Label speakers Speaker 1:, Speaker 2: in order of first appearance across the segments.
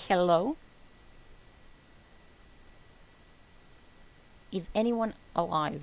Speaker 1: Hello? Is anyone alive?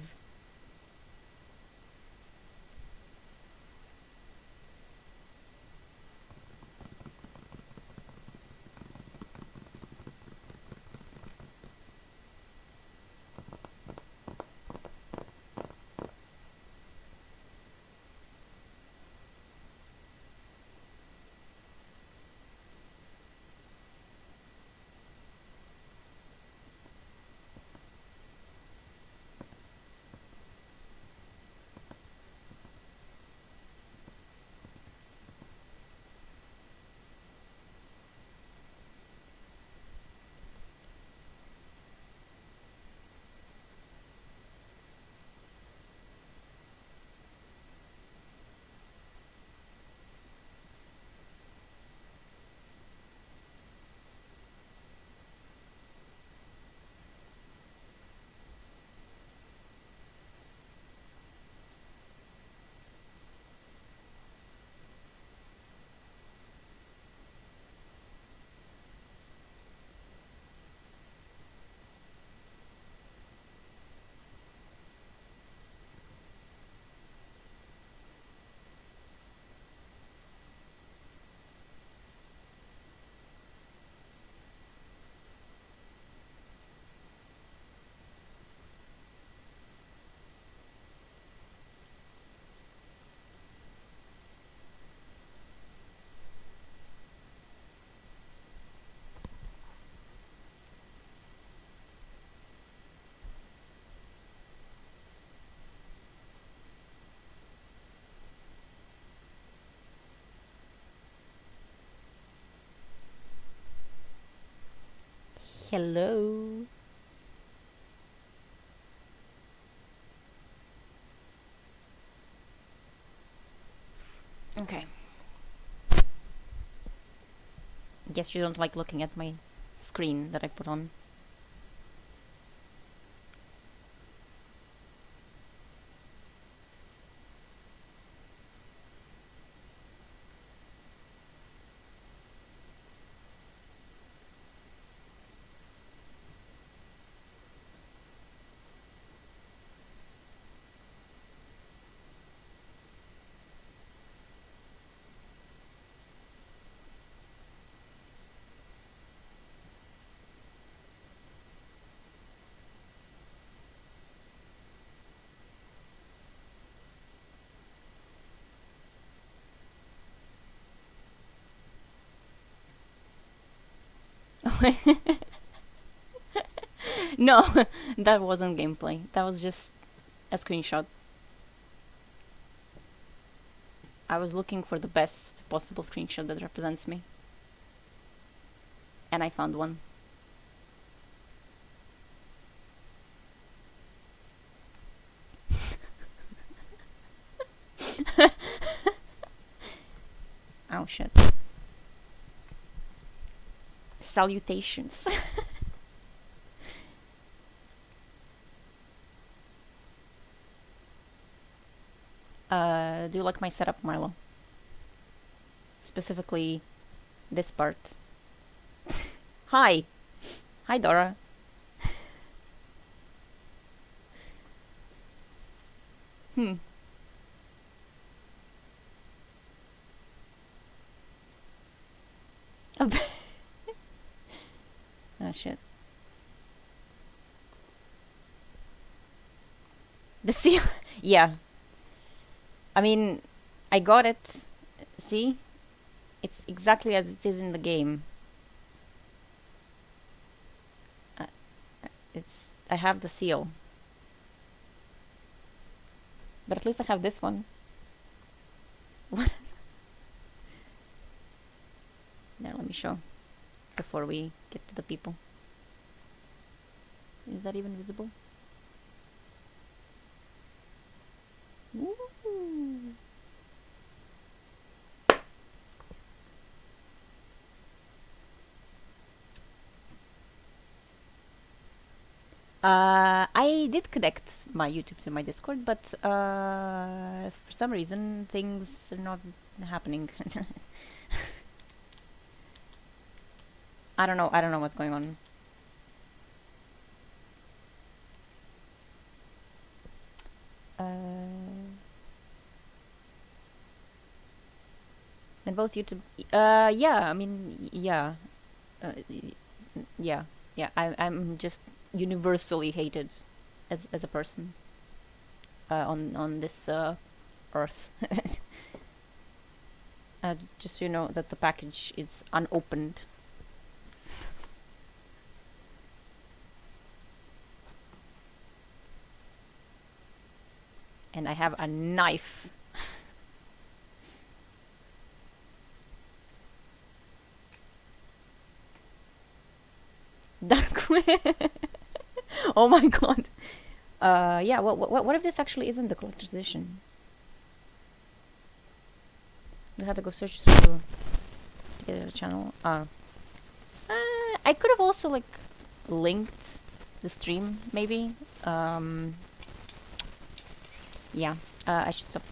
Speaker 1: Hello? Okay. Guess you don't like looking at my screen that I put on. No, that wasn't gameplay. That was just a screenshot. I was looking for the best possible screenshot that represents me. And I found one. Oh shit. Salutations. Do you like my setup, Marlo? Specifically, this part. Hi! Hi, Dora. Hmm. Oh, oh shit. The seal. Yeah. I mean, I got it. See? It's exactly as it is in the game. Uh, I have the seal. But at least I have this one. What? There, let me show. Before we get to the people. Is that even visible? Woo! I did connect my YouTube to my Discord, but for some reason things are not happening. I don't know. I don't know what's going on. And both YouTube. Yeah. I mean, yeah. Yeah. Yeah. I'm just universally hated as a person on this earth. Just so you know that the package is unopened. And I have a knife. Dark. Oh my god. Yeah. What if this actually isn't the collector's edition? We have to go search through to get the channel. I could have also like linked the stream maybe. Yeah. I should stop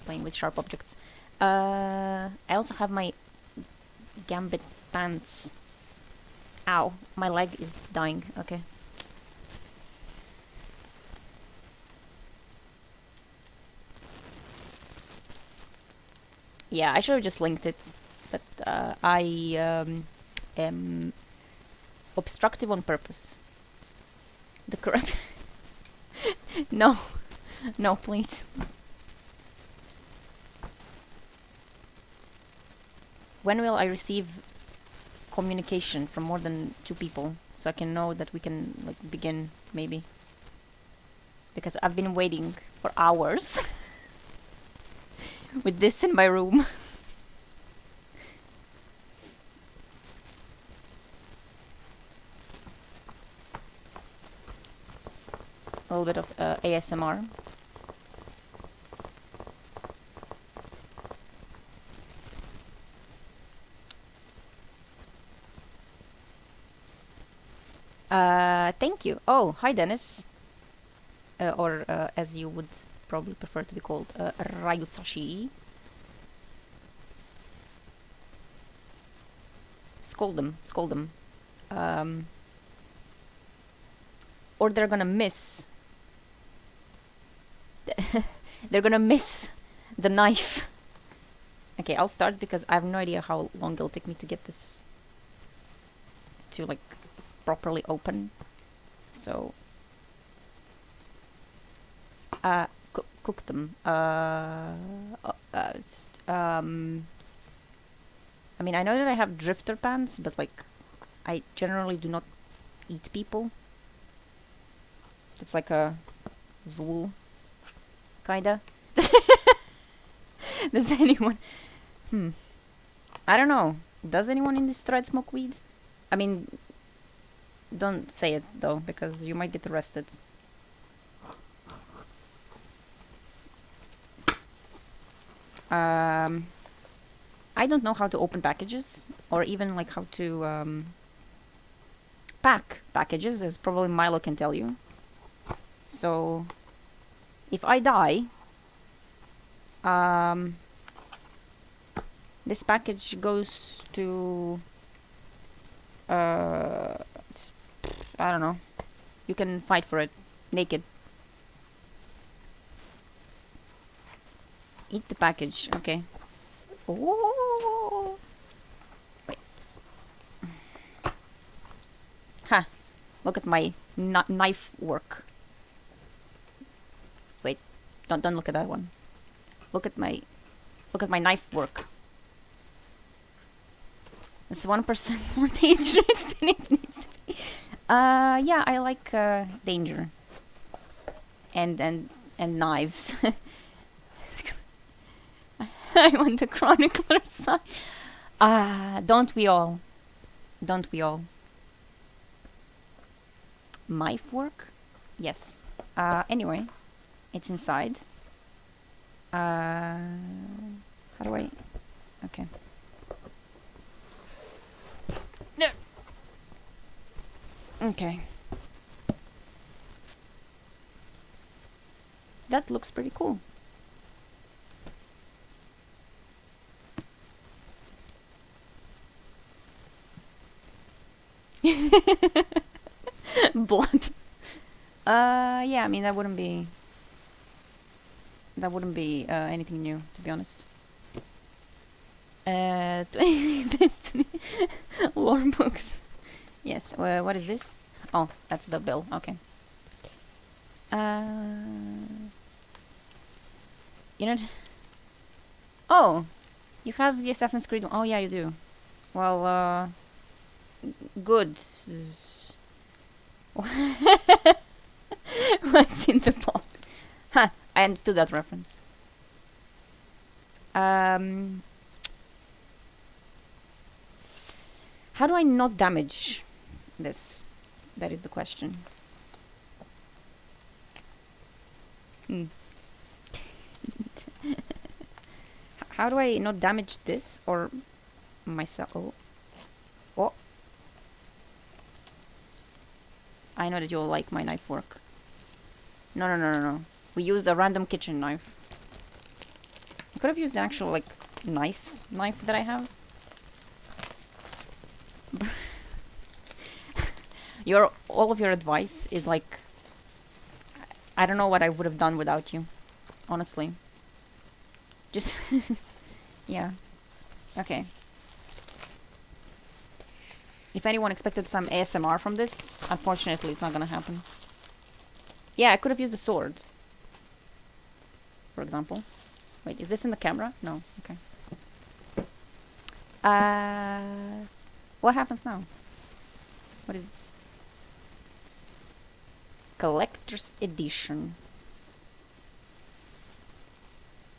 Speaker 1: playing with sharp objects. I also have my gambit pants. Ow, my leg is dying. Okay. Yeah, I should have just linked it, but I am obstructive on purpose. The correct. No, no, please. When will I receive communication from more than 2 people so I can know that we can like begin maybe? Because I've been waiting for hours with this in my room. A little bit of ASMR. Thank you. Oh, hi Dennis. Or as you would probably prefer to be called, Ryutsashi. Scold them. Or they're gonna miss. They're gonna miss the knife. Okay, I'll start because I have no idea how long it'll take me to get this to like properly open. So cook them. I mean, I know that I have drifter pants, but like I generally do not eat people. It's like a rule, kinda. Does anyone? I don't know. Does anyone in this thread smoke weed? I mean, don't say it though, because you might get arrested. I don't know how to open packages, or even like how to pack packages, as probably Milo can tell you. So, if I die, this package goes to I don't know. You can fight for it naked. Eat the package. Okay. Oh. Wait. Ha. Look at my knife work. Wait. Don't look at that one. Look at my knife work. It's 1% more dangerous than it needs to be. Yeah, I like danger. And knives. I want the chronicler side. Don't we all? Don't we all? Knife work? Yes. Anyway, it's inside. How do I? Okay. No. Okay. That looks pretty cool. Blood. Yeah, I mean, that wouldn't be... That wouldn't be anything new, to be honest. Destiny. Lore books. Yes, what is this? Oh, that's the bill, okay. You know... Oh! You have the Assassin's Creed one. Oh, yeah, you do. Well, good. What's in the box? Ha! I understood that reference. How do I not damage this? That is the question. How do I not damage this or myself? Oh. Oh. I know that you'll like my knife work. No, no, no, no, no. We used a random kitchen knife. I could have used the actual, like, nice knife that I have. All of your advice is like... I don't know what I would have done without you. Honestly. Just... yeah. Okay. If anyone expected some ASMR from this, unfortunately it's not gonna happen. Yeah, I could have used the sword. For example. Wait, is this in the camera? No. Okay. What happens now? What is this? Collector's edition.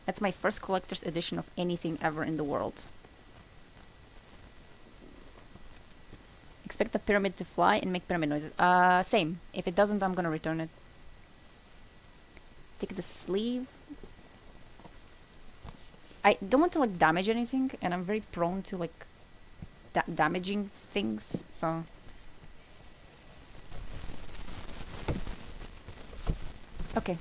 Speaker 1: That's my first collector's edition of anything ever in the world. Expect the pyramid to fly and make pyramid noises. Same. If it doesn't, I'm gonna return it. Take the sleeve. I don't want to like damage anything, and I'm very prone to like damaging things, so... Okay.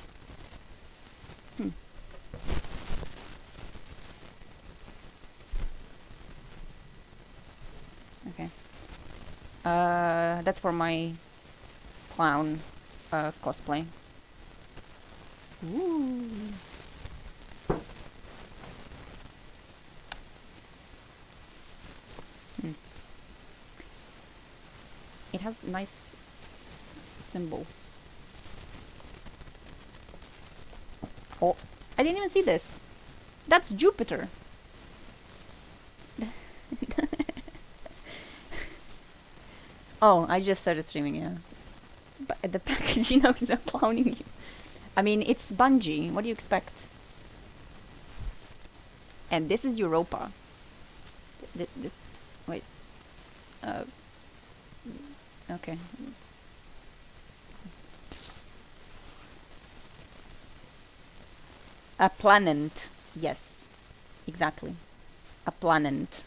Speaker 1: Okay. That's for my clown cosplay. Ooh. It has nice symbols. Oh, I didn't even see this. That's Jupiter. Oh, I just started streaming, yeah. But the packaging now is clowning you. I mean, it's Bungie. What do you expect? And this is Europa. This... Wait. Okay. A planet. Yes. Exactly. A planet.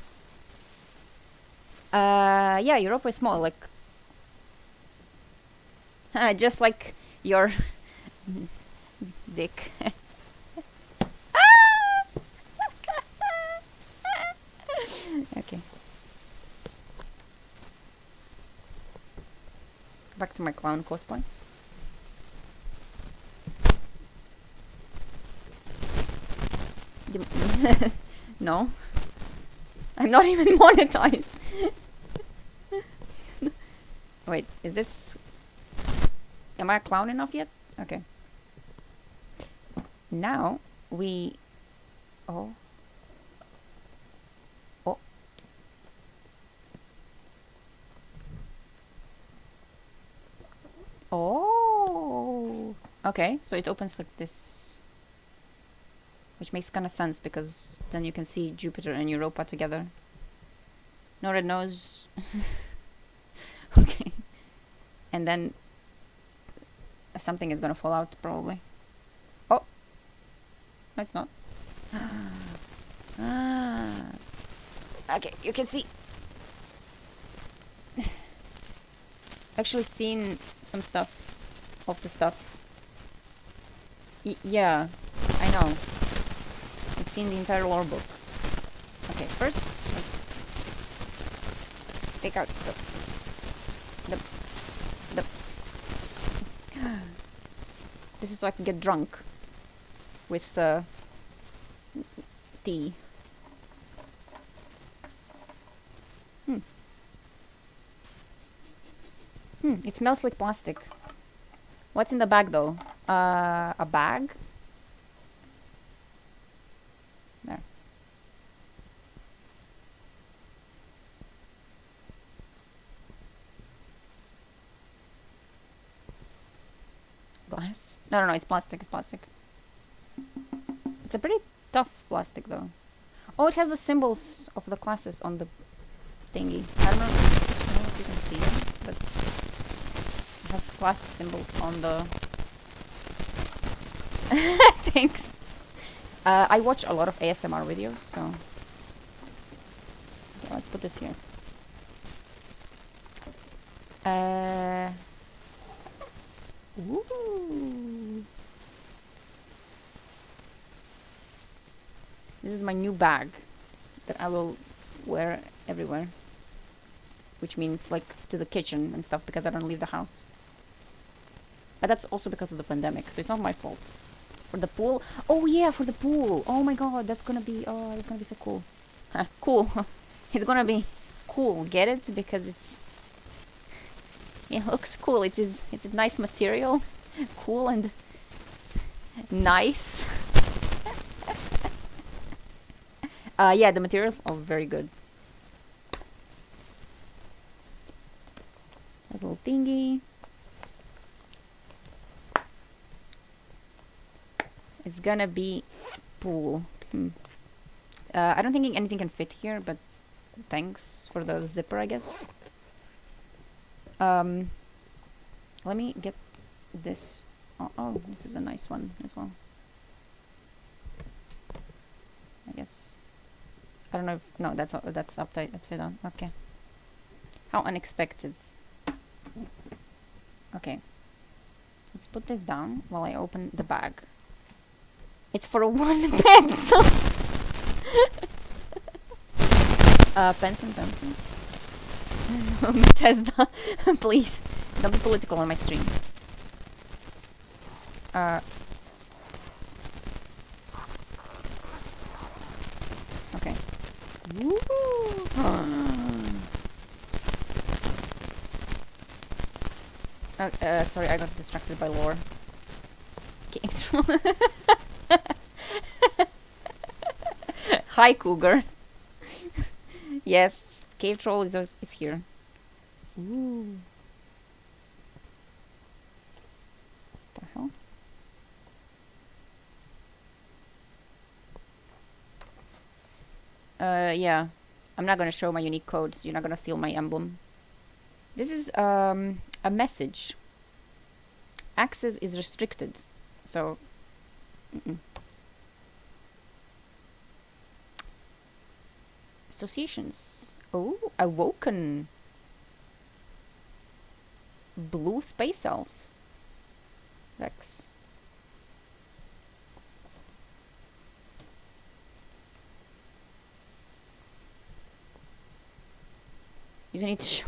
Speaker 1: Yeah, Europa is small, like... just like your... dick. Okay. Back to my clown cosplay. No. I'm not even monetized. Wait, is this... Am I a clown enough yet? Okay. Now, we... Oh. Oh. Oh. Okay, so it opens like this. Which makes kind of sense, because then you can see Jupiter and Europa together. No red nose. Okay. And then something is gonna fall out, probably. Oh! No, it's not. Ah. Okay, you can see. Actually seen some stuff of the stuff. Yeah, I know. I've seen the entire lore book. Okay, first, let's take out the... This is so I can get drunk with tea. It smells like plastic. What's in the bag though? A bag? There. Glass? No, it's plastic, it's plastic. It's a pretty tough plastic though. Oh, it has the symbols of the classes on the thingy. I don't know if you can see them, but it has class symbols on the... Thanks. I watch a lot of ASMR videos, so... Okay, let's put this here. Ooh. This is my new bag that I will wear everywhere. Which means, like, to the kitchen and stuff, because I don't leave the house. But that's also because of the pandemic, so it's not my fault. For the pool? Oh yeah, for the pool! Oh my god, that's gonna be so cool. Cool. It's gonna be cool, get it? Because it looks cool. It's a nice material. Cool and nice. Yeah, the materials are very good. A little thingy. It's gonna be pool. I don't think anything can fit here, but thanks for the zipper, I guess. Let me get this. Oh, this is a nice one as well. I guess. I don't know if... No, that's upside down. Okay. How unexpected. Okay. Let's put this down while I open the bag. It's for one pencil! Pencil. Tesla, please. Don't be political on my stream. Okay. Sorry, I got distracted by lore. Hi, Cougar. Yes, cave troll is here. Ooh. What the hell? Yeah. I'm not gonna show my unique code, so you're not gonna steal my emblem. This is a message. Access is restricted, so... Associations. Oh, awoken. Blue space elves. Rex. You don't need to show.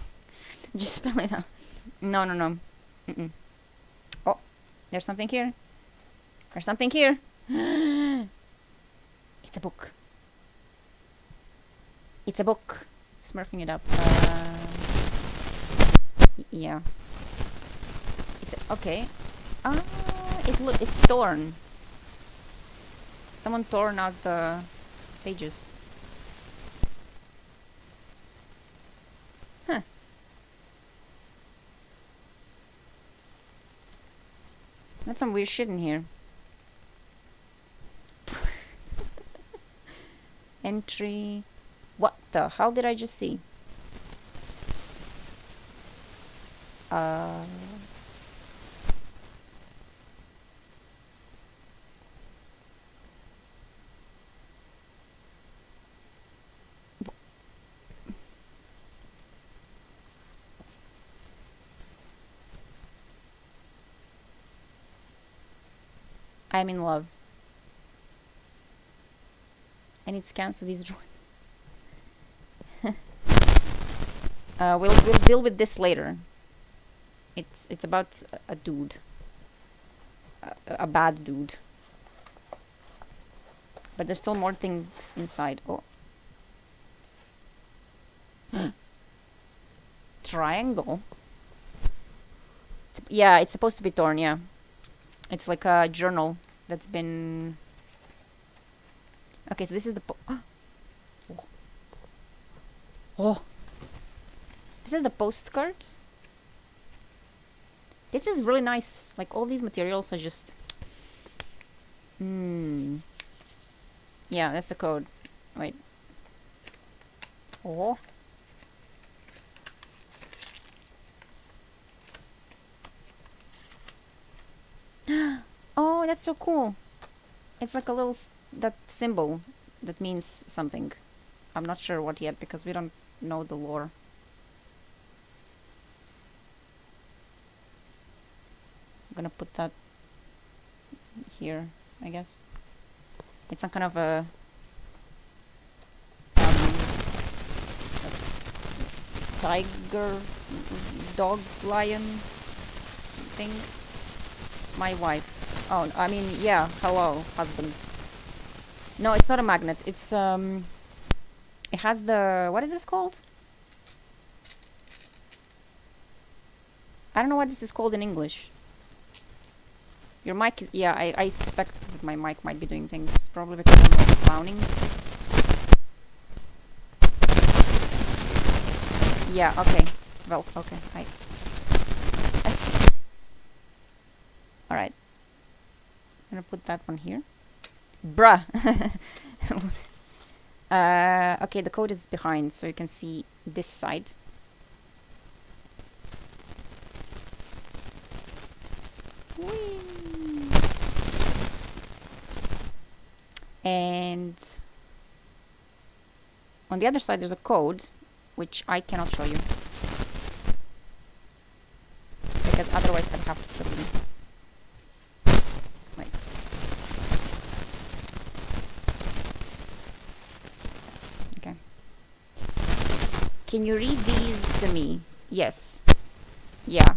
Speaker 1: Just spell it out. No. Oh, there's something here. There's something here. It's a book. It's a book. Smurfing it up. Yeah. Okay. It's torn. Someone torn out the pages. Huh. That's some weird shit in here. Entry. What the hell did I just see? I'm in love. I need scans of these drawings. We'll deal with this later. It's about a dude. a bad dude. But there's still more things inside. Oh. Triangle? Yeah, it's supposed to be torn, yeah. It's like a journal that's been... Okay, so this is the... Oh. This is the postcard. This is really nice. Like, all these materials are just... Yeah, that's the code. Wait. Oh. Oh, that's so cool. It's like a little... that symbol that means something. I'm not sure what yet because we don't know the lore. I'm gonna put that here, I guess. It's some kind of a tiger, dog, lion thing. My wife. Oh, I mean, yeah. Hello, husband. No, it's not a magnet. It's it has the... what is this called? I don't know what this is called in English. Your mic is... yeah, I suspect that my mic might be doing things. Probably because I'm like clowning. Yeah, okay. Well, okay. Alright. I'm gonna put that one here. Bruh! Okay, the code is behind, so you can see this side. Whee! And on the other side there's a code, which I cannot show you. Because otherwise I'd have to put it in. Wait. Okay. Can you read these to me? Yes. Yeah.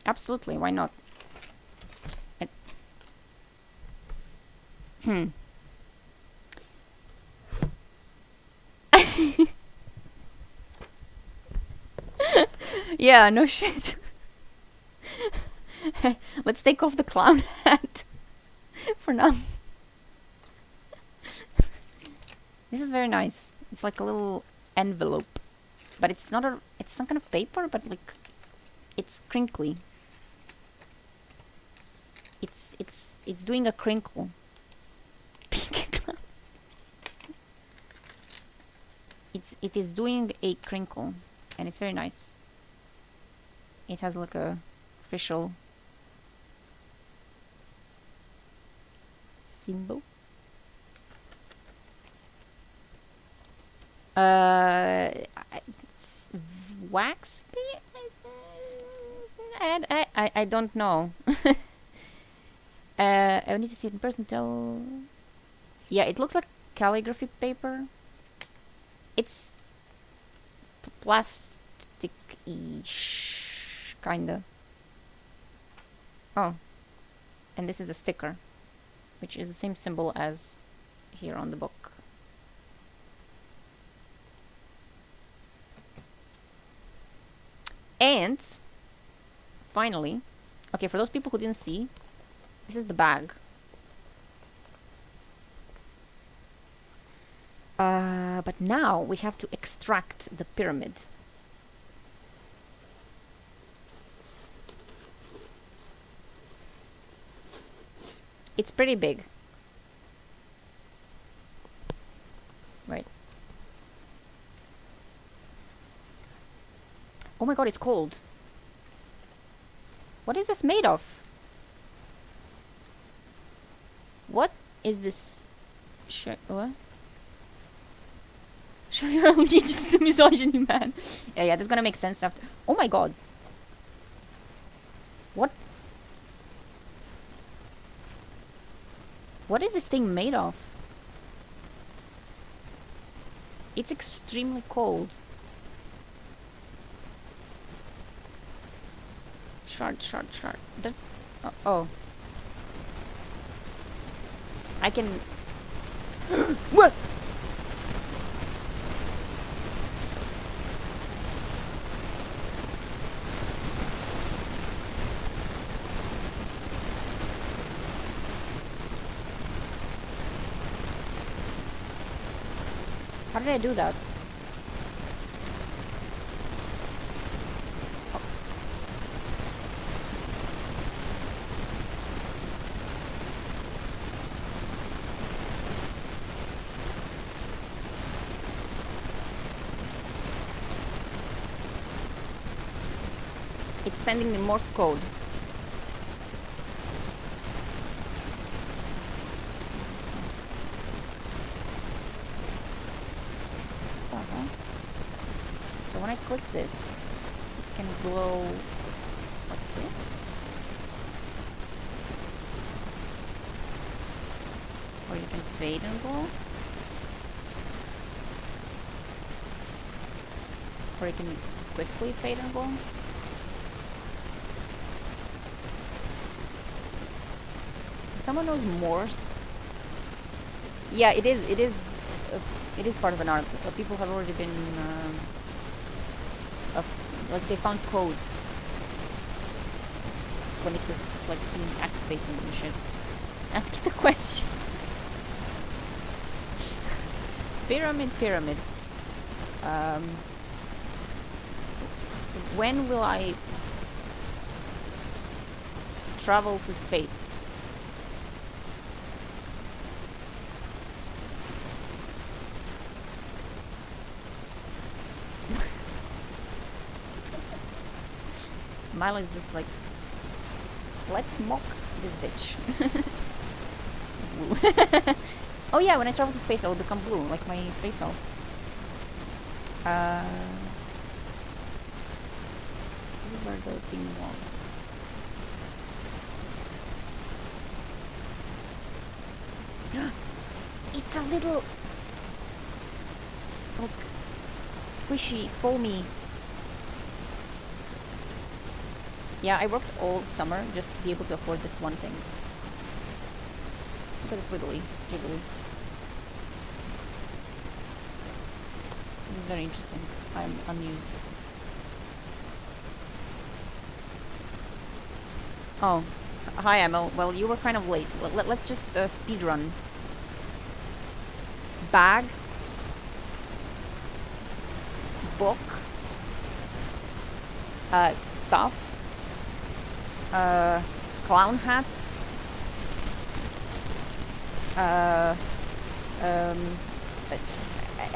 Speaker 1: Absolutely, why not? Yeah, no shit. Let's take off the clown hat for now. This is very nice. It's like a little envelope, but it's not a... it's some kind of paper, but like it's crinkly. It's doing a crinkle. It is doing a crinkle, and it's very nice. It has like a official symbol. Wax? I don't know. I need to see it in person. Yeah, it looks like calligraphy paper. It's plastic-ish, kinda. Oh, and this is a sticker, which is the same symbol as here on the book. And finally, okay, for those people who didn't see, this is the bag. But now we have to extract the pyramid. It's pretty big. Right. Oh my god, it's cold. What is this made of? What is this? What? Show your allegiance to misogyny, man. Yeah, that's gonna make sense after. Oh my god. What? What is this thing made of? It's extremely cold. Shard. That's... oh. I can... What? How did I do that? It's sending me Morse code. So when I click this, it can glow like this. Or you can fade and glow. Or you can quickly fade and glow. Someone knows Morse? Yeah, it is. It is part of an art. People have already been like they found codes when it was like being activated and shit. Ask it a question. Pyramids. When will I travel to space? Milo is just like, let's mock this bitch. Oh yeah, when I travel to space I will become blue, like my space elves. This is where the thing was. It's a little like squishy, foamy. Yeah, I worked all summer just to be able to afford this one thing. Look at this wiggly, jiggly. This is very interesting. I'm amused. Oh, hi Emil. Well, you were kind of late. Let's just speed run. Bag. Book. Stuff. Clown hat.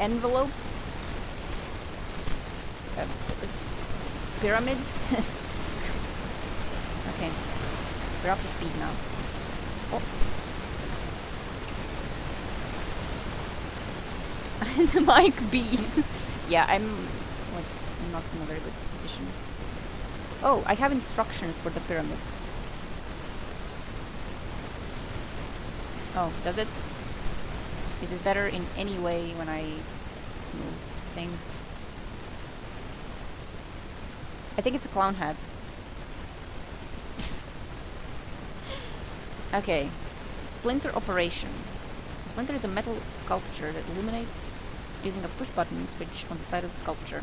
Speaker 1: Envelope. Pyramid. Okay, we're up to speed now. Oh. The mic B. Yeah, I'm not in a very good position. Oh, I have instructions for the pyramid. Oh, does it? Is it better in any way when I move thing? I think it's a clown hat. Okay. Splinter operation. A splinter is a metal sculpture that illuminates using a push button switch on the side of the sculpture.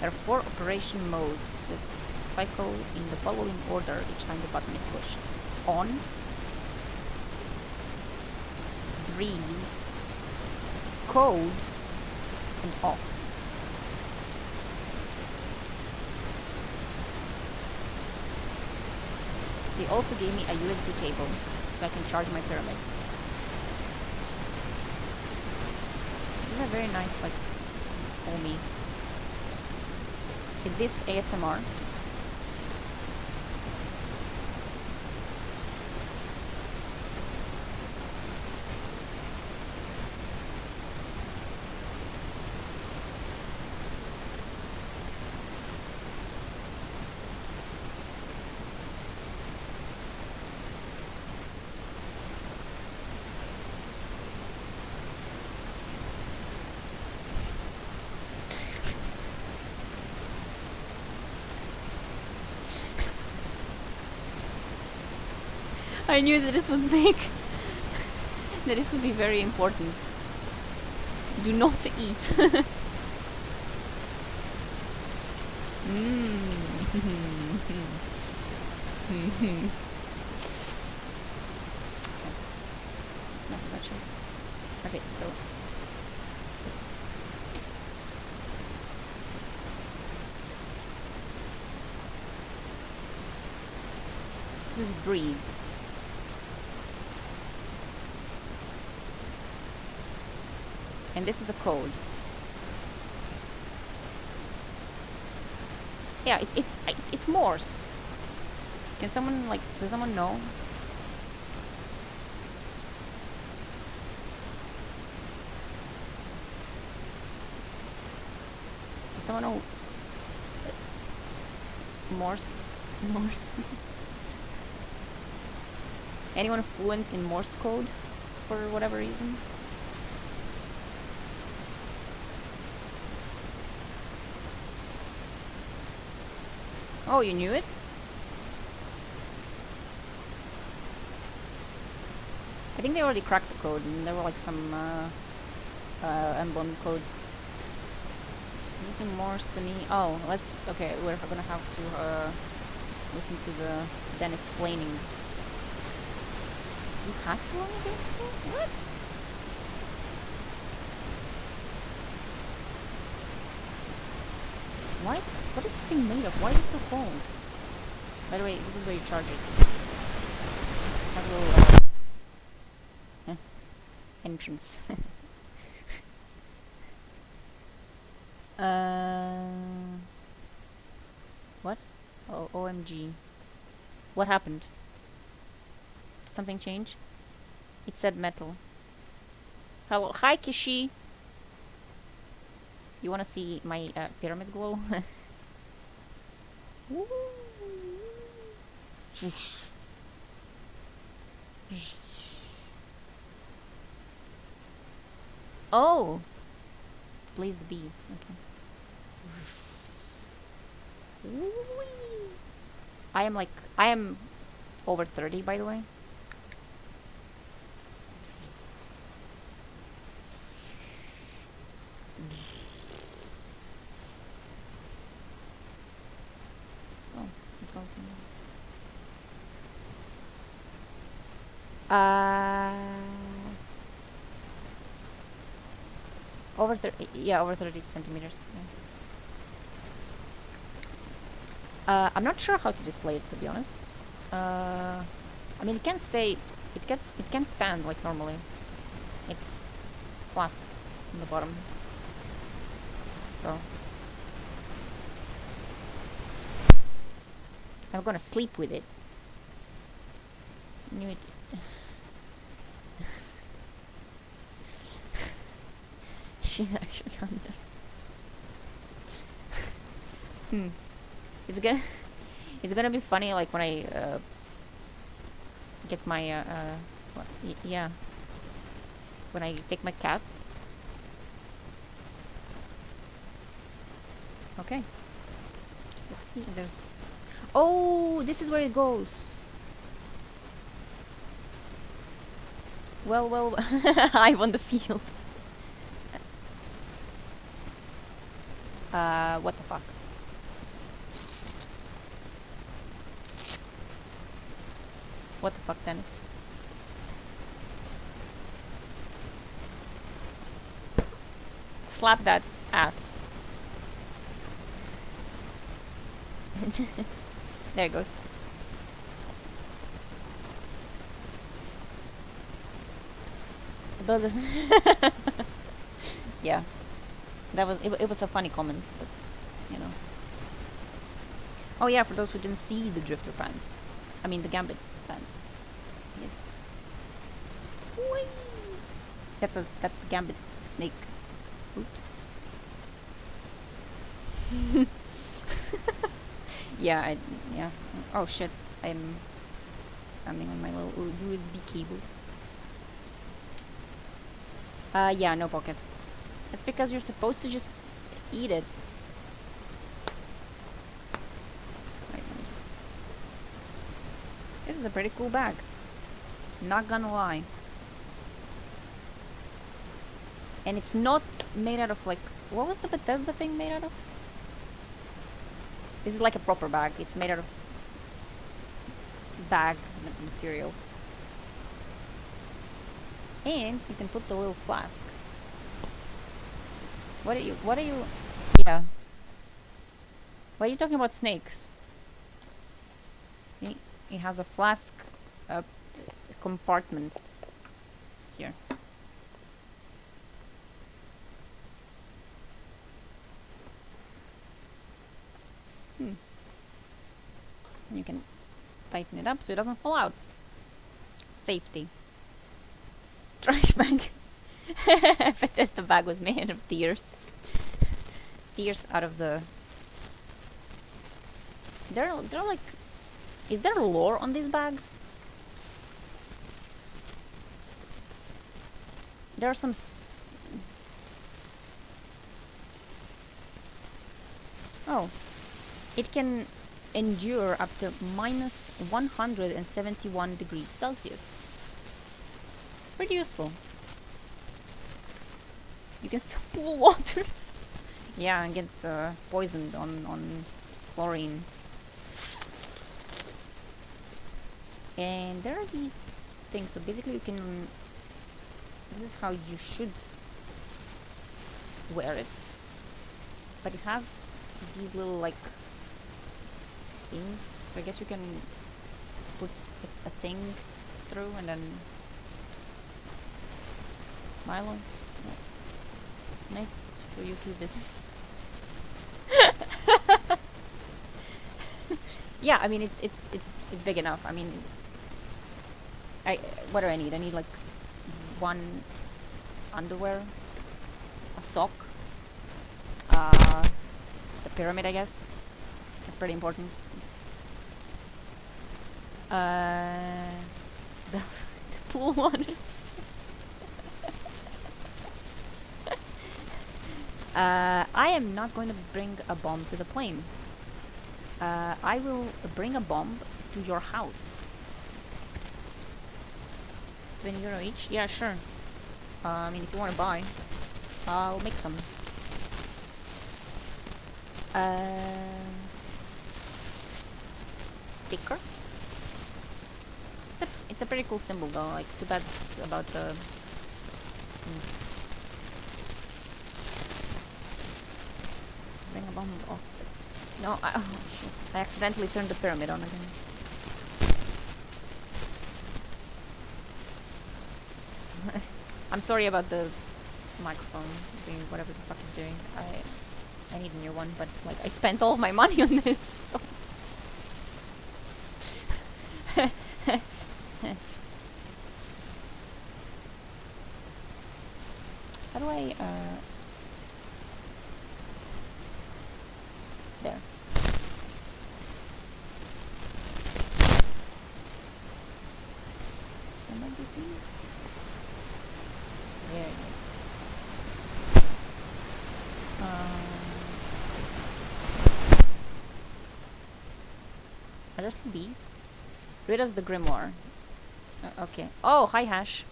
Speaker 1: There are 4 operation modes that cycle in the following order each time the button is pushed. On, breathe, code, and off. They also gave me a USB cable so I can charge my pyramid. These are very nice, like, foamy. Is this ASMR? I knew that this would make This would be very important. Do not eat. It's not much. Okay, so this is breathe. And this is a code. Yeah, it's Morse. Can someone does someone know? Does someone know Morse? Morse. Anyone fluent in Morse code for whatever reason? Oh, you knew it? I think they already cracked the code, and there were like some emblem codes. This is Morse to me. Oh, okay, we're gonna have to listen to the Dennis explaining. You had to learn against it? What? Why? What is this thing made of? Why is it so cold? By the way, this is where you charge it. Have a little entrance. What? Oh, OMG. What happened? Did something change? It said metal. Hello. Hi, Kishi. You wanna see my pyramid glow? Oh! Please the bees. Okay. I am over 30, by the way. Oh, it's also over 30, yeah, over 30 centimeters. Yeah. I'm not sure how to display it, to be honest. I mean, it can stand like normally. It's flat on the bottom. So I'm gonna sleep with it. Knew it. She's actually under. It's gonna be funny, like when I get my yeah, when I take my cat. Okay. Let's see if there's. Oh, this is where it goes. Well, I've on the field. What the fuck? What the fuck, Dennis? Slap that ass. There it goes. Yeah, that was it was a funny comment, but you know. Oh yeah, for those who didn't see the drifter pants, I mean the gambit pants. Yes. Whee! That's the gambit snake. Oops. Yeah, yeah. Oh shit, I'm standing on my little USB cable. Yeah, no pockets. That's because you're supposed to just eat it. Right. This is a pretty cool bag. Not gonna lie. And it's not made out of like, what was the Bethesda thing made out of? This is like a proper bag. It's made out of bag materials. And you can put the little flask. What are you, yeah. Why are you talking about snakes? See, it has a flask compartment here. You can tighten it up so it doesn't fall out. Safety. Trash bag. Bethesda bag was made of tears. Tears out of the... They're like... Is there lore on this bag? There are some... Oh. It can endure up to minus 171 degrees Celsius. Pretty useful. You can still pool water. Yeah, and get poisoned on chlorine. And there are these things, so basically you can... This is how you should wear it. But it has these little like things, so I guess you can put a thing through and then... Milo? Yeah. Nice for you to visit. Yeah, I mean it's big enough. I mean, what do I need? I need like one underwear, a sock, the pyramid, I guess. That's pretty important. The pool water. I am not going to bring a bomb to the plane. I will bring a bomb to your house. 20 euro each? Yeah, sure. I mean, if you want to buy, I'll make some. Sticker? It's a pretty cool symbol though, like, too bad it's about the... Bring a bomb off. No, oh shit. I accidentally turned the pyramid on again. I'm sorry about the microphone doing whatever the fuck it's doing. I need a new one, but like I spent all of my money on this. So. How do I there. Am I busy? Very nice. Are there some bees? Read us the grimoire. Okay. Oh, hi Hash.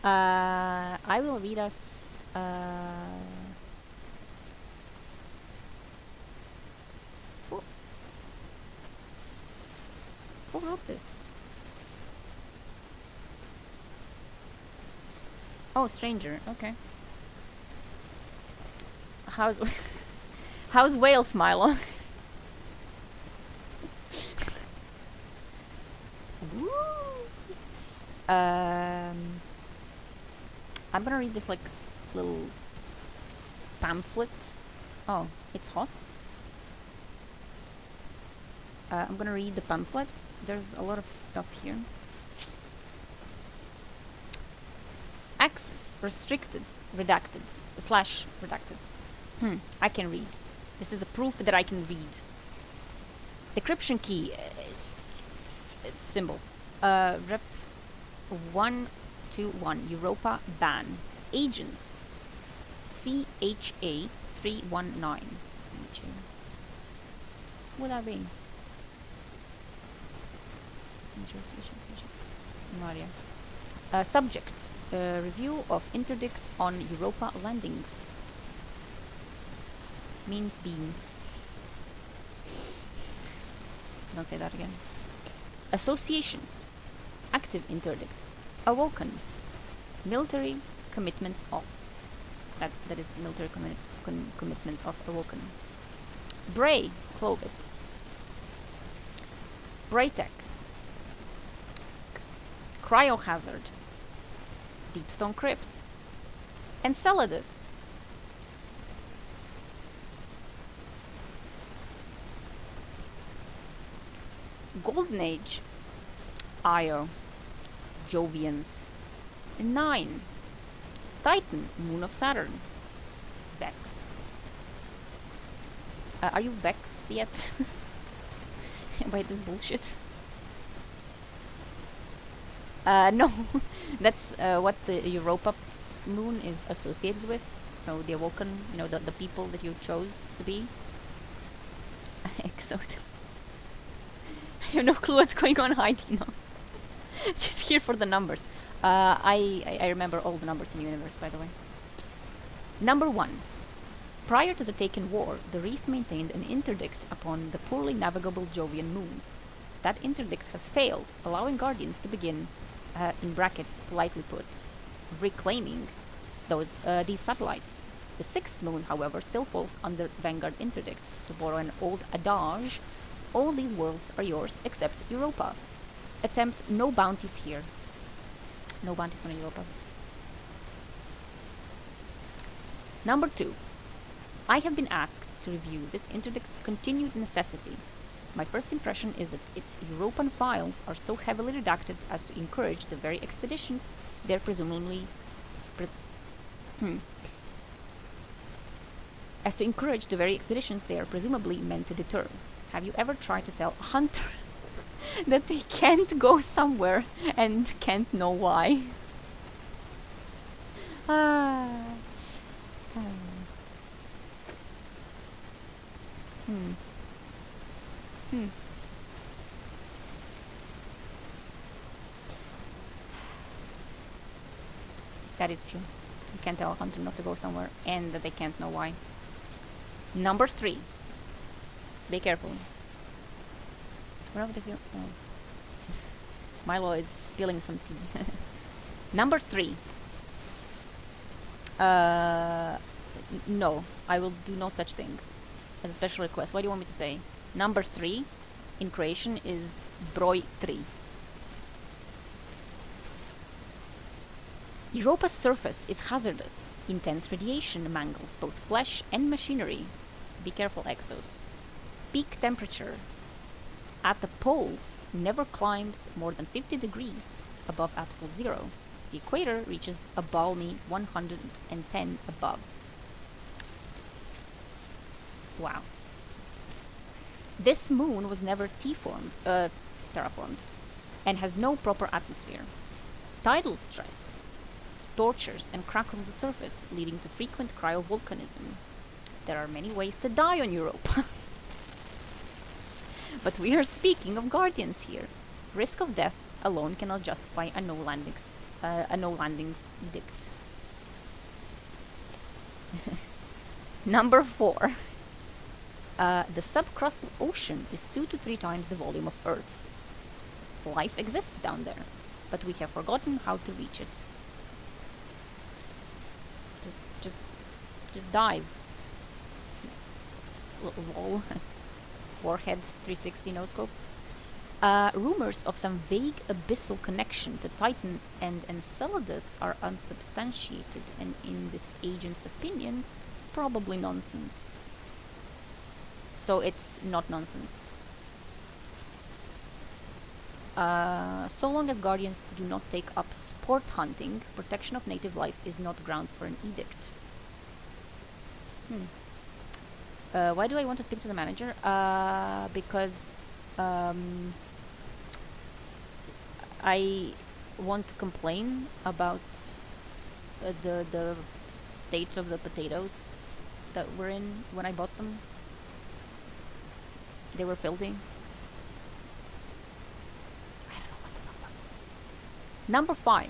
Speaker 1: I will read us who wrote this? Oh, stranger. Okay. How's how's Wales, Milo? I'm gonna read this like little pamphlet. Oh, it's hot. I'm gonna read the pamphlet. There's a lot of stuff here. Access restricted, redacted, slash redacted. I can read. This is a proof that I can read. Decryption key. Symbols. Rep 121 Europa ban. Agents. CHA 319. CHA. What would that be? No idea. Subject. review of interdict on Europa landings. Means beans. Don't say that again. Associations. Active interdict. Awoken. Military commitments of. That is military commitments of Awoken. Bray, Clovis. Braytech. Cryohazard. Deepstone Crypt. Enceladus. Golden Age. Io. Jovians. 9. Titan, Moon of Saturn. Vex. Are you vexed yet by this bullshit? No. That's what the Europa moon is associated with. So the Awoken, you know, the people that you chose to be. Exo. I have no clue what's going on, Heidi, no. Just here for the numbers. I remember all the numbers in the universe, by the way. Number 1. Prior to the Taken War, the Reef maintained an interdict upon the poorly navigable Jovian moons. That interdict has failed, allowing Guardians to begin, in brackets, politely put, reclaiming these satellites. The 6th moon, however, still falls under Vanguard interdict. To borrow an old adage, all these worlds are yours except Europa. Attempt no bounties here. No bounties on Europa. Number 2. I have been asked to review this interdict's continued necessity. My first impression is that its European files are so heavily redacted as to encourage the very expeditions they are presumably meant to deter. Have you ever tried to tell a hunter that they can't go somewhere and can't know why? That is true. You can't tell a hunter not to go somewhere and that they can't know why. Number 3. Be careful. Wherever they feel. Oh. Milo is spilling some tea. Number 3. No, I will do no such thing. As a special request. What do you want me to say? Number 3 in Croatian is broj 3. Europa's surface is hazardous. Intense radiation mangles both flesh and machinery. Be careful, Exos. Peak temperature at the poles never climbs more than 50 degrees above absolute zero. The equator reaches a balmy 110 above. Wow. This moon was never terraformed, and has no proper atmosphere. Tidal stress tortures and crackles the surface, leading to frequent cryovolcanism. There are many ways to die on Europa. But we are speaking of Guardians here. Risk of death alone cannot justify a no landings edict. Number 4. The subcrustal ocean is 2 to 3 times the volume of Earth's. Life exists down there, but we have forgotten how to reach it. Just dive. Lol. Warhead 360 no scope. Rumors of some vague abyssal connection to Titan and Enceladus are unsubstantiated, and in this agent's opinion, probably nonsense. So it's not nonsense. So long as Guardians do not take up sport hunting, protection of native life is not grounds for an edict. Why do I want to speak to the manager? Because I want to complain about the state of the potatoes that were in when I bought them. They were filthy. I don't know what the fuck that was. Number 5.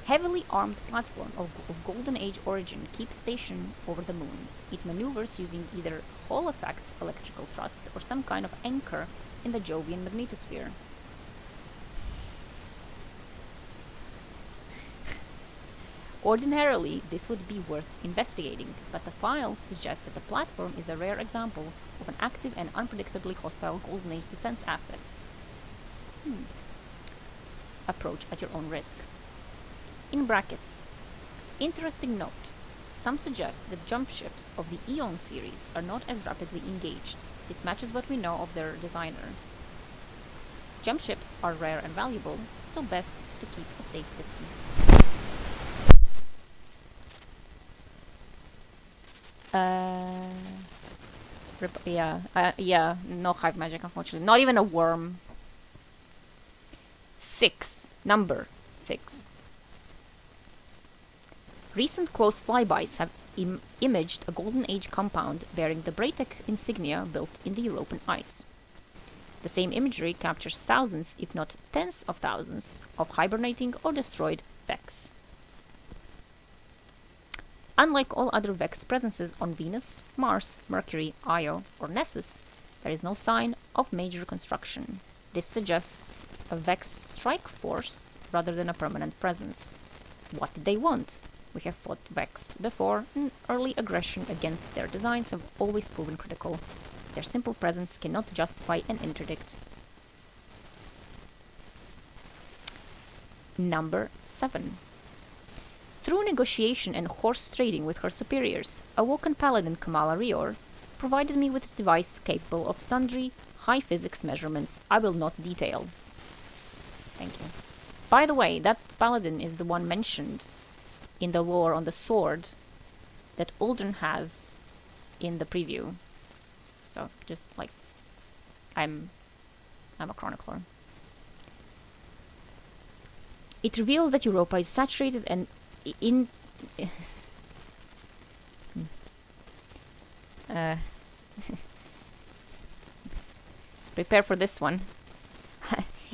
Speaker 1: Heavily armed platform of Golden Age origin keeps station over the moon. It maneuvers using either Hall effect electrical thrust or some kind of anchor in the Jovian magnetosphere. Ordinarily, this would be worth investigating, but the files suggest that the platform is a rare example of an active and unpredictably hostile Golden Age defense asset. Approach at your own risk. In brackets, interesting note. Some suggest that jump ships of the Eon series are not as rapidly engaged. This matches what we know of their designer. Jump ships are rare and valuable, so best to keep a safe distance. Yeah, no hive magic, unfortunately. Not even a worm. 6. Number 6. Recent close flybys have imaged a Golden Age compound bearing the Braytech insignia built in the European ice. The same imagery captures thousands, if not tens of thousands, of hibernating or destroyed Vex. Unlike all other Vex presences on Venus, Mars, Mercury, Io, or Nessus, there is no sign of major construction. This suggests a Vex strike force rather than a permanent presence. What did they want? We have fought Vex before, and early aggression against their designs have always proven critical. Their simple presence cannot justify an interdict. Number 7. Through negotiation and horse trading with her superiors, Awoken Paladin Kamala Rior provided me with a device capable of sundry high physics measurements I will not detail. Thank you. By the way, that paladin is the one mentioned in the lore on the sword that Uldren has in the preview. So, just like, I'm a chronicler. It reveals that Europa is saturated and prepare for this one.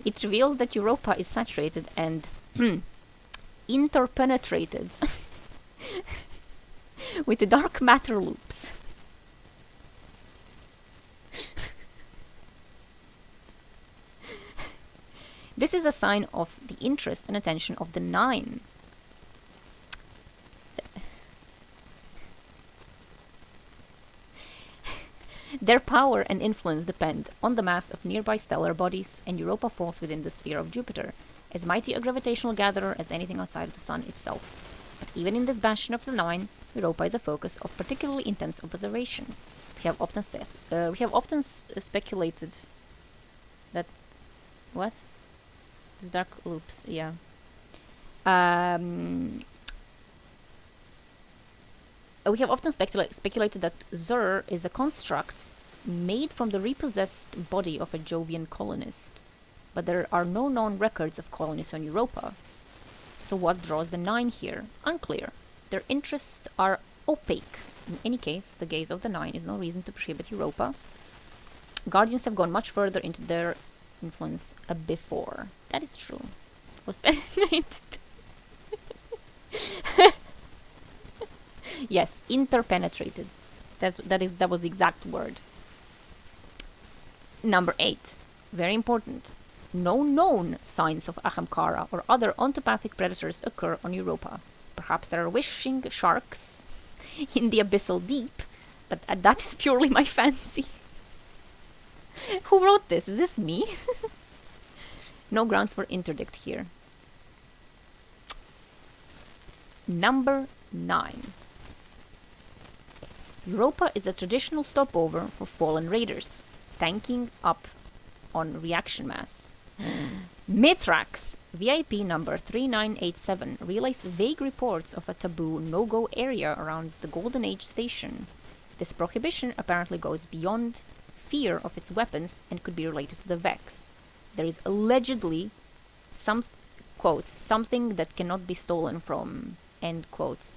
Speaker 1: It reveals that Europa is saturated and interpenetrated with the dark matter loops. This is a sign of the interest and attention of the Nine. Their power and influence depend on the mass of nearby stellar bodies, and Europa falls within the sphere of Jupiter, as mighty a gravitational gatherer as anything outside of the Sun itself. But even in this bastion of the Nine, Europa is a focus of particularly intense observation. We have often speculated that... What? The dark loops, yeah. We have often speculated that Zur is a construct made from the repossessed body of a Jovian colonist, but there are no known records of colonies on Europa. So what draws the Nine here? Unclear. Their interests are opaque. In any case, the gaze of the Nine is no reason to prohibit Europa. Guardians have gone much further into their influence before. That is true. Yes, interpenetrated. That was the exact word. Number 8. Very important. No known signs of Ahamkara or other ontopathic predators occur on Europa. Perhaps there are wishing sharks in the abyssal deep, but that is purely my fancy. Who wrote this? Is this me? No grounds for interdict here. Number 9. Europa is a traditional stopover for fallen raiders, tanking up on reaction mass. Mithrax, VIP number 3987, realized vague reports of a taboo no-go area around the Golden Age station. This prohibition apparently goes beyond fear of its weapons and could be related to the Vex. There is allegedly something that cannot be stolen from, end quotes.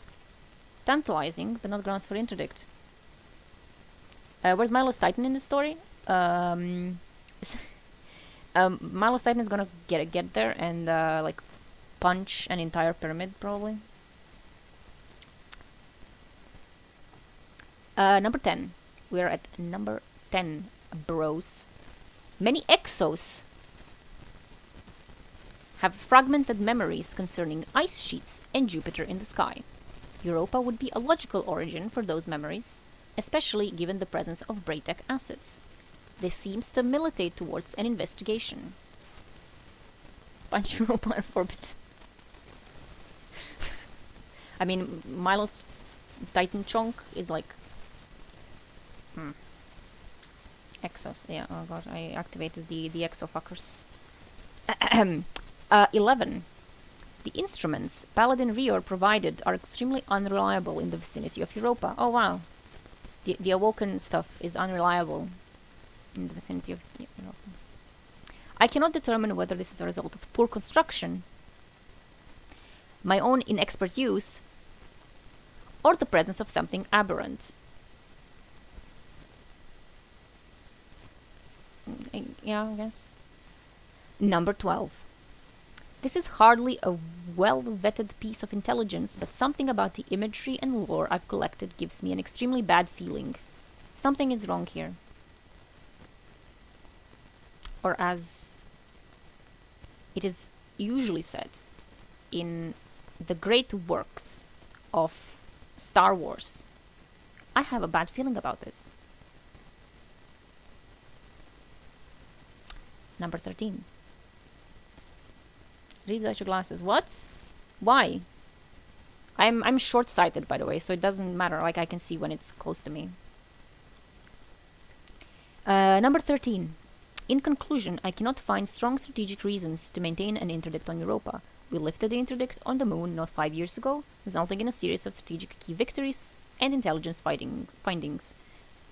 Speaker 1: Tantalizing, but not grounds for interdict. Where's Milo's Titan in this story? Milo's Titan is gonna get there and punch an entire pyramid, probably. Number 10. We're at number 10, bros. Many exos have fragmented memories concerning ice sheets and Jupiter in the sky. Europa would be a logical origin for those memories, especially given the presence of Braytech acids. This seems to militate towards an investigation. Punch Europa out of orbit. I mean, Milo's Titan chunk is like... Exos, yeah, oh god, I activated the exo fuckers. 11. The instruments Paladin Rior provided are extremely unreliable in the vicinity of Europa. Oh wow. The awoken stuff is unreliable in the vicinity of Europa. I cannot determine whether this is a result of poor construction, my own inexpert use, or the presence of something aberrant. Yeah, I guess. Number 12. This is hardly a well-vetted piece of intelligence, but something about the imagery and lore I've collected gives me an extremely bad feeling. Something is wrong here. Or as it is usually said in the great works of Star Wars, I have a bad feeling about this. Number 13. Read without your glasses. What? Why? I'm short-sighted, by the way, so it doesn't matter. Like, I can see when it's close to me. Number 13. In conclusion, I cannot find strong strategic reasons to maintain an interdict on Europa. We lifted the interdict on the moon not 5 years ago, resulting in a series of strategic key victories and intelligence findings,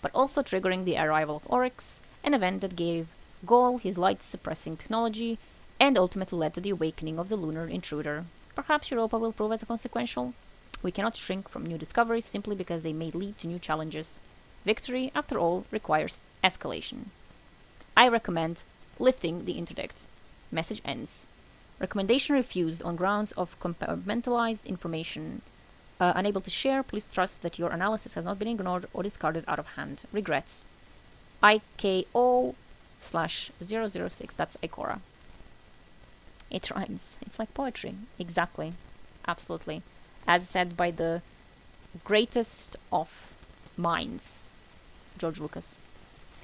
Speaker 1: but also triggering the arrival of Oryx, an event that gave Gaul his light-suppressing technology and ultimately led to the awakening of the lunar intruder. Perhaps Europa will prove as consequential. We cannot shrink from new discoveries simply because they may lead to new challenges. Victory, after all, requires escalation. I recommend lifting the interdict. Message ends. Recommendation refused on grounds of compartmentalized information. Unable to share, please trust that your analysis has not been ignored or discarded out of hand. Regrets. IKO/006. That's Ikora. It rhymes. It's like poetry. Exactly. Absolutely. As said by the greatest of minds, George Lucas,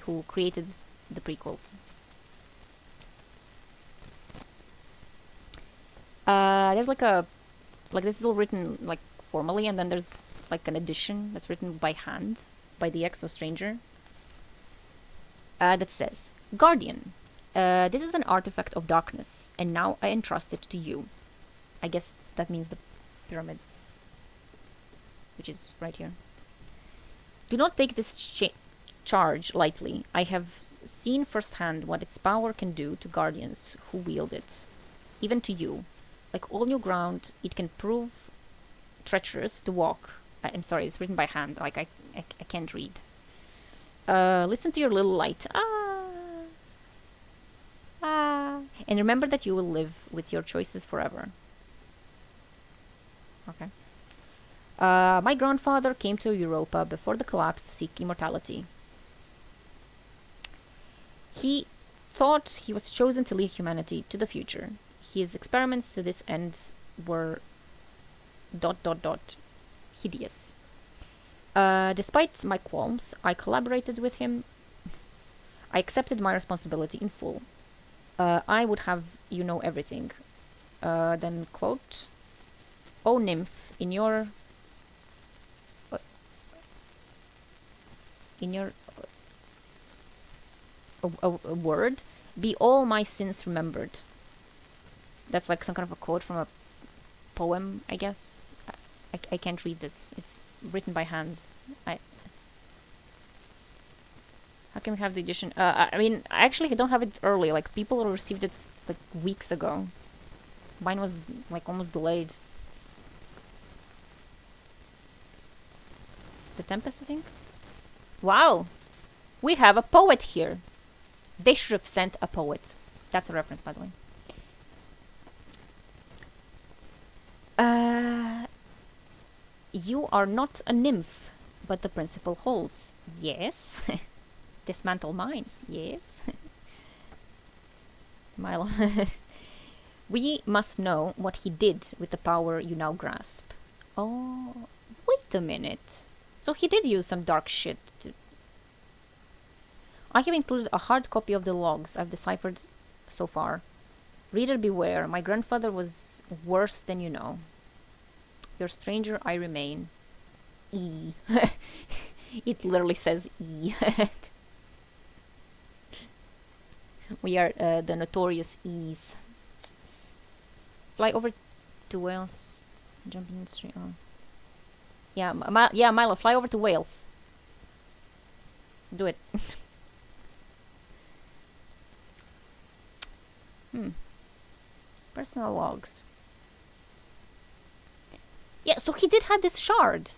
Speaker 1: who created the prequels. There's like this is all written like formally, and then there's like an edition that's written by hand by the Exo Stranger that says, Guardian, this is an artifact of darkness, and now I entrust it to you. I guess that means the pyramid, which is right here. Do not take this charge lightly. I have seen firsthand what its power can do to guardians who wield it. Even to you. Like all new ground, it can prove treacherous to walk. I'm sorry, it's written by hand. Like, I can't read. Listen to your little light. And remember that you will live with your choices forever. Okay. My grandfather came to Europa before the collapse to seek immortality. He thought he was chosen to lead humanity to the future. His experiments to this end were ... hideous. Despite my qualms, I collaborated with him. I accepted my responsibility in full. I would have you know everything. Then quote, O nymph, in your a word, be all my sins remembered. That's like some kind of a quote from a poem, I guess. I can't read this. It's written by hands. How can we have the edition? I mean, actually, I don't have it early. Like, people received it like weeks ago. Mine was like almost delayed. The Tempest, I think? Wow! We have a poet here! They should have sent a poet. That's a reference, by the way. You are not a nymph, but the principle holds. Yes. Dismantle mines. Yes. Milo. We must know what he did with the power you now grasp. Oh, wait a minute. So he did use some dark shit to... I have included a hard copy of the logs I've deciphered so far. Reader beware, my grandfather was worse than you know. Your stranger I remain. E. It literally says E. We are the notorious E's. Fly over to Wales. Jump in the street. Oh. Yeah, yeah, Milo, fly over to Wales. Do it. Personal logs. Yeah, so he did have this shard.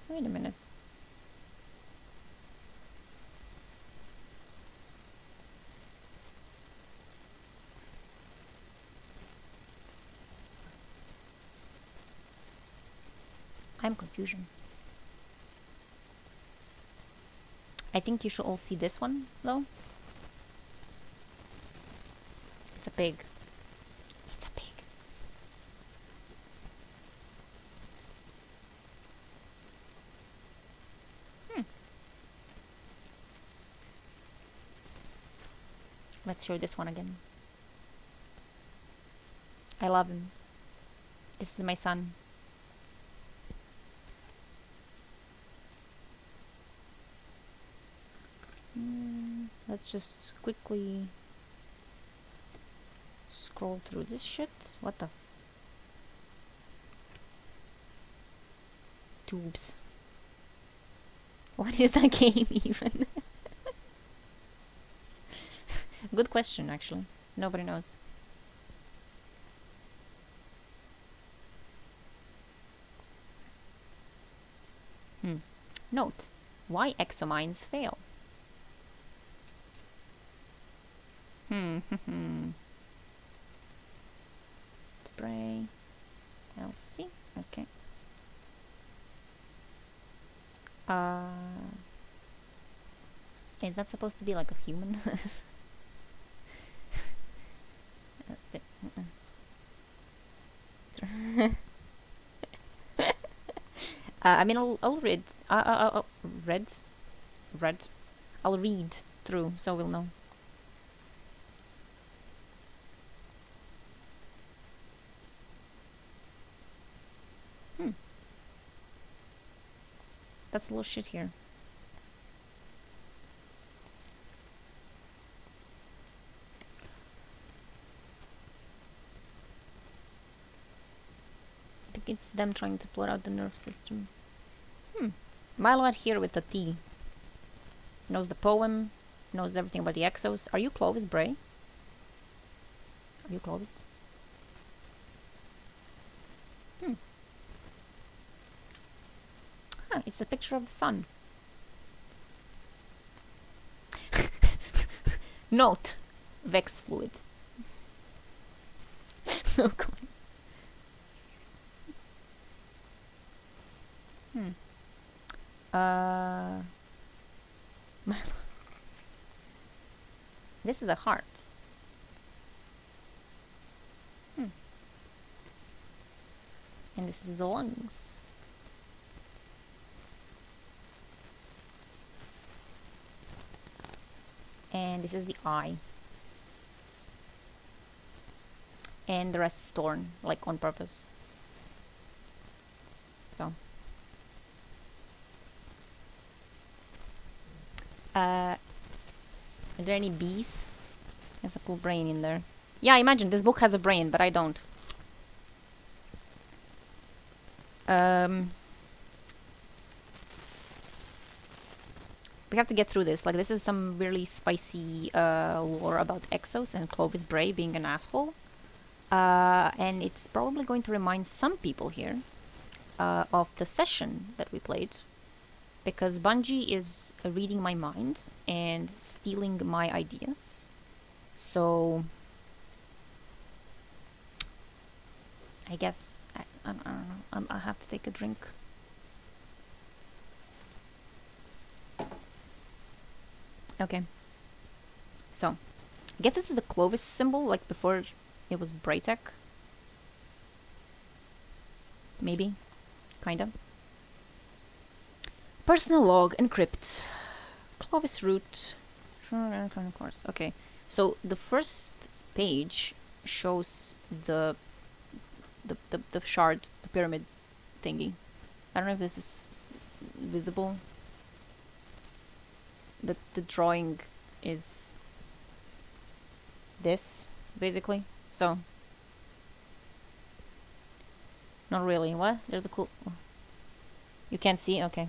Speaker 1: Wait a minute. I'm confusion. I think you should all see this one, though. It's a pig. It's a pig. Let's show this one again. I love him. This is my son. Let's just quickly scroll through this shit. What the? Tubes. What is that game even? Good question, actually. Nobody knows. Note, why exomines fail? Spray. LC. Okay. Is that supposed to be like a human? I mean, I'll read. Read. I'll read through, so we'll know. That's a little shit here. I think it's them trying to plot out the nerve system. Milo out here with the T. Knows the poem, knows everything about the exos. Are you Clovis Bray? Are you Clovis? It's a picture of the sun. Note, Vex fluid. Oh god. This is a heart. And this is the lungs. And this is the eye. And the rest is torn, like on purpose. So. Are there any bees? There's a cool brain in there. Yeah, imagine this book has a brain, but I don't. We have to get through this. Like, this is some really spicy lore about Exos and Clovis Bray being an asshole. And it's probably going to remind some people here of the session that we played because Bungie is reading my mind and stealing my ideas. So I guess I don't know. I have to take a drink. Okay. So I guess this is the Clovis symbol, like before it was Braytech. Maybe. Kinda. Personal log, encrypt. Clovis root. Of course. Okay. So the first page shows the shard, the pyramid thingy. I don't know if this is visible. But the drawing is this, basically. So not really. What? There's a cool... You can't see? Okay.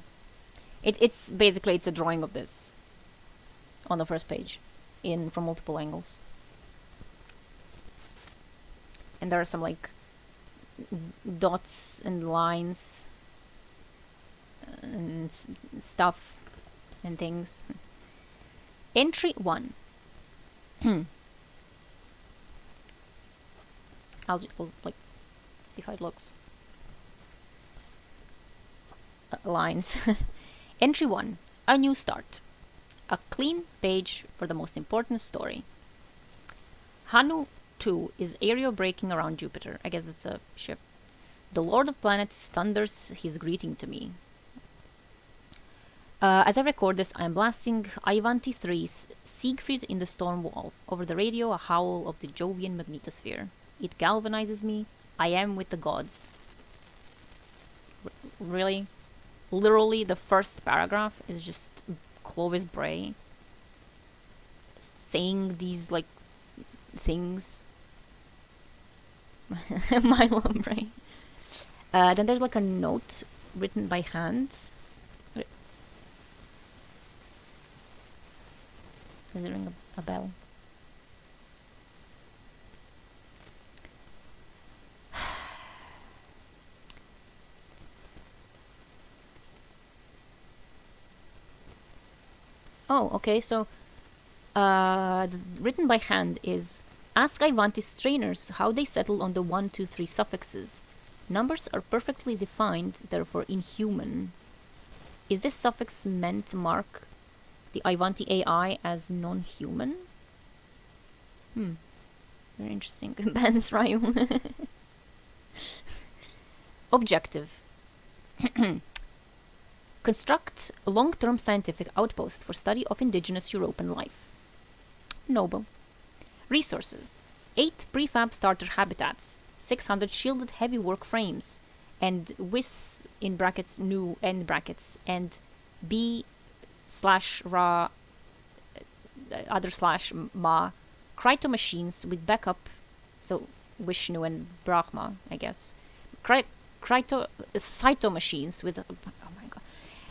Speaker 1: It's basically, it's a drawing of this on the first page from multiple angles. And there are some like dots and lines and stuff and things. Entry 1. I'll like see how it looks. Lines. Entry 1. A new start. A clean page for the most important story. Hanu 2 is aerial braking around Jupiter. I guess it's a ship. The Lord of Planets thunders his greeting to me. As I record this, I am blasting Ivanti 3's Siegfried in the Storm Wall. Over the radio, a howl of the Jovian magnetosphere. It galvanizes me. I am with the gods. Really? Literally, the first paragraph is just Clovis Bray saying these, like, things. Milo Bray. Then there's, like, a note written by hand. Does it ring a bell? Oh, okay, so written by hand is ask Ivantis trainers how they settle on the 1, 2, 3 suffixes. Numbers are perfectly defined, therefore inhuman. Is this suffix meant to mark the Ivanti AI as non-human? Very interesting. Bans Ryu. Objective. Construct a long-term scientific outpost for study of indigenous European life. Noble. Resources. 8 prefab starter habitats, 600 shielded heavy work frames, and WIS in brackets new end brackets, and B/ra other slash ma Kryto machines with backup, so Vishnu and Brahma, I guess. Cyto machines with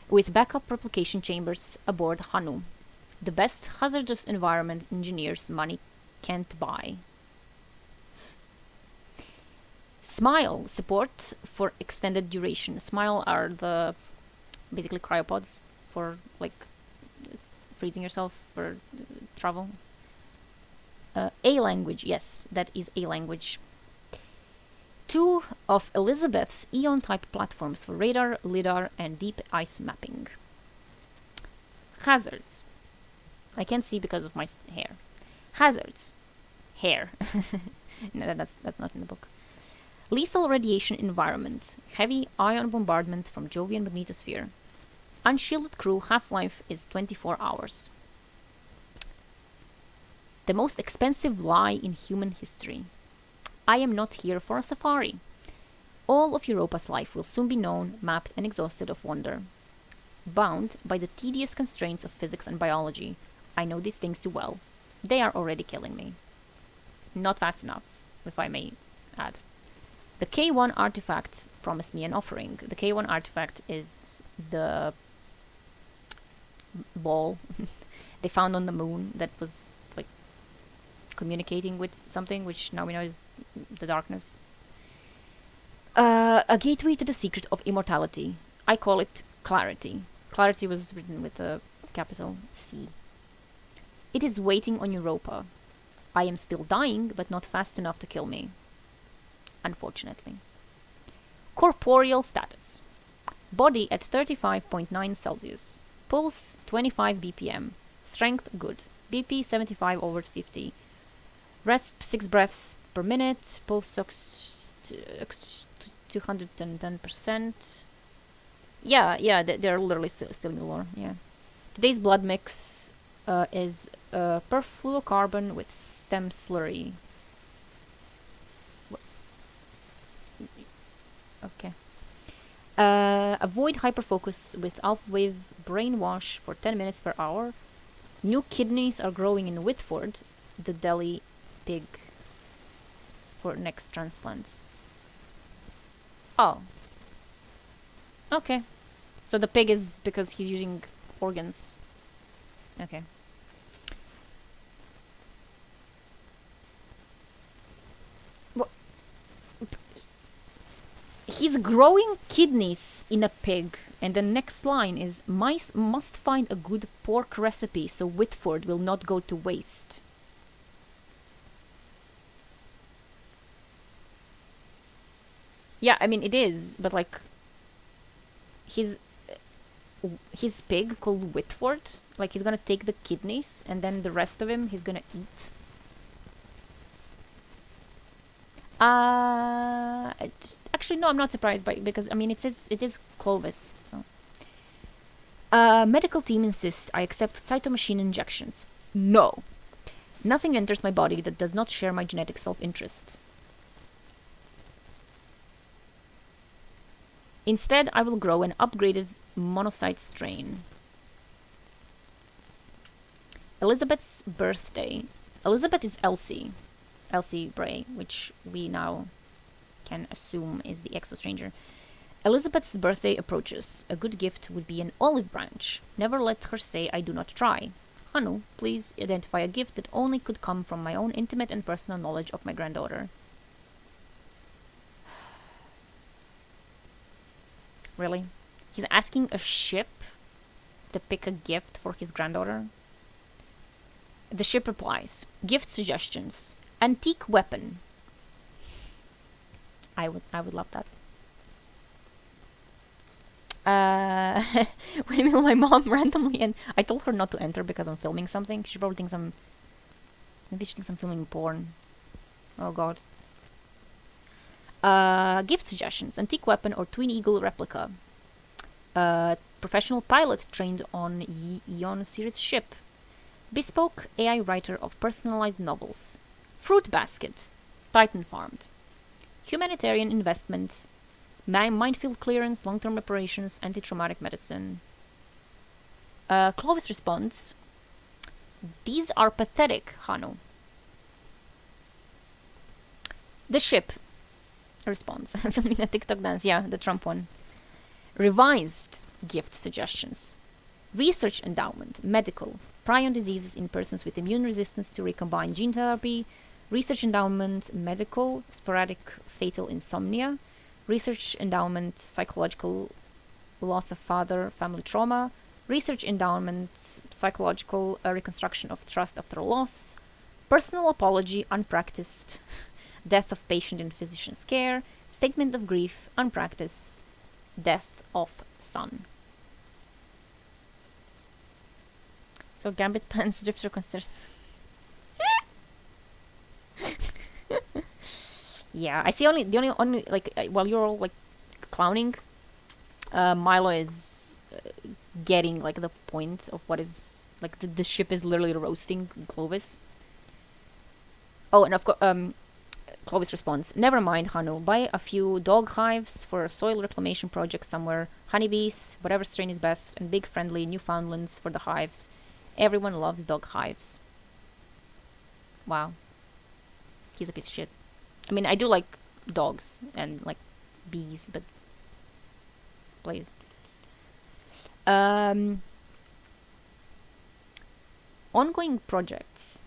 Speaker 1: with backup replication chambers aboard Hanu. The best hazardous environment engineers money can't buy. Smile support for extended duration. Smile are the basically cryopods for like freezing yourself for travel. A language, yes, that is a language. 2 of Elizabeth's Eon-type platforms for radar, lidar, and deep ice mapping. Hazards. I can't see because of my hair. Hazards. Hair. No, that's not in the book. Lethal radiation environment. Heavy ion bombardment from Jovian magnetosphere. Unshielded crew half-life is 24 hours. The most expensive lie in human history. I am not here for a safari. All of Europa's life will soon be known, mapped, and exhausted of wonder. Bound by the tedious constraints of physics and biology, I know these things too well. They are already killing me. Not fast enough, if I may add. The K1 artifact promised me an offering. The K1 artifact is the ball they found on the moon that was like communicating with something, which now we know is the darkness. A gateway to the secret of immortality. I call it clarity. Clarity was written with a capital C. It is waiting on Europa. I am still dying, but not fast enough to kill me. Unfortunately. Corporeal status. Body at 35.9 Celsius. Pulse 25 BPM. Strength good. BP 75 over 50. Resp 6 breaths per minute. Pulse 210%. Yeah, they're literally still in the lore. Yeah. Today's blood mix is perfluorocarbon with stem slurry. Okay. Avoid hyperfocus with alpha wave brainwash for 10 minutes per hour. New kidneys are growing in Whitford, the Delhi pig, for next transplants. Oh. Okay. So the pig is because he's using organs. Okay. He's growing kidneys in a pig. And the next line is, mice must find a good pork recipe so Whitford will not go to waste. Yeah, I mean, it is, but like, his pig called Whitford, like, he's gonna take the kidneys, and then the rest of him he's gonna eat. Actually, no, I'm not surprised because I mean, it is Clovis. So, medical team insists I accept cytomachine injections. No, nothing enters my body that does not share my genetic self-interest. Instead, I will grow an upgraded monocyte strain. Elizabeth's birthday. Elizabeth is Elsie. Elsie Bray, which we now can assume is the exo-stranger. Elizabeth's birthday approaches. A good gift would be an olive branch. Never let her say I do not try. Hanu, please identify a gift that only could come from my own intimate and personal knowledge of my granddaughter. Really? He's asking a ship to pick a gift for his granddaughter? The ship replies, gift suggestions. Antique weapon. I would love that. When will my mom randomly and I told her not to enter because I'm filming something. She probably thinks maybe she thinks I'm filming porn. Oh god. Gift suggestions. Antique weapon or twin eagle replica. Professional pilot trained on Eon series ship. Bespoke AI writer of personalized novels. Fruit basket. Titan farmed. Humanitarian investment. Minefield clearance, long-term reparations, anti-traumatic medicine. Clovis responds, these are pathetic, Hanu. The ship responds, filming a TikTok dance, yeah, the Trump one. Revised gift suggestions. Research endowment, medical, prion diseases in persons with immune resistance to recombined gene therapy, research endowment, medical, sporadic fatal insomnia, research endowment, psychological loss of father, family trauma, research endowment, psychological reconstruction of trust after loss, personal apology, unpracticed, death of patient in physician's care, statement of grief, unpracticed, death of son. So Gambit pants drifts are considered. Yeah, I see the only like while you're all like clowning, Milo is getting like the point of what is like the ship is literally roasting Clovis. Oh, and of course, Clovis responds, never mind, Hanu, buy a few dog hives for a soil reclamation project somewhere, honeybees, whatever strain is best, and big friendly Newfoundlands for the hives. Everyone loves dog hives. Wow. He's a piece of shit. I mean, I do like dogs and like bees, but please. Ongoing projects.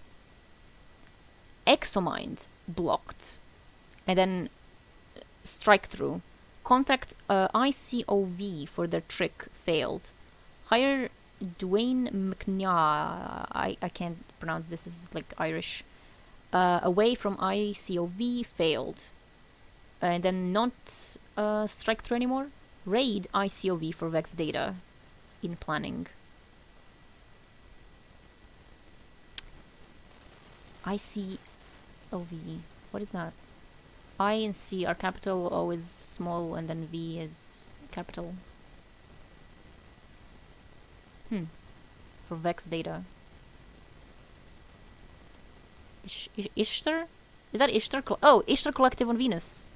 Speaker 1: Exomind blocked, and then strike through. Contact ICOV for their trick failed. hire Dwayne McNair. I can't pronounce this. This is like Irish. Away from ICOV failed. And then not strike through anymore. Raid ICOV for Vex data in planning. ICOV. What is that? I and C are capital, O is small, and then V is capital. For Vex data. Ishtar? Is that Ishtar? Oh, Ishtar Collective on Venus.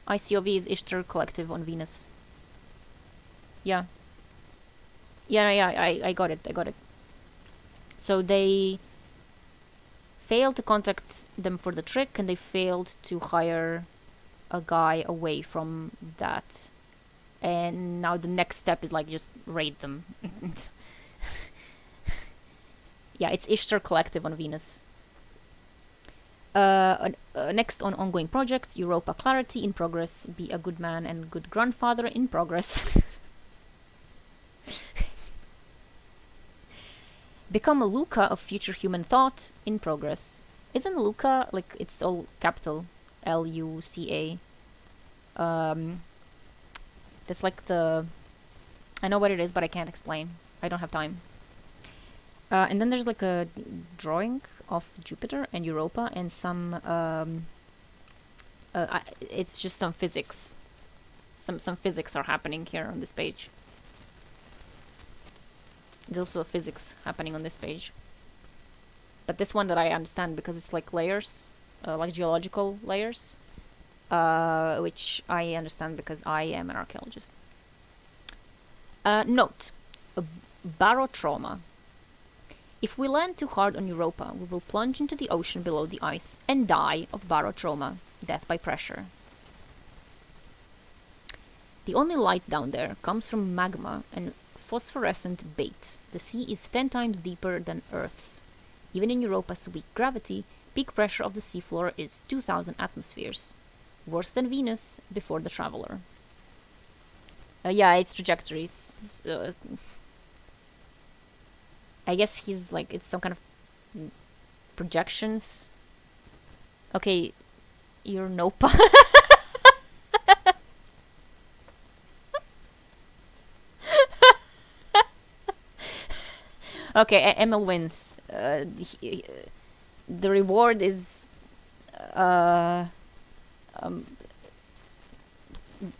Speaker 1: ICOV is Ishtar Collective on Venus. Yeah. Yeah, I got it. So they failed to contact them for the trick, and they failed to hire a guy away from that. And now the next step is like just raid them. Yeah, it's Ishtar Collective on Venus. Next on ongoing projects, Europa Clarity in progress. Be a good man and good grandfather in progress. Become a Luca of future human thought in progress. Isn't Luca like it's all capital Luca? That's like the. I know what it is, but I can't explain. I don't have time. And then there's like a drawing of Jupiter and Europa and some. It's just some physics. Some physics are happening here on this page. There's also physics happening on this page. But this one that I understand because it's like layers, like geological layers, which I understand because I am an archaeologist. Note, barotrauma. If we land too hard on Europa, we will plunge into the ocean below the ice and die of barotrauma, death by pressure. The only light down there comes from magma and phosphorescent bait. The sea is 10 times deeper than Earth's. Even in Europa's weak gravity, peak pressure of the seafloor is 2,000 atmospheres. Worse than Venus before the traveler. Yeah, it's trajectories. I guess he's like, it's some kind of projections. Okay, you're Nopa. Okay, Emil wins. The reward is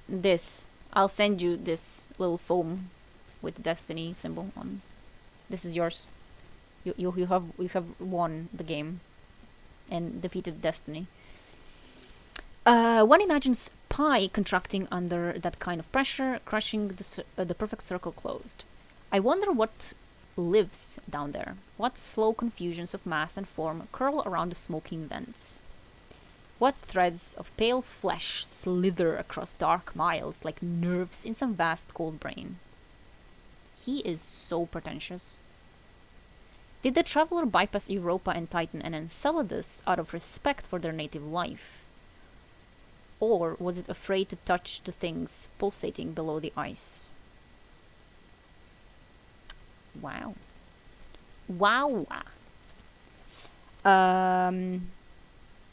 Speaker 1: this. I'll send you this little foam with the destiny symbol on. This is yours. You have won the game and defeated destiny. One imagines pi contracting under that kind of pressure, crushing the perfect circle closed. I wonder what lives down there. What slow confusions of mass and form curl around the smoking vents? What threads of pale flesh slither across dark miles like nerves in some vast cold brain? He is so pretentious. Did the traveler bypass Europa and Titan and Enceladus out of respect for their native life? Or was it afraid to touch the things pulsating below the ice? Wow. Wow.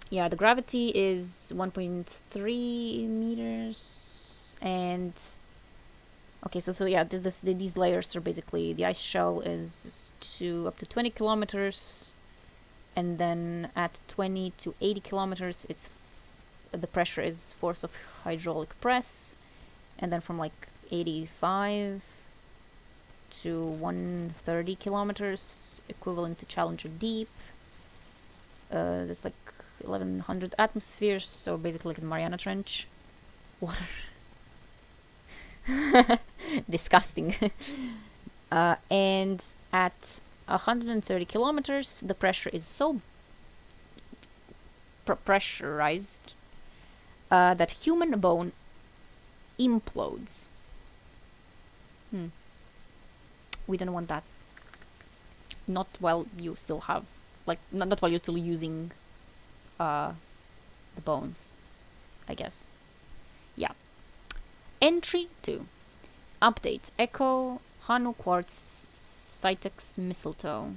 Speaker 1: Yeah, the gravity is 1.3 meters. And okay, so yeah, these layers are basically, the ice shell is up to 20 kilometers, and then at 20 to 80 kilometers, it's the pressure is force of hydraulic press, and then from like 85 to 130 kilometers, equivalent to Challenger Deep. That's like 1100 atmospheres, so basically like the Mariana Trench. Water. Disgusting. And at 130 kilometers, the pressure is so pressurized that human bone implodes. We don't want that. Not while you still have, like, not while you're still using the bones, I guess. Yeah. Entry 2. Update. Echo Hanu quartz, Cytex mistletoe.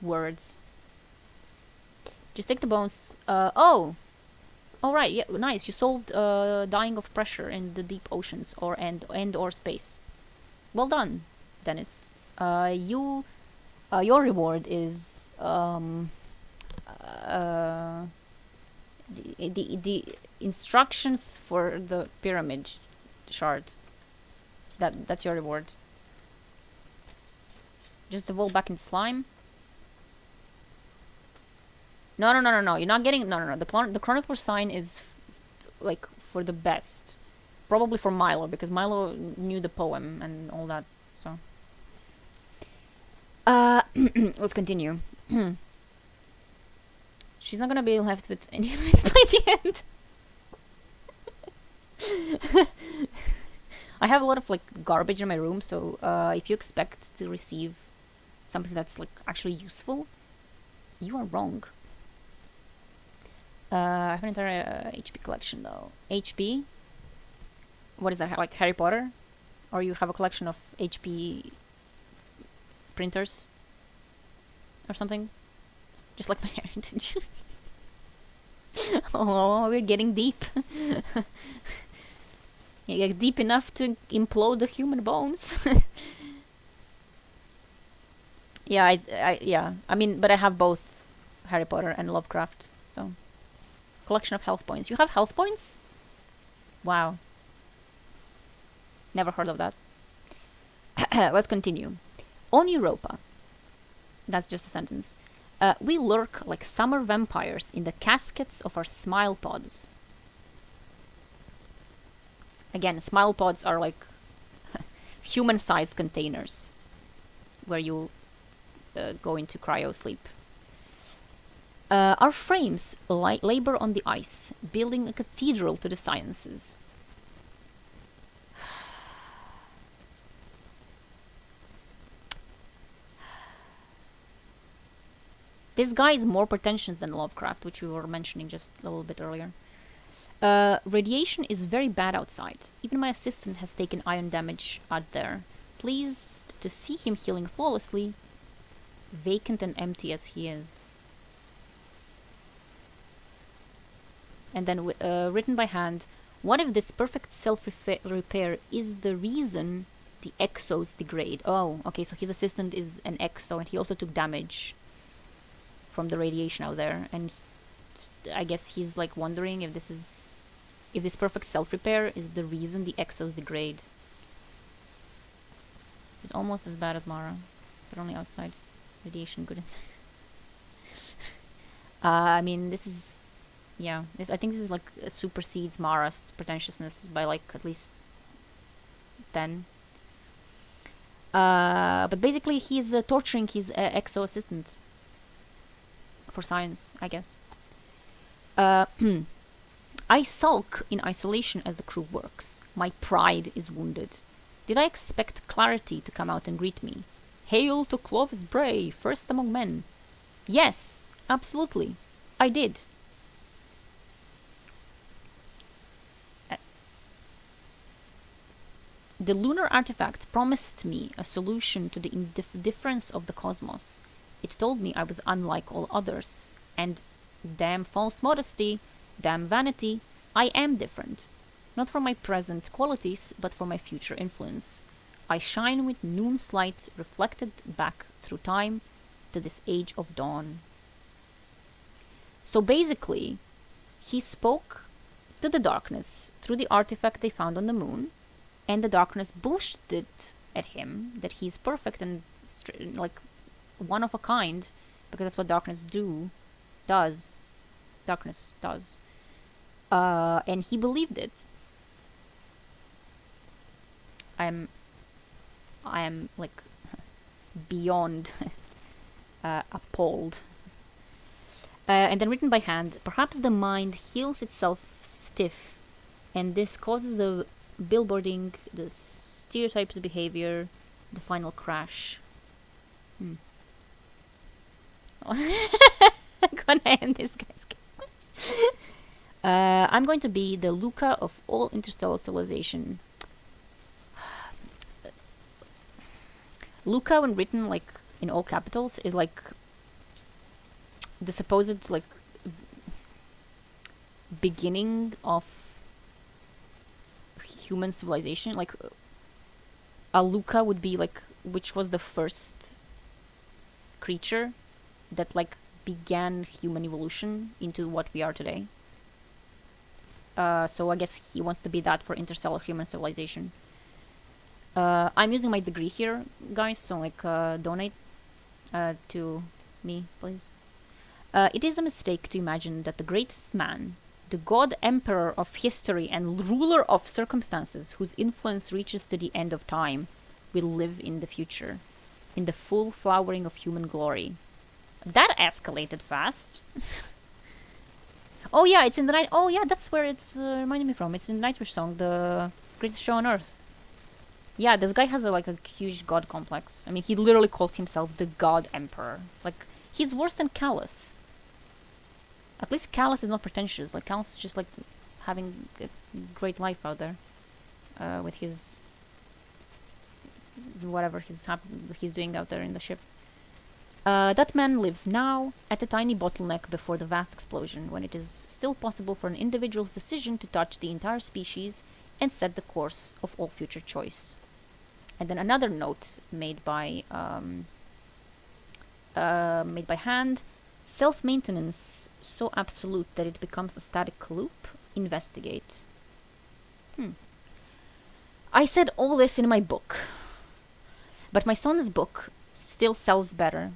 Speaker 1: Words. Just take the bones. Oh! Alright, yeah, nice. You solved dying of pressure in the deep oceans or space. Well done, Dennis. Your reward is the instructions for the pyramid shard. That's your reward. Just devolve back in slime. No. You're not getting. No. The chronicler sign is like for the best. Probably for Milo, because Milo knew the poem and all that. So. Let's continue. She's not gonna be left with any of it by the end. I have a lot of like garbage in my room, so if you expect to receive something that's like actually useful, you are wrong. I have an entire HP collection though. HP? What is that, like Harry Potter? Or you have a collection of HP printers? Or something? Just like my heritage. Oh, we're getting deep. Yeah, deep enough to implode the human bones. Yeah, I mean, but I have both Harry Potter and Lovecraft, so. Collection of health points. You have health points? Wow. Never heard of that. Let's continue. On Europa. That's just a sentence. We lurk like summer vampires in the caskets of our smile pods. Again, smile pods are like human-sized containers where you go into cryo sleep. Our frames labor on the ice, building a cathedral to the sciences. This guy is more pretentious than Lovecraft, which we were mentioning just a little bit earlier. Radiation is very bad outside. Even my assistant has taken iron damage out there. Pleased to see him healing flawlessly, vacant and empty as he is. And then written by hand, what if this perfect self-repair is the reason the exos degrade? Oh, okay, so his assistant is an exo, and he also took damage from the radiation out there, and I guess he's like wondering if this perfect self-repair is the reason the exos degrade. He's almost as bad as Mara, but only outside. Radiation good inside. I mean, this is... Yeah, I think this is like supersedes Mara's pretentiousness by like at least 10. But basically he's torturing his exo assistant for science, I guess. I sulk in isolation as the crew works. My pride is wounded. Did I expect Clarity to come out and greet me? Hail to Clovis Bray, first among men. Yes, absolutely. I did. The lunar artifact promised me a solution to the indifference of the cosmos. It told me I was unlike all others. And damn false modesty, damn vanity, I am different. Not for my present qualities, but for my future influence. I shine with noon's light reflected back through time to this age of dawn. So basically, he spoke to the darkness through the artifact they found on the moon, and the darkness bullshitted at him that he's perfect and like one of a kind, because that's what darkness does. Darkness does. And he believed it. I am like beyond appalled. And then written by hand, perhaps the mind heals itself stiff, and this causes the billboarding, the stereotypes of behavior, the final crash. I'm gonna end this guy's game. I'm going to be the Luca of all interstellar civilization. Luca, when written like in all capitals, is like the supposed like beginning of human civilization. Like a Luca would be like which was the first creature that like began human evolution into what we are today. So I guess he wants to be that for interstellar human civilization. I'm using my degree here, guys, so like donate to me, please. It is a mistake to imagine that the greatest man, the god emperor of history and ruler of circumstances whose influence reaches to the end of time, will live in the future, in the full flowering of human glory. That escalated fast. Oh yeah, it's in the night. Oh yeah, that's where it's reminding me from. It's in the Nightwish song, the greatest show on earth. Yeah, this guy has like a huge god complex. I mean, he literally calls himself the god emperor. Like, he's worse than Callus. At least Callus is not pretentious. Like, Callus is just like having a great life out there with his whatever he's doing out there in the ship. That man lives now at a tiny bottleneck before the vast explosion, when it is still possible for an individual's decision to touch the entire species and set the course of all future choice. And then another note made by hand: self-maintenance so absolute that it becomes a static loop. Investigate. I said all this in my book, but my son's book still sells better.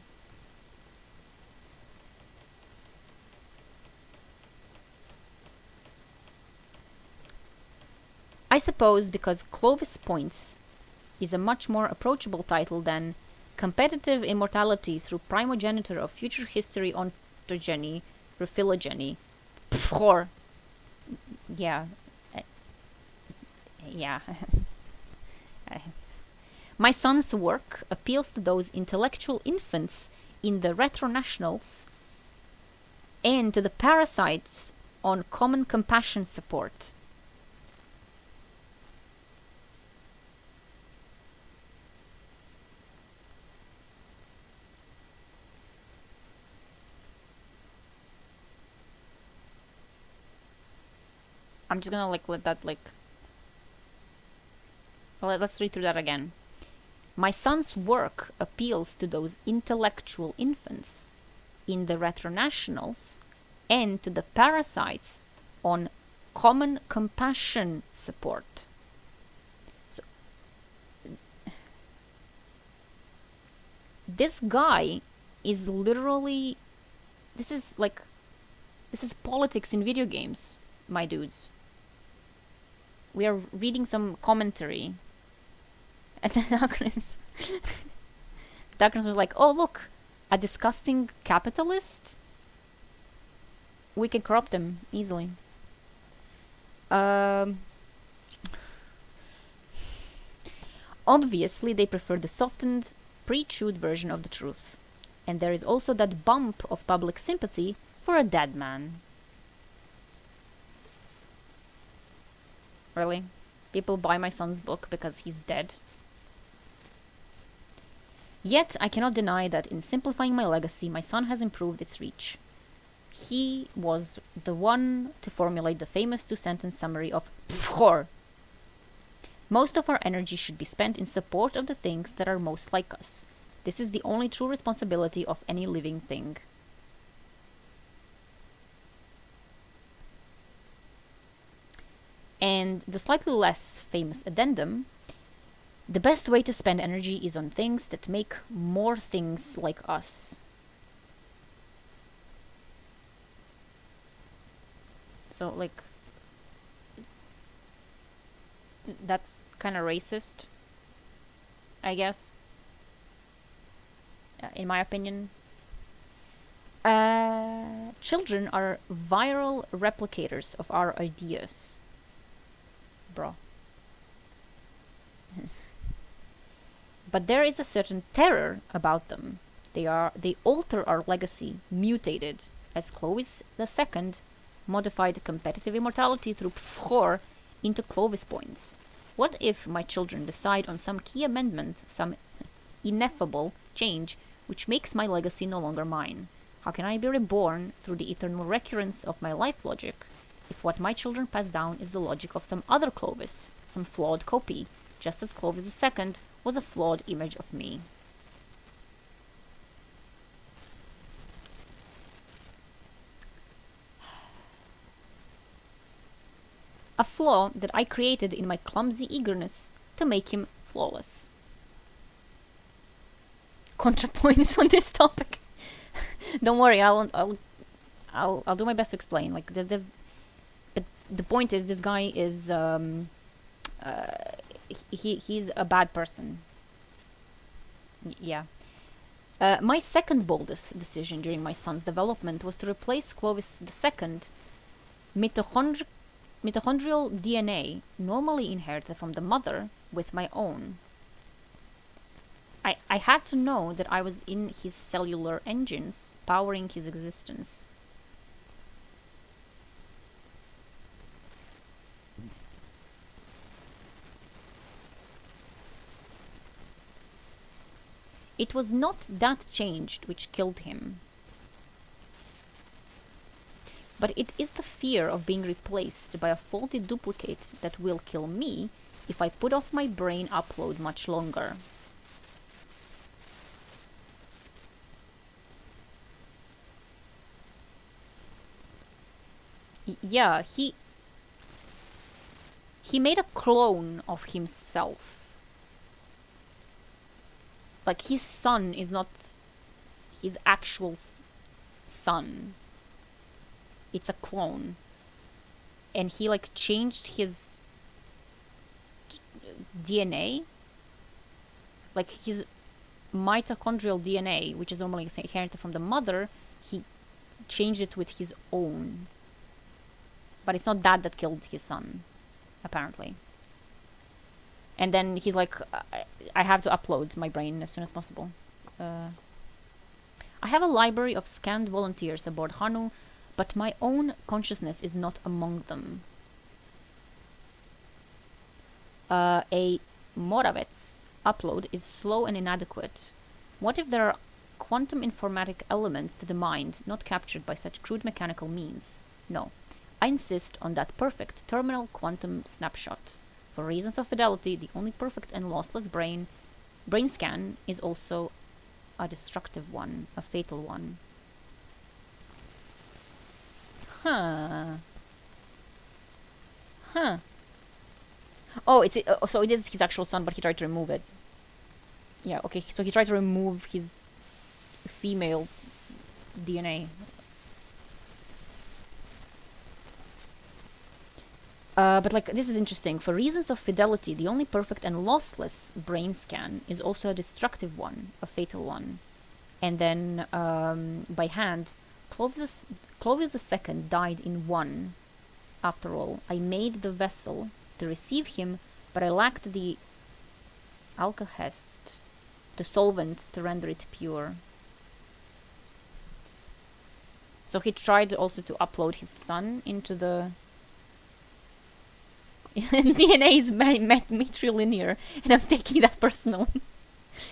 Speaker 1: I suppose because Clovis Points is a much more approachable title than Competitive Immortality through Primogeniture of Future History Ontogeny, Phylogeny. Pffor. Yeah. Yeah. My son's work appeals to those intellectual infants in the retronationals and to the parasites on common compassion support. I'm just gonna like let that like... let's read through that again. My son's work appeals to those intellectual infants in the retronationals and to the parasites on common compassion support. So, this guy is literally... This is politics in video games, my dudes. We are reading some commentary. And then Darkness was like, oh look, a disgusting capitalist? We can corrupt them easily. Obviously they prefer the softened, pre-chewed version of the truth. And there is also that bump of public sympathy for a dead man. Really? People buy my son's book because he's dead? Yet, I cannot deny that in simplifying my legacy, my son has improved its reach. He was the one to formulate the famous two-sentence summary of Pffor. Most of our energy should be spent in support of the things that are most like us. This is the only true responsibility of any living thing. And the slightly less famous addendum: the best way to spend energy is on things that make more things like us. So, like, that's kind of racist, I guess, in my opinion. Children are viral replicators of our ideas. Bro. But there is a certain terror about them. They alter our legacy, mutated, as Clovis II modified competitive immortality through Pffor into Clovis points. What if my children decide on some key amendment, some ineffable change which makes my legacy no longer mine? How can I be reborn through the eternal recurrence of my life logic if what my children pass down is the logic of some other Clovis, some flawed copy, just as Clovis II was a flawed image of me? A flaw that I created in my clumsy eagerness to make him flawless. ContraPoints on this topic. Don't worry, I'll do my best to explain. Like but the point is, this guy is he's a bad person. Yeah. My second boldest decision during my son's development was to replace Clovis II mitochondrial DNA, normally inherited from the mother, with my own. I had to know that I was in his cellular engines, powering his existence. It was not that change which killed him, but it is the fear of being replaced by a faulty duplicate that will kill me if I put off my brain upload much longer. Yeah, he made a clone of himself. Like, his son is not his actual son. It's a clone. And he, like, changed his DNA. Like, his mitochondrial DNA, which is normally inherited from the mother, he changed it with his own. But it's not that killed his son, apparently. And then he's like, I have to upload my brain as soon as possible. I have a library of scanned volunteers aboard Hanu, but my own consciousness is not among them. A Moravec upload is slow and inadequate. What if there are quantum informatic elements to the mind not captured by such crude mechanical means? No. I insist on that perfect terminal quantum snapshot. For reasons of fidelity, the only perfect and lossless brain scan is also a destructive one, a fatal one. Huh. Oh, so it is his actual son, but he tried to remove it. Yeah, okay, so he tried to remove his female DNA. But like, this is interesting. For reasons of fidelity, the only perfect and lossless brain scan is also a destructive one, a fatal one. And then, by hand, Clovis II died in one. After all, I made the vessel to receive him, but I lacked the alkahest, the solvent to render it pure. So he tried also to upload his son into the... DNA is matrilinear, and I'm taking that personal.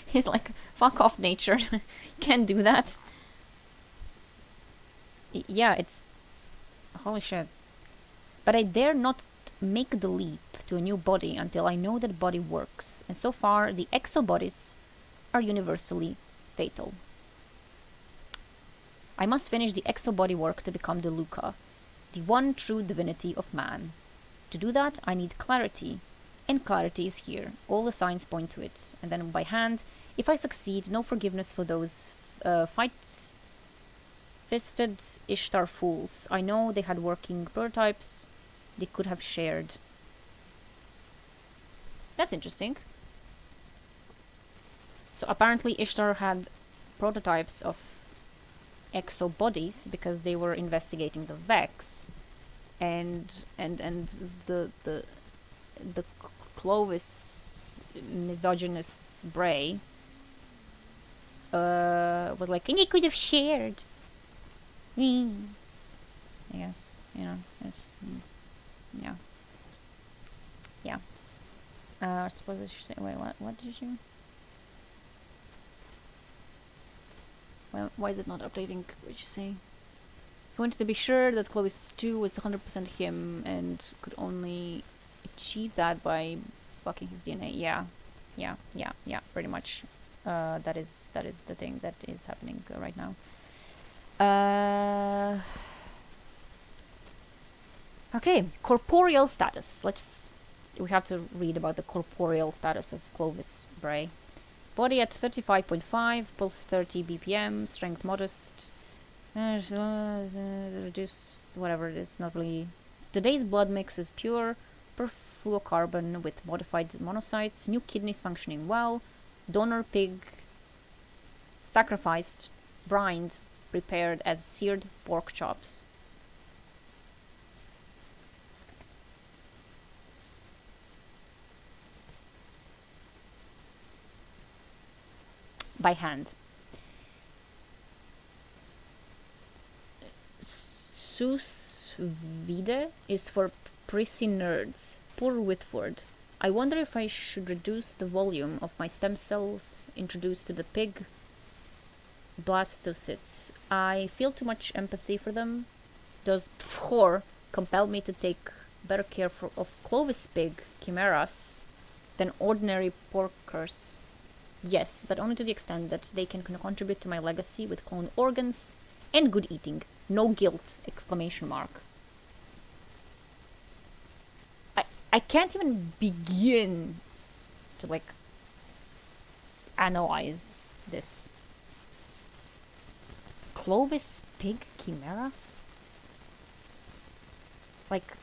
Speaker 1: He's like, fuck off, nature. Can't do that. Yeah, it's... Holy shit. But I dare not make the leap to a new body until I know that body works. And so far, the exobodies are universally fatal. I must finish the exobody work to become the Luca, the one true divinity of man. To do that, I need clarity. And clarity is here. All the signs point to it. And then by hand, if I succeed, no forgiveness for those fisted Ishtar fools. I know they had working prototypes they could have shared. That's interesting. So apparently Ishtar had prototypes of exobodies because they were investigating the Vex. And the Clovis misogynist Bray was like, and he could have shared. I guess, you know, it's, yeah. I suppose I should say, wait, what did you? Why is it not updating? What you say? He wanted to be sure that Clovis 2 was 100% him and could only achieve that by fucking his DNA. Yeah, pretty much. That is the thing that is happening right now. Okay, corporeal status. We have to read about the corporeal status of Clovis Bray. Body at 35.5, pulse 30 BPM, strength modest, reduced, whatever it is, not really. Today's blood mix is pure perfluorocarbon with modified monocytes, new kidneys functioning well, donor pig sacrificed, brined, prepared as seared pork chops. By hand. Sous vide is for prissy nerds. Poor Whitford. I wonder if I should reduce the volume of my stem cells introduced to the pig blastocysts. I feel too much empathy for them. Does whore compel me to take better care of Clovis pig chimeras than ordinary porkers? Yes, but only to the extent that they can contribute to my legacy with cloned organs and good eating. No guilt! Exclamation mark. I can't even begin to, like, analyze this. Clovis pig chimeras? Like,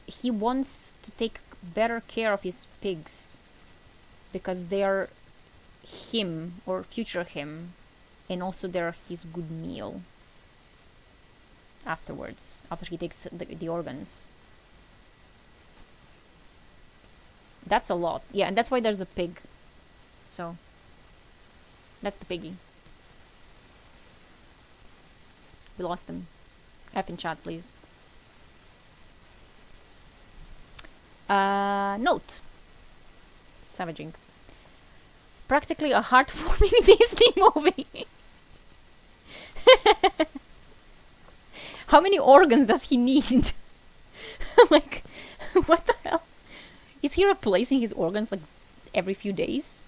Speaker 1: he wants to take better care of his pigs because they are him or future him, and also they're his good meal afterwards, after he takes the organs. That's a lot. Yeah, and that's why there's a pig. So, that's the piggy. We lost him. F in chat, please. Note. Savaging. Practically a heartwarming Disney movie. How many organs does he need? Like, what the hell? Is he replacing his organs like every few days?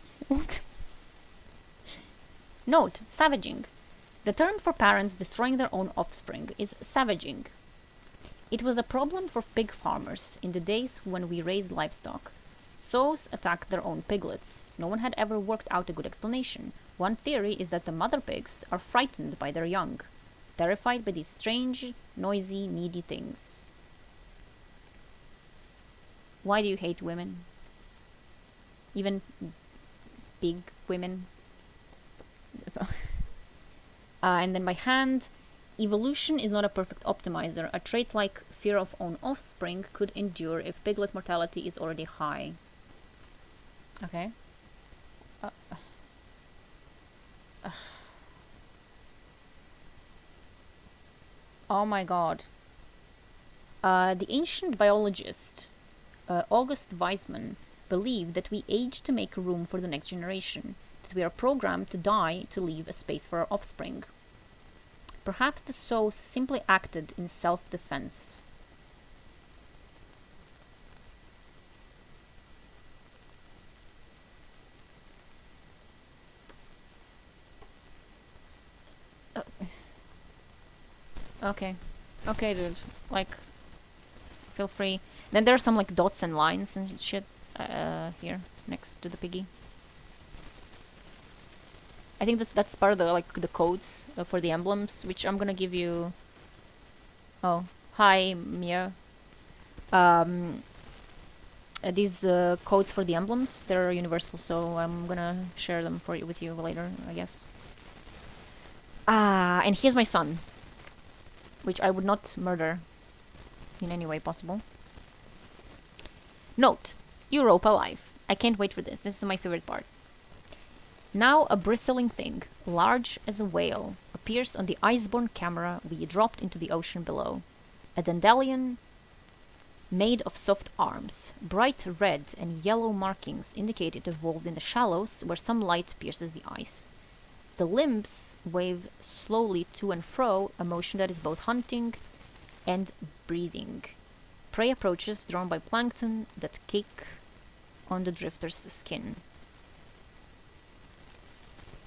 Speaker 1: Note, savaging. The term for parents destroying their own offspring is savaging. It was a problem for pig farmers in the days when we raised livestock. Sows attacked their own piglets. No one had ever worked out a good explanation. One theory is that the mother pigs are frightened by their young, terrified by these strange, noisy, needy things. Why do you hate women? Even big women? And then by hand, evolution is not a perfect optimizer. A trait like fear of own offspring could endure if piglet mortality is already high. Okay. Oh my god. The ancient biologist August Weismann believed that we age to make room for the next generation, that we are programmed to die to leave a space for our offspring. Perhaps the sow simply acted in self-defense. Okay. Okay, dude. Like, feel free. Then there are some, like, dots and lines and shit here, next to the piggy. I think that's part of the, like, the codes for the emblems, which I'm gonna give you... Oh, hi, Mia. These codes for the emblems, they're universal, so I'm gonna share them with you later, I guess. And here's my son, which I would not murder in any way possible. Note, Europa Life. I can't wait for this. This is my favorite part. Now a bristling thing, large as a whale, appears on the iceborne camera we dropped into the ocean below. A dandelion made of soft arms. Bright red and yellow markings indicate it evolved in the shallows where some light pierces the ice. The limbs wave slowly to and fro, a motion that is both hunting and breathing. Prey approaches, drawn by plankton that kick on the drifter's skin.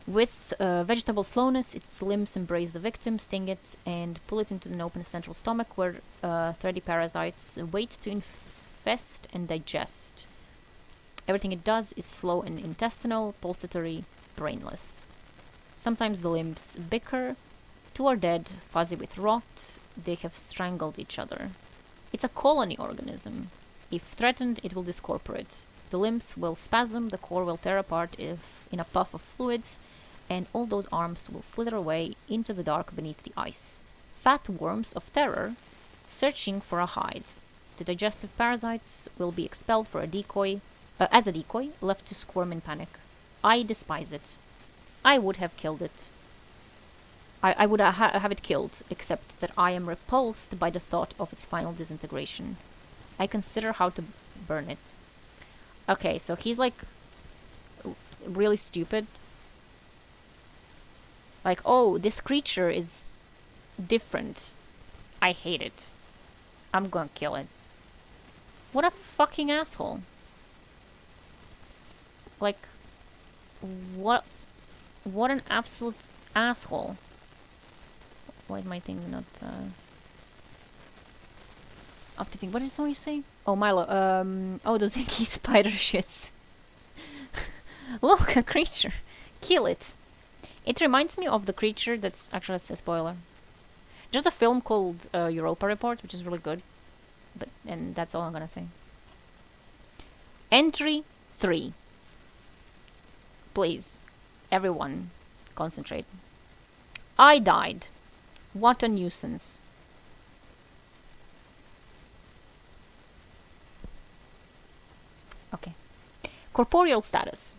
Speaker 1: With vegetable slowness, its limbs embrace the victim, sting it, and pull it into an open central stomach where thready parasites wait to infest and digest. Everything it does is slow and intestinal, pulsatory, brainless. Sometimes the limbs bicker. Two are dead, fuzzy with rot. They have strangled each other. It's a colony organism. If threatened, it will discorporate. The limbs will spasm, the core will tear apart if in a puff of fluids, and all those arms will slither away into the dark beneath the ice. Fat worms of terror, searching for a hide. The digestive parasites will be expelled for a decoy, as a decoy, left to squirm in panic. I despise it. I would have killed it. I would have it killed, except that I am repulsed by the thought of its final disintegration. I consider how to burn it. Okay, so he's like really stupid. Like, oh, this creature is different. I hate it. I'm gonna kill it. What a fucking asshole. Like, what an absolute asshole. Why is my thing not updating? What did somebody say? Oh, Milo. Oh, those icky spider shits. Look, a creature. Kill it. It reminds me of the creature that's actually a spoiler. Just a film called Europa Report, which is really good. And that's all I'm gonna say. Entry 3. Please, everyone, concentrate. I died. What a nuisance. Okay. Corporeal status.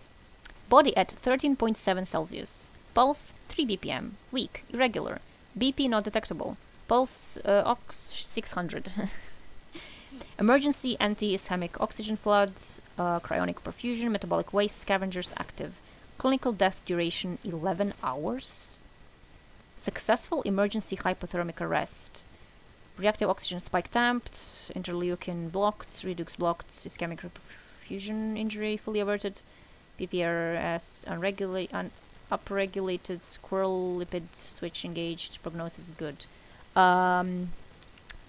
Speaker 1: Body at 13.7 Celsius. Pulse 3 BPM. Weak. Irregular. BP not detectable. Pulse ox 600. Emergency anti-ischemic oxygen floods. Cryonic perfusion. Metabolic waste scavengers active. Clinical death duration 11 hours. Successful emergency hypothermic arrest. Reactive oxygen spike tamped. Interleukin blocked. Redux blocked. Ischemic perfusion injury fully averted. PPRS upregulated. Squirrel lipid switch engaged. Prognosis good.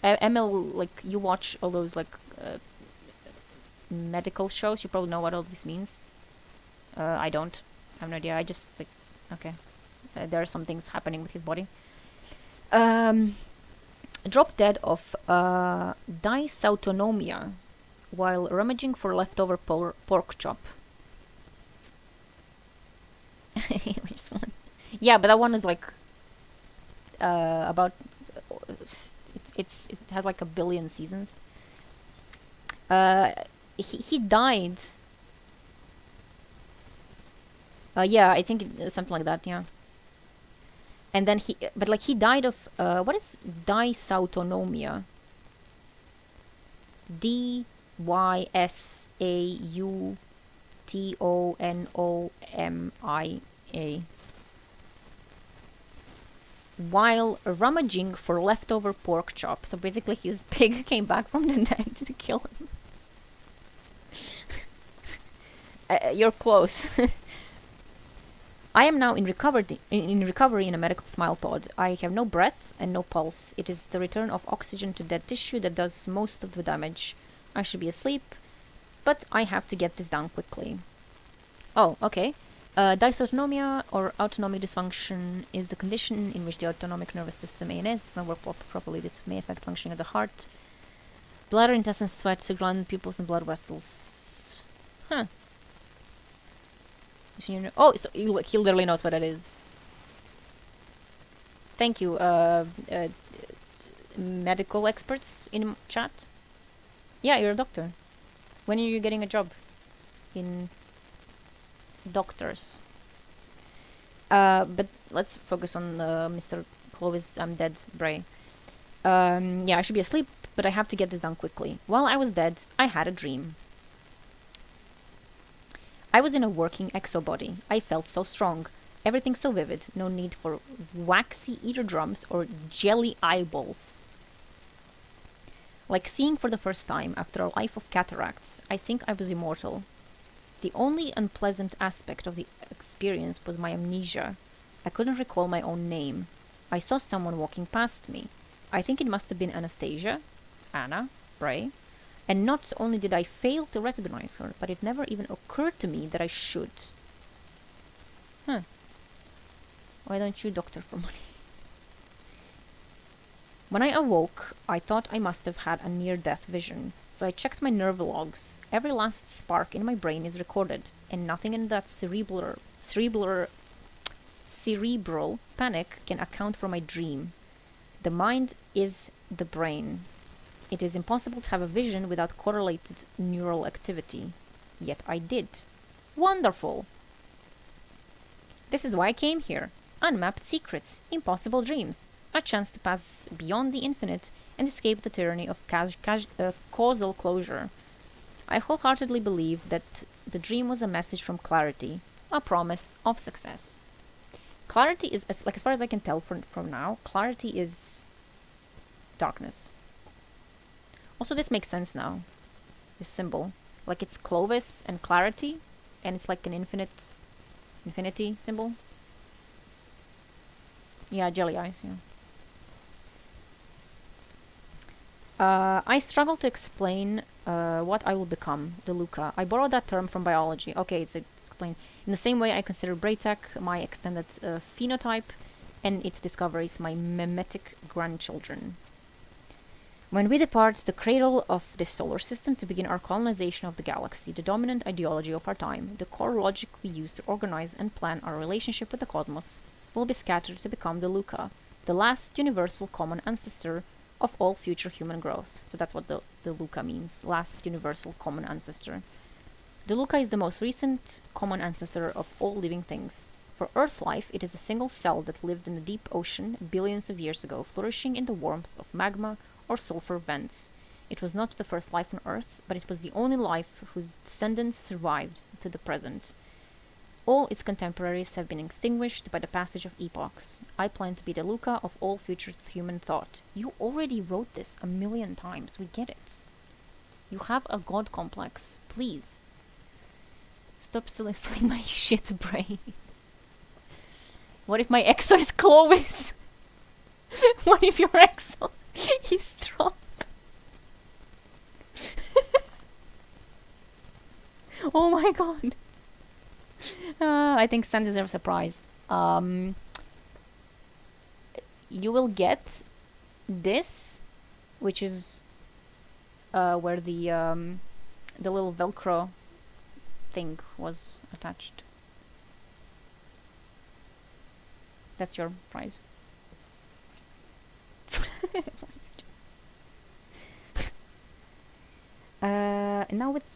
Speaker 1: ML, like, you watch all those, like, medical shows. You probably know what all this means. I don't. I have no idea. I just, like, okay. There are some things happening with his body. Drop dead of dysautonomia while rummaging for leftover pork chop. Which one? Yeah, but that one is like about it has like 1 billion seasons. He died. Yeah, I think something like that. Yeah. And then he died of what is dysautonomia? Dysautonomia. While rummaging for leftover pork chop. So basically his pig came back from the dead to kill him. You're close. I am now in recovery in a medical smile pod. I have no breath and no pulse. It is the return of oxygen to dead tissue that does most of the damage. I should be asleep, but I have to get this done quickly. Oh, okay. Dysautonomia or autonomic dysfunction is the condition in which the autonomic nervous system ANS does not work properly. This may affect functioning of the heart, bladder, intestines, sweat, gland, pupils, and blood vessels. Huh. Oh, so he literally knows what it is. Thank you, medical experts in chat. Yeah, you're a doctor. When are you getting a job? In doctors. But let's focus on Mr. Clovis, I'm dead, Bray. Yeah, I should be asleep, but I have to get this done quickly. While I was dead, I had a dream. I was in a working exobody. I felt so strong. Everything so vivid, no need for waxy eardrums or jelly eyeballs. Like seeing for the first time after a life of cataracts, I think I was immortal. The only unpleasant aspect of the experience was my amnesia. I couldn't recall my own name. I saw someone walking past me. I think it must have been Anastasia, Anna, Ray. And not only did I fail to recognize her, but it never even occurred to me that I should. Huh. Why don't you doctor for money? When I awoke, I thought I must have had a near-death vision, so I checked my nerve logs. Every last spark in my brain is recorded, and nothing in that cerebral panic can account for my dream. The mind is the brain. It is impossible to have a vision without correlated neural activity. Yet I did. Wonderful! This is why I came here. Unmapped secrets, impossible dreams, a chance to pass beyond the infinite and escape the tyranny of causal closure. I wholeheartedly believe that the dream was a message from clarity, a promise of success. Clarity is, as far as I can tell from now, clarity is darkness. Also, this makes sense now. This symbol. Like it's Clovis and clarity, and it's like an infinity symbol. Yeah, jelly eyes, yeah. I struggle to explain what I will become, DeLuca. I borrowed that term from biology. Okay, it's explained. In the same way I consider Braytech my extended phenotype, and its discoveries my mimetic grandchildren. When we depart the cradle of this solar system to begin our colonization of the galaxy, the dominant ideology of our time, the core logic we use to organize and plan our relationship with the cosmos, will be scattered to become the Luca, the last universal common ancestor of all future human growth. So that's what the Luca means, last universal common ancestor. The Luca is the most recent common ancestor of all living things. For Earth life, it is a single cell that lived in the deep ocean billions of years ago, flourishing in the warmth of magma or sulfur vents. It was not the first life on Earth, but it was the only life whose descendants survived to the present. All its contemporaries have been extinguished by the passage of epochs. I plan to be the Luca of all future human thought. You already wrote this 1,000,000 times. We get it. You have a god complex. Please. Stop soliciting my shit brain. What if my exo is Clovis? What if your exo is Trump? Oh my god. I think Sam deserves a prize. You will get this, which is where the little Velcro thing was attached. That's your prize. Now with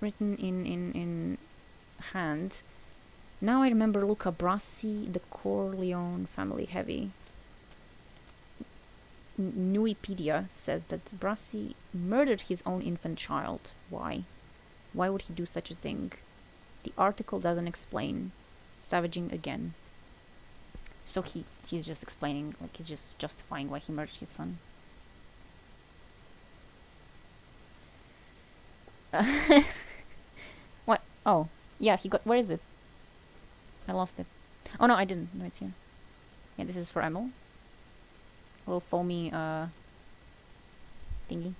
Speaker 1: written in hand. Now I remember Luca Brasi, the Corleone family heavy. Nuipedia says that Brasi murdered his own infant child. Why? Why would he do such a thing? The article doesn't explain. Savaging again. So he's just explaining, like he's just justifying why he murdered his son. What? Oh, yeah, he got. Where is it? I lost it. Oh no, I didn't. No, it's here. Yeah, this is for Emil. A little foamy thingy.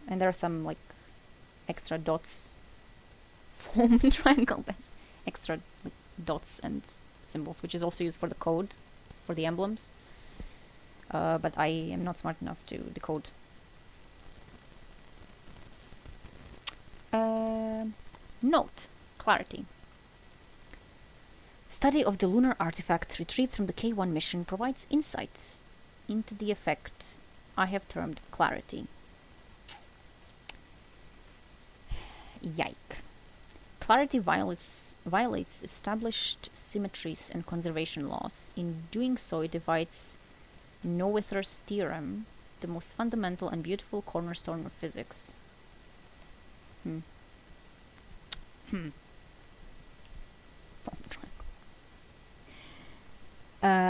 Speaker 1: And there are some like extra dots, foam triangle best, extra like, dots and symbols, which is also used for the code, for the emblems. But I am not smart enough to decode. Note, clarity. Study of the lunar artifact retrieved from the K1 mission provides insights into the effect I have termed clarity. Yike. Clarity violates established symmetries and conservation laws. In doing so, it divides Noether's theorem, the most fundamental and beautiful cornerstone of physics.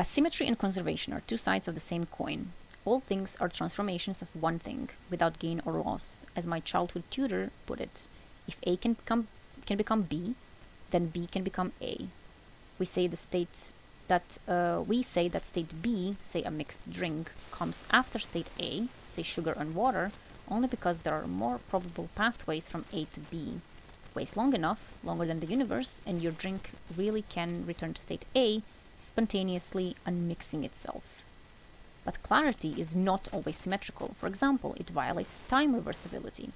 Speaker 1: Symmetry and conservation are two sides of the same coin. All things are transformations of one thing, without gain or loss. As my childhood tutor put it, if A can become B, then B can become A. We say that state B, say a mixed drink, comes after state A, say sugar and water, only because there are more probable pathways from A to B. Wait long enough, longer than the universe, and your drink really can return to state A, spontaneously unmixing itself. But clarity is not always symmetrical. For example, it violates time reversibility.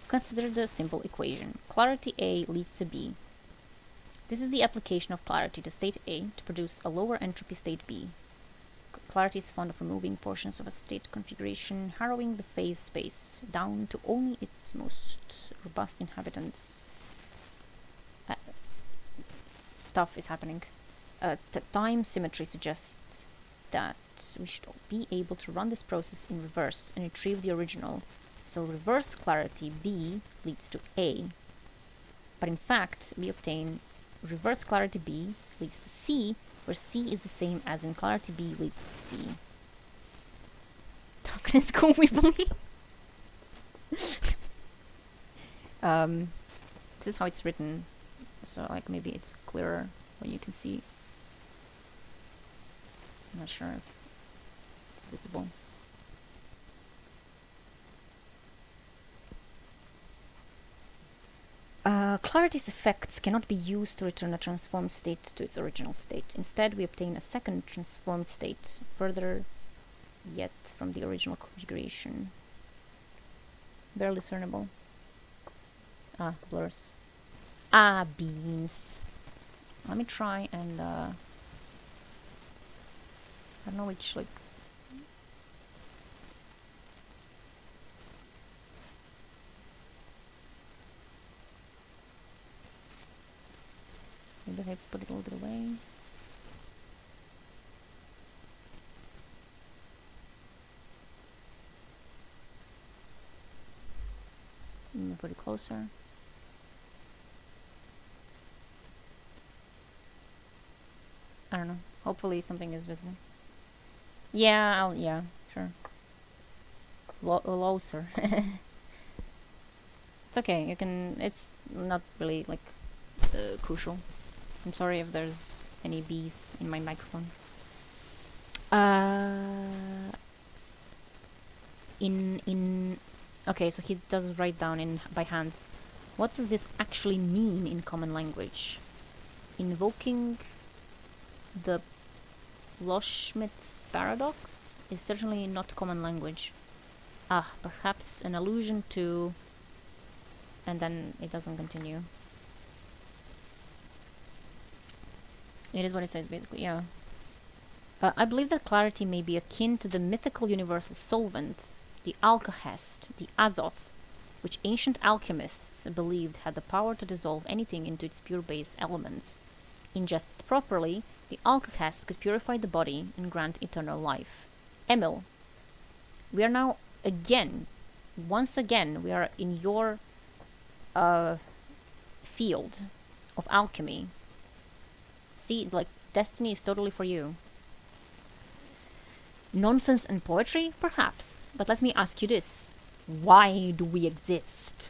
Speaker 1: Consider the simple equation. Clarity A leads to B. This is the application of clarity to state A to produce a lower entropy state B. Clarity is fond of removing portions of a state configuration, harrowing the phase space down to only its most robust inhabitants. Stuff is happening. Time symmetry suggests that we should be able to run this process in reverse and retrieve the original. So reverse clarity B leads to A. But in fact, we obtain reverse clarity B leads to C, where C is the same as in clarity B leads to C. Darkness go wibbly. This is how it's written. So like maybe it's clearer when you can see. I'm not sure if it's visible. Clarity's effects cannot be used to return a transformed state to its original state. Instead, we obtain a second transformed state, further yet from the original configuration. Barely discernible. Blurs. Beans. Let me try and I don't know which, like... Maybe I put it a little bit away. Put it closer. I don't know. Hopefully something is visible. Yeah, yeah, sure. Closer. It's okay. You can. It's not really like crucial. I'm sorry if there's any bees in my microphone. Okay, so he does write down by hand. What does this actually mean in common language? Invoking the Loschmidt paradox is certainly not common language. Perhaps an allusion to... And then it doesn't continue. It is what it says, basically, yeah. I believe that clarity may be akin to the mythical universal solvent, the alkahest, the azoth, which ancient alchemists believed had the power to dissolve anything into its pure base elements. Ingested properly, the alkahest could purify the body and grant eternal life. Emil, we are now once again, we are in your field of alchemy. See, like, destiny is totally for you. Nonsense and poetry? Perhaps. But let me ask you this. Why do we exist?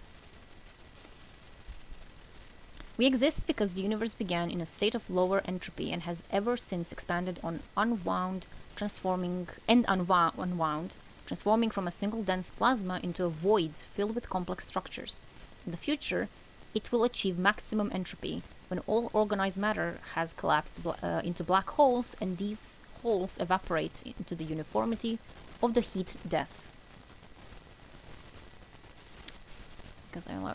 Speaker 1: We exist because the universe began in a state of lower entropy and has ever since expanded on unwound, transforming from a single dense plasma into a void filled with complex structures. In the future, it will achieve maximum entropy, when all organized matter has collapsed into black holes, and these holes evaporate into the uniformity of the heat death. Because I allow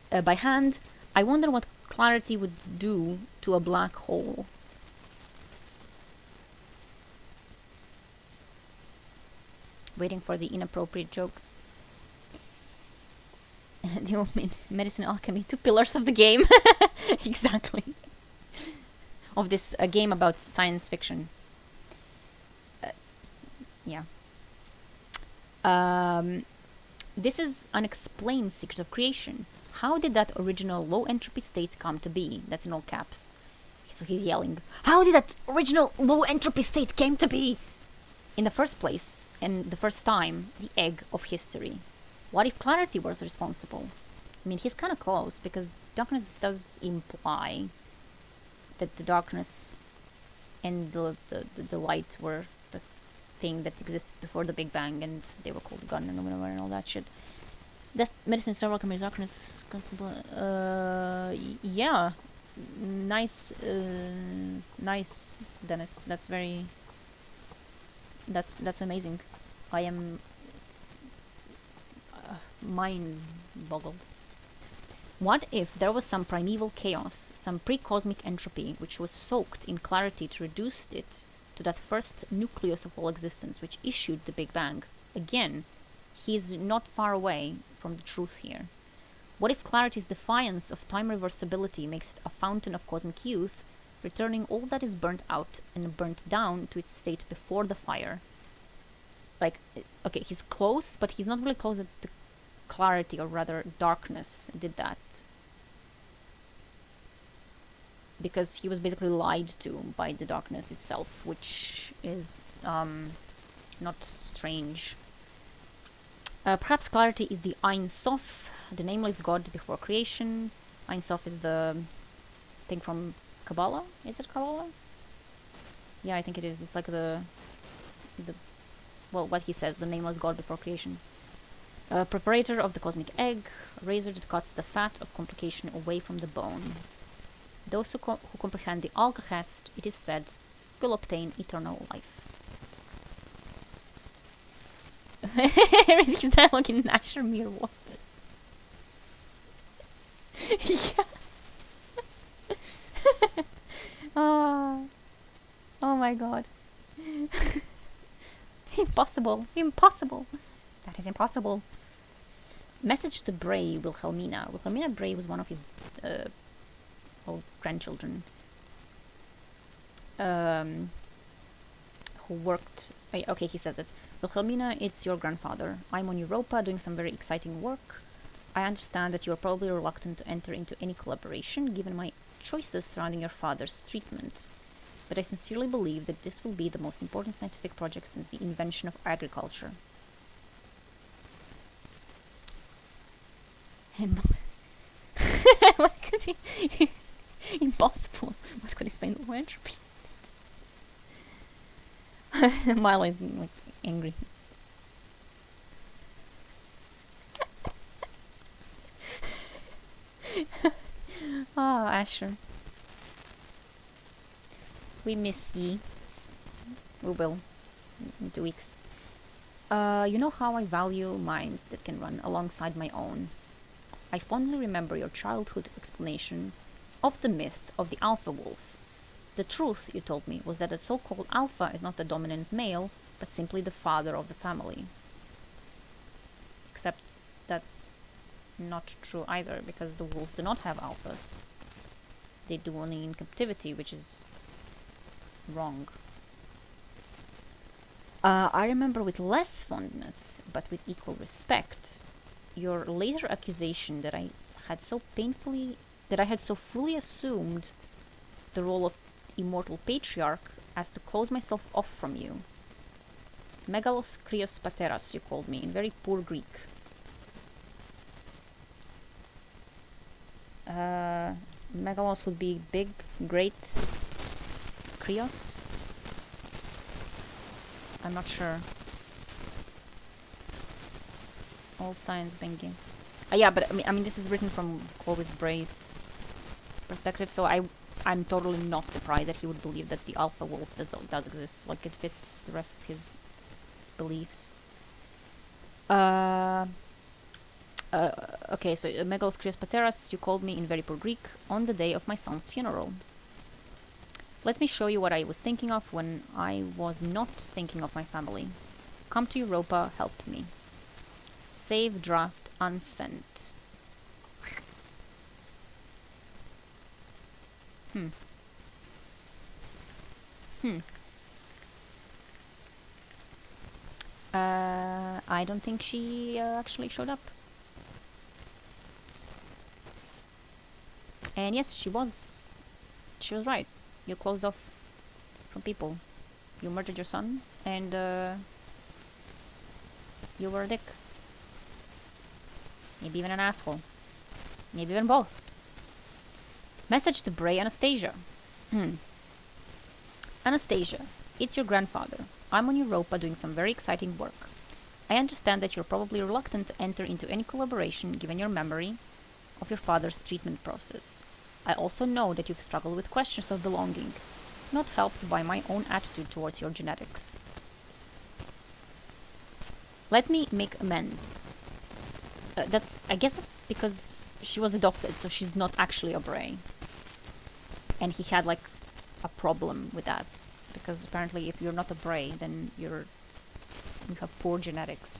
Speaker 1: it. By hand, I wonder what clarity would do to a black hole. Waiting for the inappropriate jokes. The medicine alchemy, two pillars of the game. Exactly. of this game about science fiction. Yeah. This is unexplained secret of creation. How did that original low entropy state come to be? That's in all caps. So he's yelling, how did that original low entropy state came to be? In the first place, and the first time, the egg of history. What if clarity was responsible? I mean, he's kind of close, because darkness does imply that the darkness and the light were the thing that existed before the Big Bang, and they were called gun and whatever and all that shit. That's medicine, several combinations, darkness, constable. Yeah. Nice, nice, Dennis. That's very. That's amazing. I am mind boggled. What if there was some primeval chaos, some pre-cosmic entropy, which was soaked in clarity to reduce it to that first nucleus of all existence, which issued the Big Bang? Again, he is not far away from the truth here. What if clarity's defiance of time reversibility makes it a fountain of cosmic youth, returning all that is burnt out and burnt down to its state before the fire? Like, okay, he's close, but he's not really close at the clarity, or rather darkness, did that. Because he was basically lied to by the darkness itself, which is not strange. Perhaps clarity is the Ein Sof, the nameless God before creation. Ein Sof is the thing from Kabbalah? Is it Kabbalah? Yeah, I think it is. It's like the well, what he says, the nameless God before creation. Preparator of the cosmic egg, a razor that cuts the fat of complication away from the bone. Those who comprehend the Alkahest, it is said, will obtain eternal life. His dialogue in Asher Mir was. Yeah. Oh my god. Impossible. Impossible. That is impossible. Message to Bray, Wilhelmina. Wilhelmina Bray was one of his grandchildren. Who worked... Okay, he says it. Wilhelmina, it's your grandfather. I'm on Europa doing some very exciting work. I understand that you're probably reluctant to enter into any collaboration, given my choices surrounding your father's treatment. But I sincerely believe that this will be the most important scientific project since the invention of agriculture. What could he... Impossible. What could explain the low entropy? Milo is like angry. Oh, Asher. We miss ye. We will. In 2 weeks. You know how I value minds that can run alongside my own. I fondly remember your childhood explanation of the myth of the alpha wolf. The truth, you told me, was that a so-called alpha is not the dominant male, but simply the father of the family. Except that's not true either, because the wolves do not have alphas. They do only in captivity, which is wrong. I remember with less fondness, but with equal respect, your later accusation that I had so fully assumed the role of immortal patriarch as to close myself off from you. Megalos krios pateras, you called me, in very poor Greek. Megalos would be big, great. Krios? I'm not sure. All science thinking. Yeah, but I mean, this is written from Clovis Bray's perspective, so I'm totally not surprised that he would believe that the alpha wolf does exist. Like, it fits the rest of his beliefs. Okay, so Megalos Krios Pateras, you called me in very poor Greek on the day of my son's funeral. Let me show you what I was thinking of when I was not thinking of my family. Come to Europa, help me. Save draft unsent. Hmm. I don't think she actually showed up. And yes, she was. She was right. You closed off from people. You murdered your son, and you were a dick. Maybe even an asshole. Maybe even both. Message to Bray Anastasia. Anastasia, it's your grandfather. I'm on Europa doing some very exciting work. I understand that you're probably reluctant to enter into any collaboration given your memory of your father's treatment process. I also know that you've struggled with questions of belonging, not helped by my own attitude towards your genetics. Let me make amends. I guess that's because she was adopted, so she's not actually a Bray. And he had like a problem with that, because apparently if you're not a Bray, then you have poor genetics.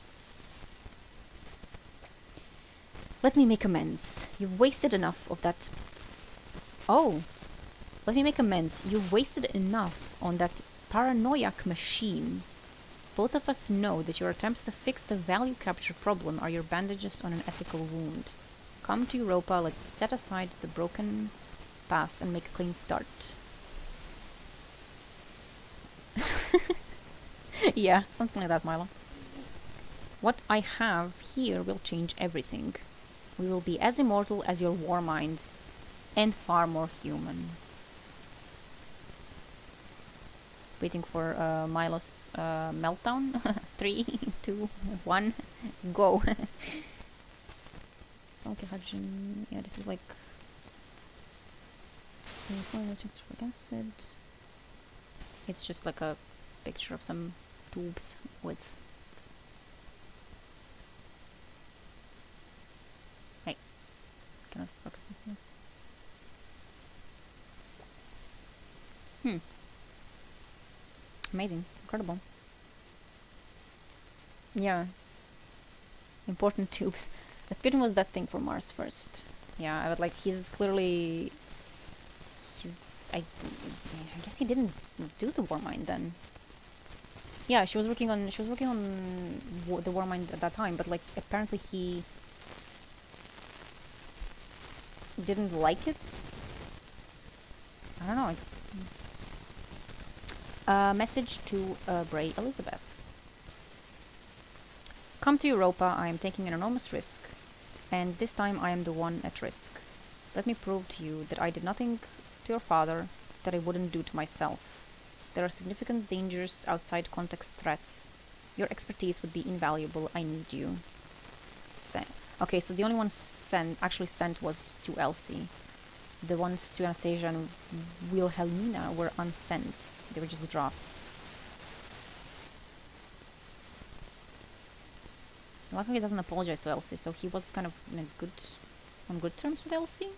Speaker 1: Let me make amends. You've wasted enough of that. Oh, let me make amends. You've wasted enough on that paranoiac machine. Both of us know that your attempts to fix the value capture problem are your bandages on an ethical wound. Come to Europa, let's set aside the broken past and make a clean start. Yeah, something like that, Milo. What I have here will change everything. We will be as immortal as your war mind, and far more human. Waiting for Milo's meltdown. 3, 2, 1, go. Yeah, this is like acid. It's just like a picture of some tubes with. Hey, cannot focus this here. Amazing, incredible. Yeah. Important tubes. Rasputin was that thing for Mars first. Yeah, I would like. He's clearly. I guess he didn't do the war mind then. Yeah, she was working on the war mind at that time, but like apparently he didn't like it. I don't know. It's message to Bray Elizabeth. Come to Europa. I am taking an enormous risk, and this time I am the one at risk. Let me prove to you that I did nothing to your father that I wouldn't do to myself. There are significant dangers, outside context threats. Your expertise would be invaluable. I need you. Okay, so the only one actually sent was to Elsie. The ones to Anastasia and Wilhelmina were unsent. They were just drafts. Luckily he doesn't apologize to Elsie, so he was kind of on good terms with Elsie.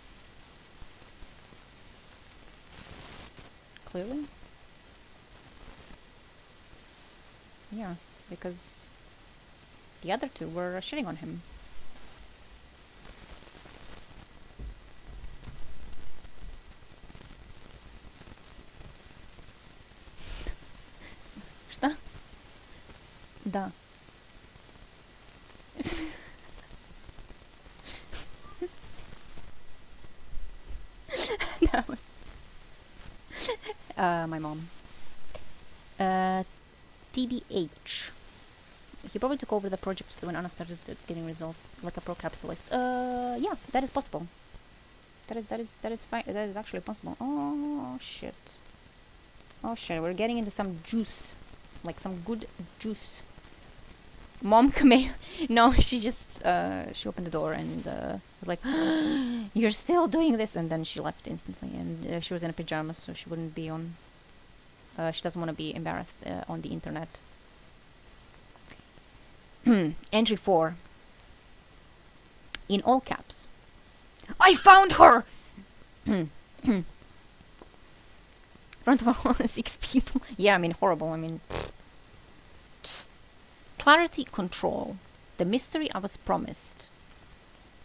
Speaker 1: Clearly. Yeah, because the other two were shitting on him. Что? Да. My mom. TBH. He probably took over the project when Anna started getting results like a pro-capitalist. Yeah, that is possible. That is fine. That is actually possible. Oh shit. Oh shit. We're getting into some juice, like some good juice. Mom, come here. No, she just she opened the door and was like, "You're still doing this," and then she left instantly. And she was in a pajamas, so she wouldn't be on. She doesn't want to be embarrassed on the internet. Entry 4. In all caps. I found her! Front of all 6 people. Yeah, I mean, horrible. I mean... Clarity control. The mystery I was promised.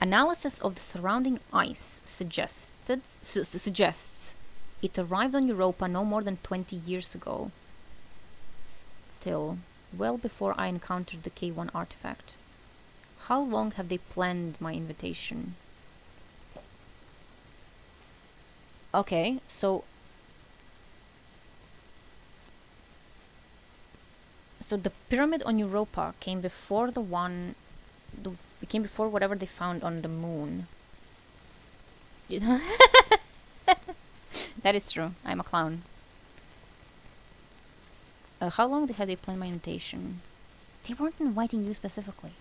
Speaker 1: Analysis of the surrounding ice suggests It arrived on Europa no more than 20 years ago. Still, well before I encountered the K1 artifact. How long have they planned my invitation? Okay, so the pyramid on Europa came before came before whatever they found on the moon. You know? That is true. I'm a clown. How long had they planned my invitation? They weren't inviting you specifically.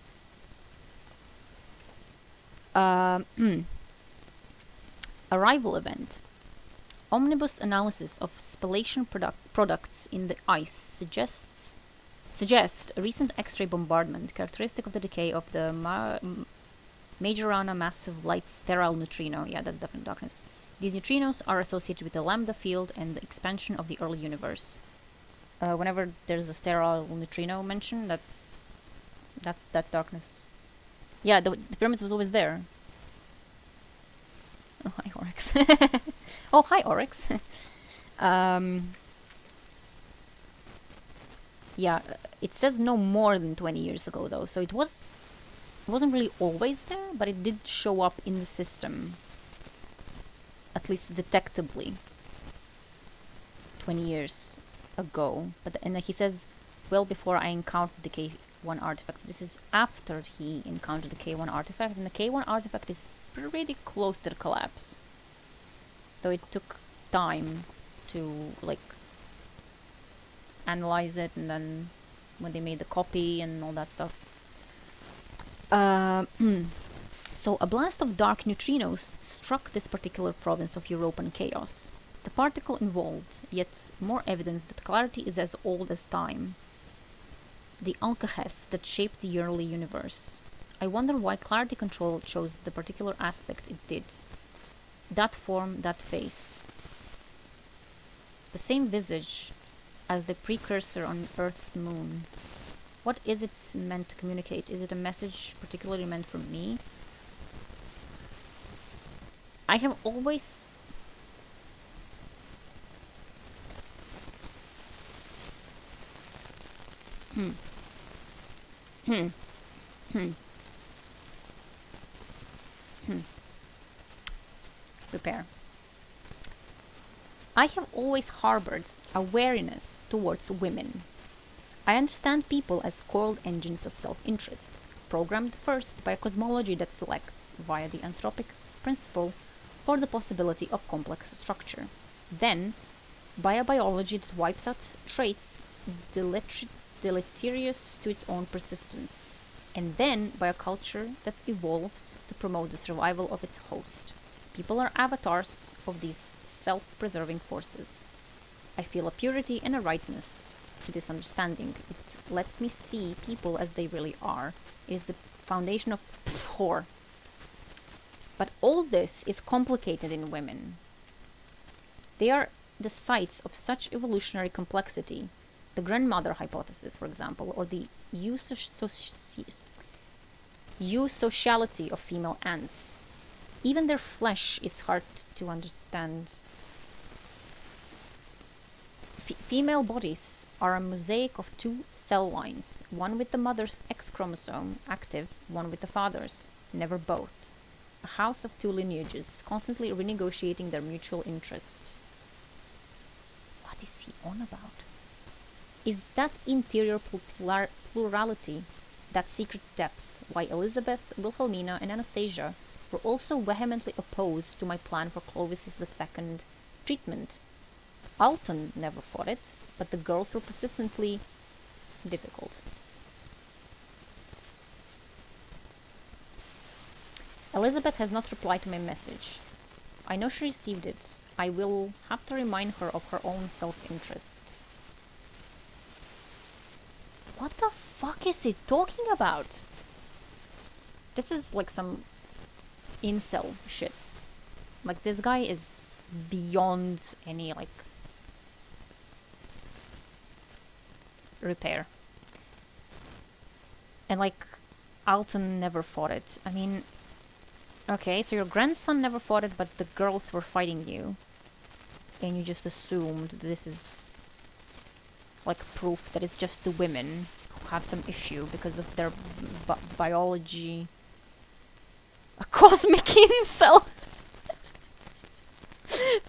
Speaker 1: Arrival event. Omnibus analysis of spallation products in the ice suggest a recent X-ray bombardment, characteristic of the decay of the Majorana massive light sterile neutrino. Yeah, that's definitely darkness. These neutrinos are associated with the lambda field and the expansion of the early universe. Whenever there's a sterile neutrino mentioned, that's darkness. Yeah, the pyramids was always there. Oh, hi, Oryx. Oh, hi, Oryx. Yeah, it says no more than 20 years ago, though, so it wasn't really always there, but it did show up in the system, at least detectably, 20 years ago. And he says, well before I encountered the K1 artifact. So this is after he encountered the K1 artifact, and the K1 artifact is pretty close to the collapse. Though it took time to, like, analyze it, and then when they made the copy and all that stuff. So a blast of dark neutrinos struck this particular province of European chaos. The particle involved, yet more evidence that clarity is as old as time. The alkahest that shaped the early universe. I wonder why clarity control chose the particular aspect it did. That form, that face. The same visage as the precursor on Earth's moon. What is it meant to communicate? Is it a message particularly meant for me? I have always... Prepare. I have always harbored a wariness towards women. I understand people as coiled engines of self-interest, programmed first by a cosmology that selects, via the anthropic principle, for the possibility of complex structure. Then, by a biology that wipes out traits deleterious to its own persistence. And then, by a culture that evolves to promote the survival of its host. People are avatars of these self-preserving forces. I feel a purity and a rightness to this understanding. It lets me see people as they really are. It is the foundation of whore. But all this is complicated in women. They are the sites of such evolutionary complexity. The grandmother hypothesis, for example, or the eusociality of female ants. Even their flesh is hard to understand. Female bodies are a mosaic of two cell lines, one with the mother's X chromosome active, one with the father's, never both. A house of two lineages, constantly renegotiating their mutual interest. What is he on about? Is that interior plurality, that secret depth, why Elizabeth, Wilhelmina, and Anastasia were also vehemently opposed to my plan for Clovis's II treatment? Alton never fought it, but the girls were persistently difficult. Elizabeth has not replied to my message. I know she received it. I will have to remind her of her own self-interest. What the fuck is he talking about? This is like some incel shit. Like, this guy is beyond any, like, repair. And, like, Alton never fought it. I mean, okay, so your grandson never fought it, but the girls were fighting you. and you just assumed this is like proof that it's just the women who have some issue because of their biology. A cosmic incel!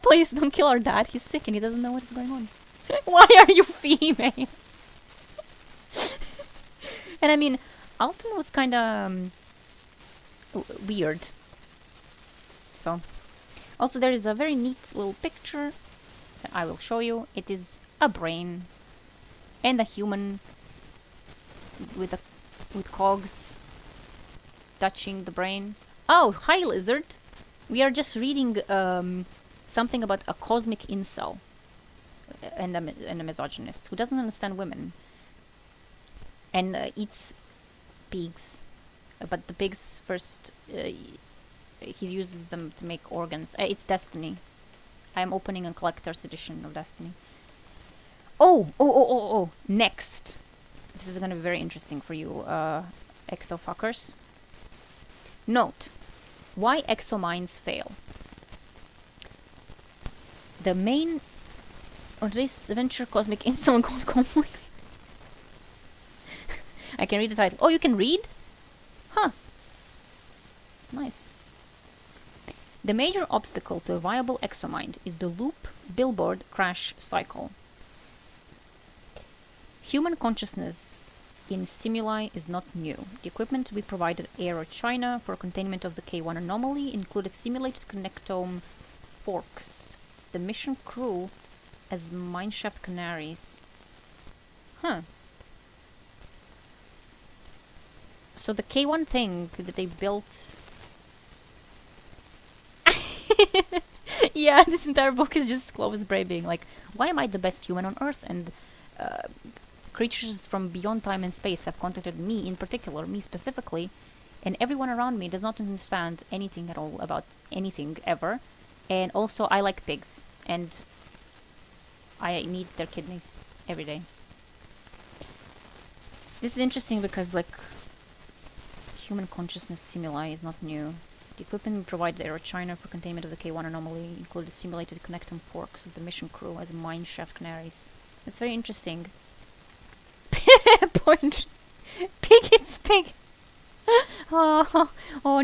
Speaker 1: Please don't kill our dad, he's sick and he doesn't know what's going on. Why are you female? And I mean, Alton was kinda weird. So, also there is a very neat little picture that I will show you. It is a brain and a human with cogs touching the brain. Oh, hi lizard! We are just reading something about a cosmic incel and a misogynist who doesn't understand women and eats pigs. But the pigs first, he uses them to make organs. It's Destiny. I'm opening a collector's edition of Destiny. Oh! Next. This is gonna be very interesting for you, exo-fuckers. Note, why exomines fail. The main on today's adventure, Cosmic Incel God Complex. I can read the title. Oh, you can read? Huh. Nice. The major obstacle to a viable exomind is the loop billboard crash cycle. Human consciousness in simuli is not new. The equipment we provided Aero China for containment of the K1 anomaly included simulated connectome forks. The mission crew as mineshaft canaries. Huh. So the K1 thing that they built... Yeah, this entire book is just Clovis Bray being like, why am I the best human on Earth? And creatures from beyond time and space have contacted me in particular, me specifically, and everyone around me does not understand anything at all about anything ever. And also, I like pigs, and I need their kidneys every day. This is interesting because, like, human consciousness simuli is not new. The equipment provided Aero China for containment of the K1 anomaly included simulated connectome forks of the mission crew as mineshaft canaries. It's very interesting. Point. Pig, it's pig. Oh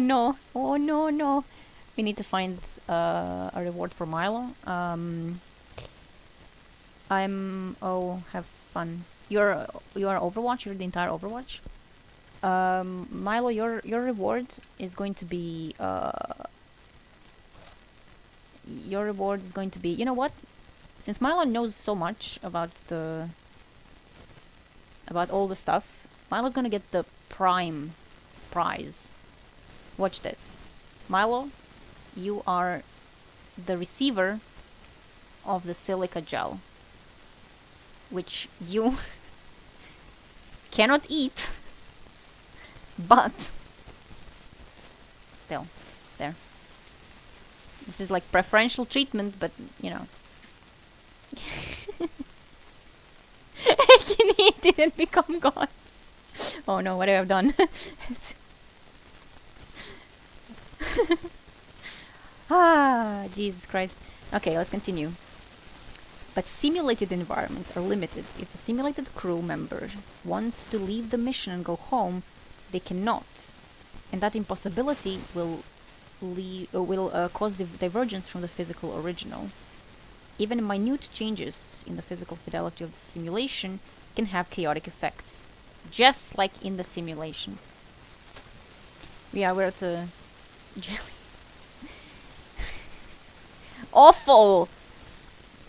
Speaker 1: no. Oh no. We need to find a reward for Milo. Have fun. You are Overwatch. You're the entire Overwatch. Milo, your reward is going to be you know what? Since Milo knows so much about all the stuff, Milo's gonna get the prime prize. Watch this. Milo, you are the receiver of the silica gel, which you cannot eat, but still, there. This is like preferential treatment, but you know. I can eat it and become God. Oh no, what have I done? Ah, Jesus Christ. Okay, let's continue. But simulated environments are limited. If a simulated crew member wants to leave the mission and go home, they cannot. And that impossibility will cause divergence from the physical original. Even minute changes in the physical fidelity of the simulation can have chaotic effects, just like in the simulation. Yeah, we're at the jelly. Awful!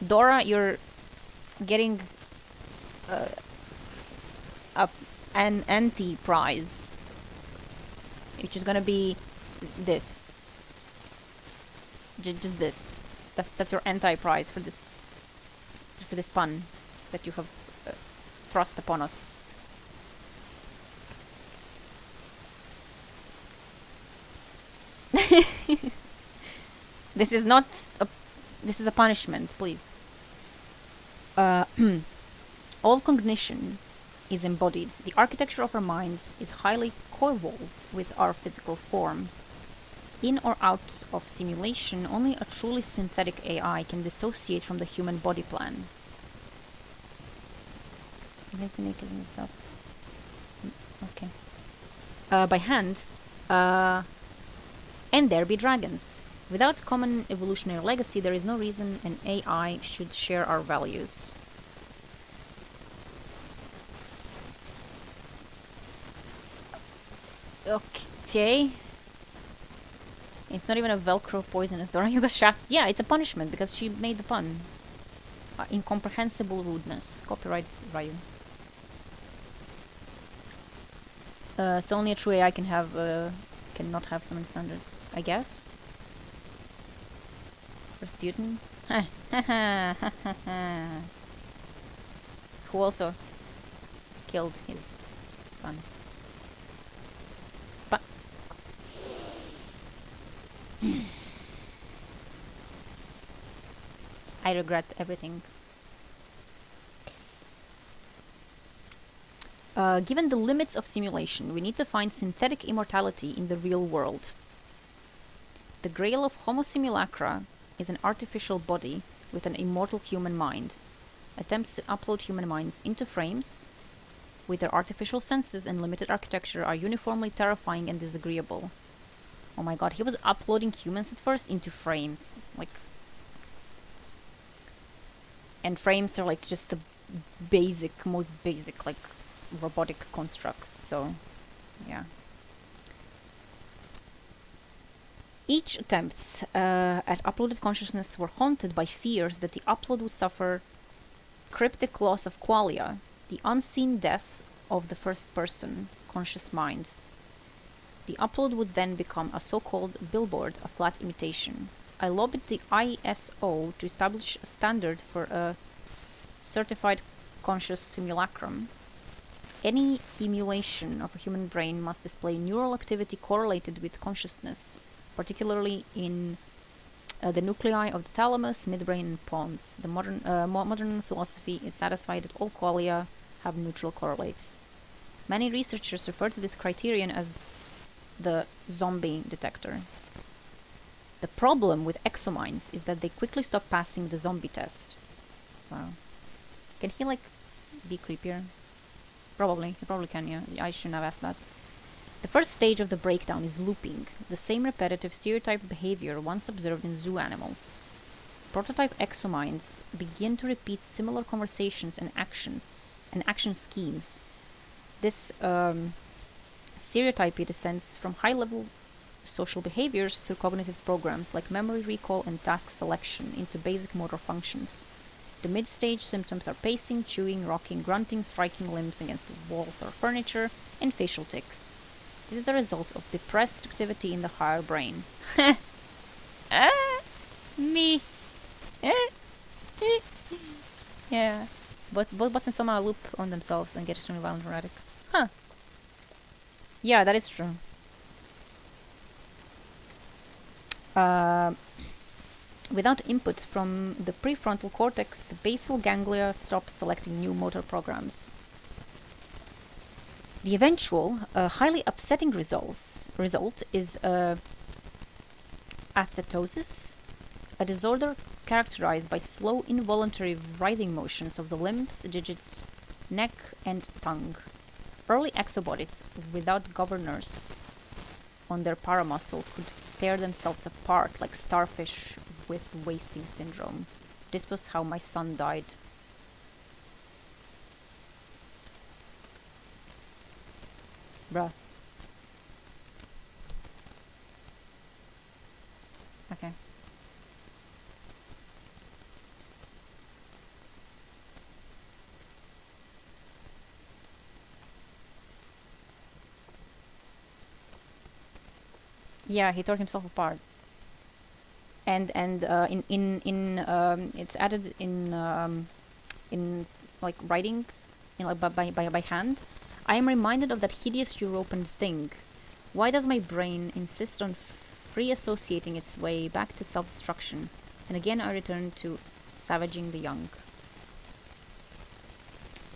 Speaker 1: Dora, you're getting an anti-prize, which is gonna be this. Just this. That's your anti-prize for this pun that you have thrust upon us. This is not a... This is a punishment, please. All cognition is embodied. The architecture of our minds is highly coevolved with our physical form. In or out of simulation, only a truly synthetic AI can dissociate from the human body plan. Let's make it and stuff. Okay. By hand, and there be dragons. Without common evolutionary legacy, there is no reason an AI should share our values. Okay. It's not even a Velcro poisonous door. You got shot. Yeah, it's a punishment because she made the pun. Incomprehensible rudeness. Copyright Ryu. So only a true AI can have, cannot have human standards, I guess. Rasputin. Who also killed his son. But I regret everything. Given the limits of simulation, we need to find synthetic immortality in the real world. The grail of Homo simulacra is an artificial body with an immortal human mind. Attempts to upload human minds into frames with their artificial senses and limited architecture are uniformly terrifying and disagreeable. Oh my god, he was uploading humans at first into frames. Like... And frames are like just the basic, most basic, like, robotic construct, so... yeah. Each attempts at uploaded consciousness were haunted by fears that the upload would suffer cryptic loss of qualia, the unseen death of the first person conscious mind. The upload would then become a so-called billboard, a flat imitation. I lobbied the ISO to establish a standard for a certified conscious simulacrum. Any emulation of a human brain must display neural activity correlated with consciousness, particularly in the nuclei of the thalamus, midbrain, and pons. The modern philosophy is satisfied that all qualia have neutral correlates. Many researchers refer to this criterion as the zombie detector. The problem with exominds is that they quickly stop passing the zombie test. Wow. Can he, like, be creepier? Probably. He probably can, yeah. I shouldn't have asked that. The first stage of the breakdown is looping, the same repetitive stereotyped behavior once observed in zoo animals. Prototype exominds begin to repeat similar conversations and action schemes. This stereotype descends from high-level social behaviors through cognitive programs like memory recall and task selection into basic motor functions. The mid-stage symptoms are pacing, chewing, rocking, grunting, striking limbs against walls or furniture, and facial tics. This is a result of depressed activity in the higher brain. Me. Yeah. But both buttons somehow loop on themselves and get extremely violent and erratic. Huh. Yeah, that is true. Without input from the prefrontal cortex, the basal ganglia stops selecting new motor programs. The eventual, highly upsetting result is athetosis, a disorder characterized by slow involuntary writhing motions of the limbs, digits, neck, and tongue. Early exobodies without governors on their paramuscle could tear themselves apart like starfish with wasting syndrome. This was how my son died. Bruh. Okay. Yeah, he tore himself apart. And it's added in like writing, like by hand. I am reminded of that hideous European thing. Why does my brain insist on free associating its way back to self-destruction? And again I return to savaging the young.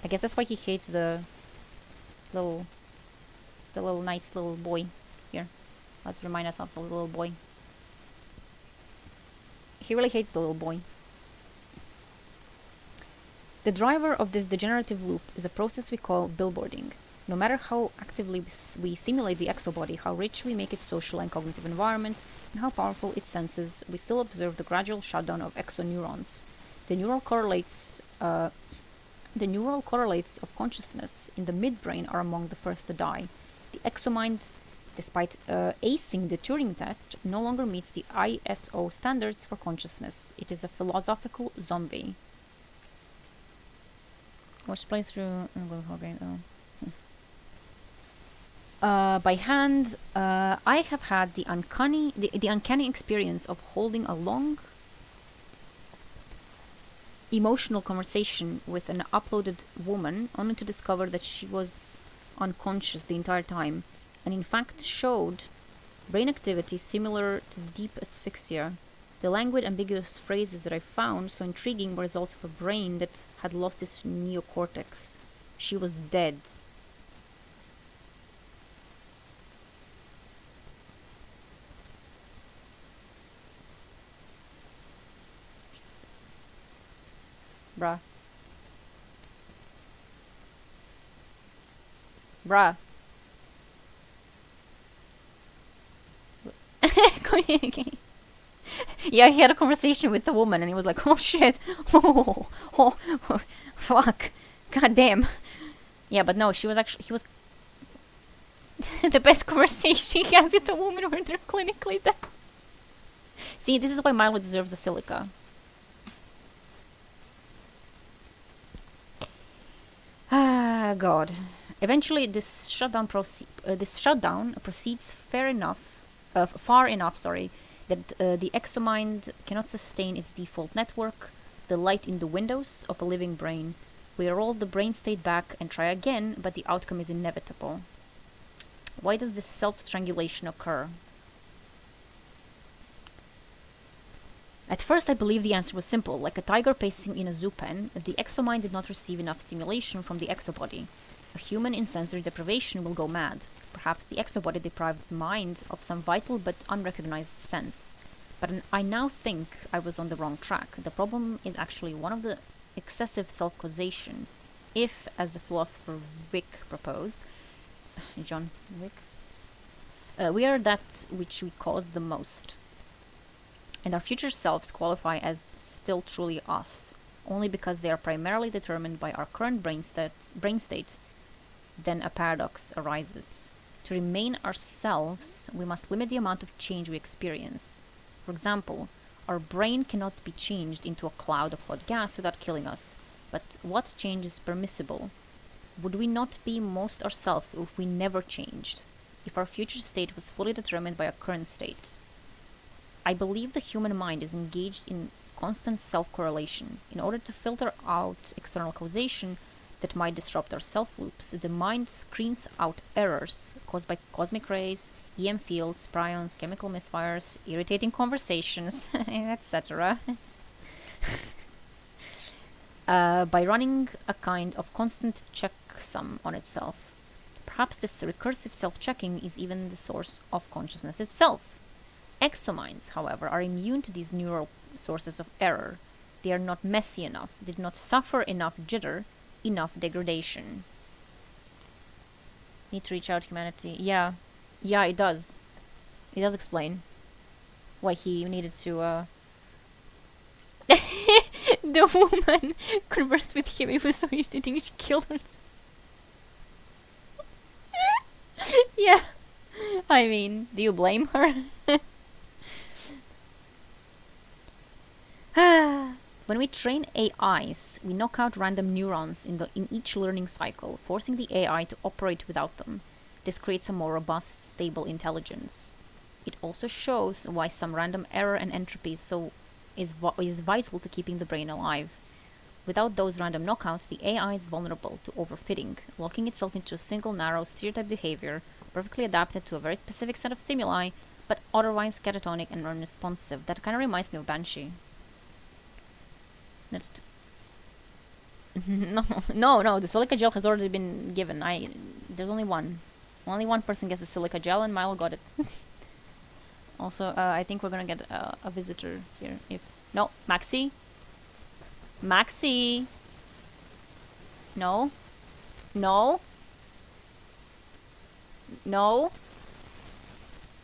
Speaker 1: I guess that's why he hates the little nice little boy here. Let's remind ourselves of the little boy. He really hates the little boy. The driver of this degenerative loop is a process we call billboarding. No matter how actively we stimulate the exobody, how rich we make its social and cognitive environment, and how powerful its senses, we still observe the gradual shutdown of exoneurons. The neural correlates of consciousness in the midbrain are among the first to die. The exomind, despite acing the Turing test, no longer meets the ISO standards for consciousness. It is a philosophical zombie. Watch playthrough. Okay. By hand, I have had the uncanny experience of holding a long, emotional conversation with an uploaded woman, only to discover that she was unconscious the entire time, and in fact showed brain activity similar to deep asphyxia. The languid, ambiguous phrases that I found so intriguing were results of a brain that had lost its neocortex. She was dead. Bruh. Bruh. Yeah, he had a conversation with the woman and he was like, oh shit, oh, fuck, god damn. Yeah, but no, he was the best conversation he has with the woman when they're clinically dead. See, this is why Milo deserves the silica. Ah, God. Eventually, this shutdown proceeds far enough, that the exomind cannot sustain its default network, the light in the windows of a living brain. We roll the brain state back and try again, but the outcome is inevitable. Why does this self-strangulation occur? At first I believed the answer was simple. Like a tiger pacing in a zoo pen, the exomind did not receive enough stimulation from the exobody. A human in sensory deprivation will go mad. Perhaps the exobody deprived mind of some vital but unrecognized sense. But I now think I was on the wrong track. The problem is actually one of the excessive self-causation. If, as the philosopher Wick proposed, John Wick, we are that which we cause the most. And our future selves qualify as still truly us, only because they are primarily determined by our current brain state. Then a paradox arises. To remain ourselves, we must limit the amount of change we experience. For example, our brain cannot be changed into a cloud of hot gas without killing us. But what change is permissible? Would we not be most ourselves if we never changed? If our future state was fully determined by our current state? I believe the human mind is engaged in constant self-correlation. In order to filter out external causation that might disrupt our self-loops, the mind screens out errors caused by cosmic rays, EM fields, prions, chemical misfires, irritating conversations, etc. By running a kind of constant checksum on itself. Perhaps this recursive self-checking is even the source of consciousness itself. Exominds, however, are immune to these neural sources of error. They are not messy enough, they do not suffer enough jitter, enough degradation. Need to reach out to humanity. Yeah, it does. It does explain why he needed to, The woman conversed with him. It was so irritating she killed herself. Yeah. I mean, do you blame her? When we train AIs, we knock out random neurons in each learning cycle, forcing the AI to operate without them. This creates a more robust, stable intelligence. It also shows why some random error and entropy is vital to keeping the brain alive. Without those random knockouts, the AI is vulnerable to overfitting, locking itself into a single narrow stereotype behavior, perfectly adapted to a very specific set of stimuli, but otherwise catatonic and unresponsive. That kind of reminds me of Banshee. No, the silica gel has already been given. There's only one. Only one person gets the silica gel, and Milo got it. Also, I think we're gonna get a visitor here. If no, Maxi, Maxi, no, no, no.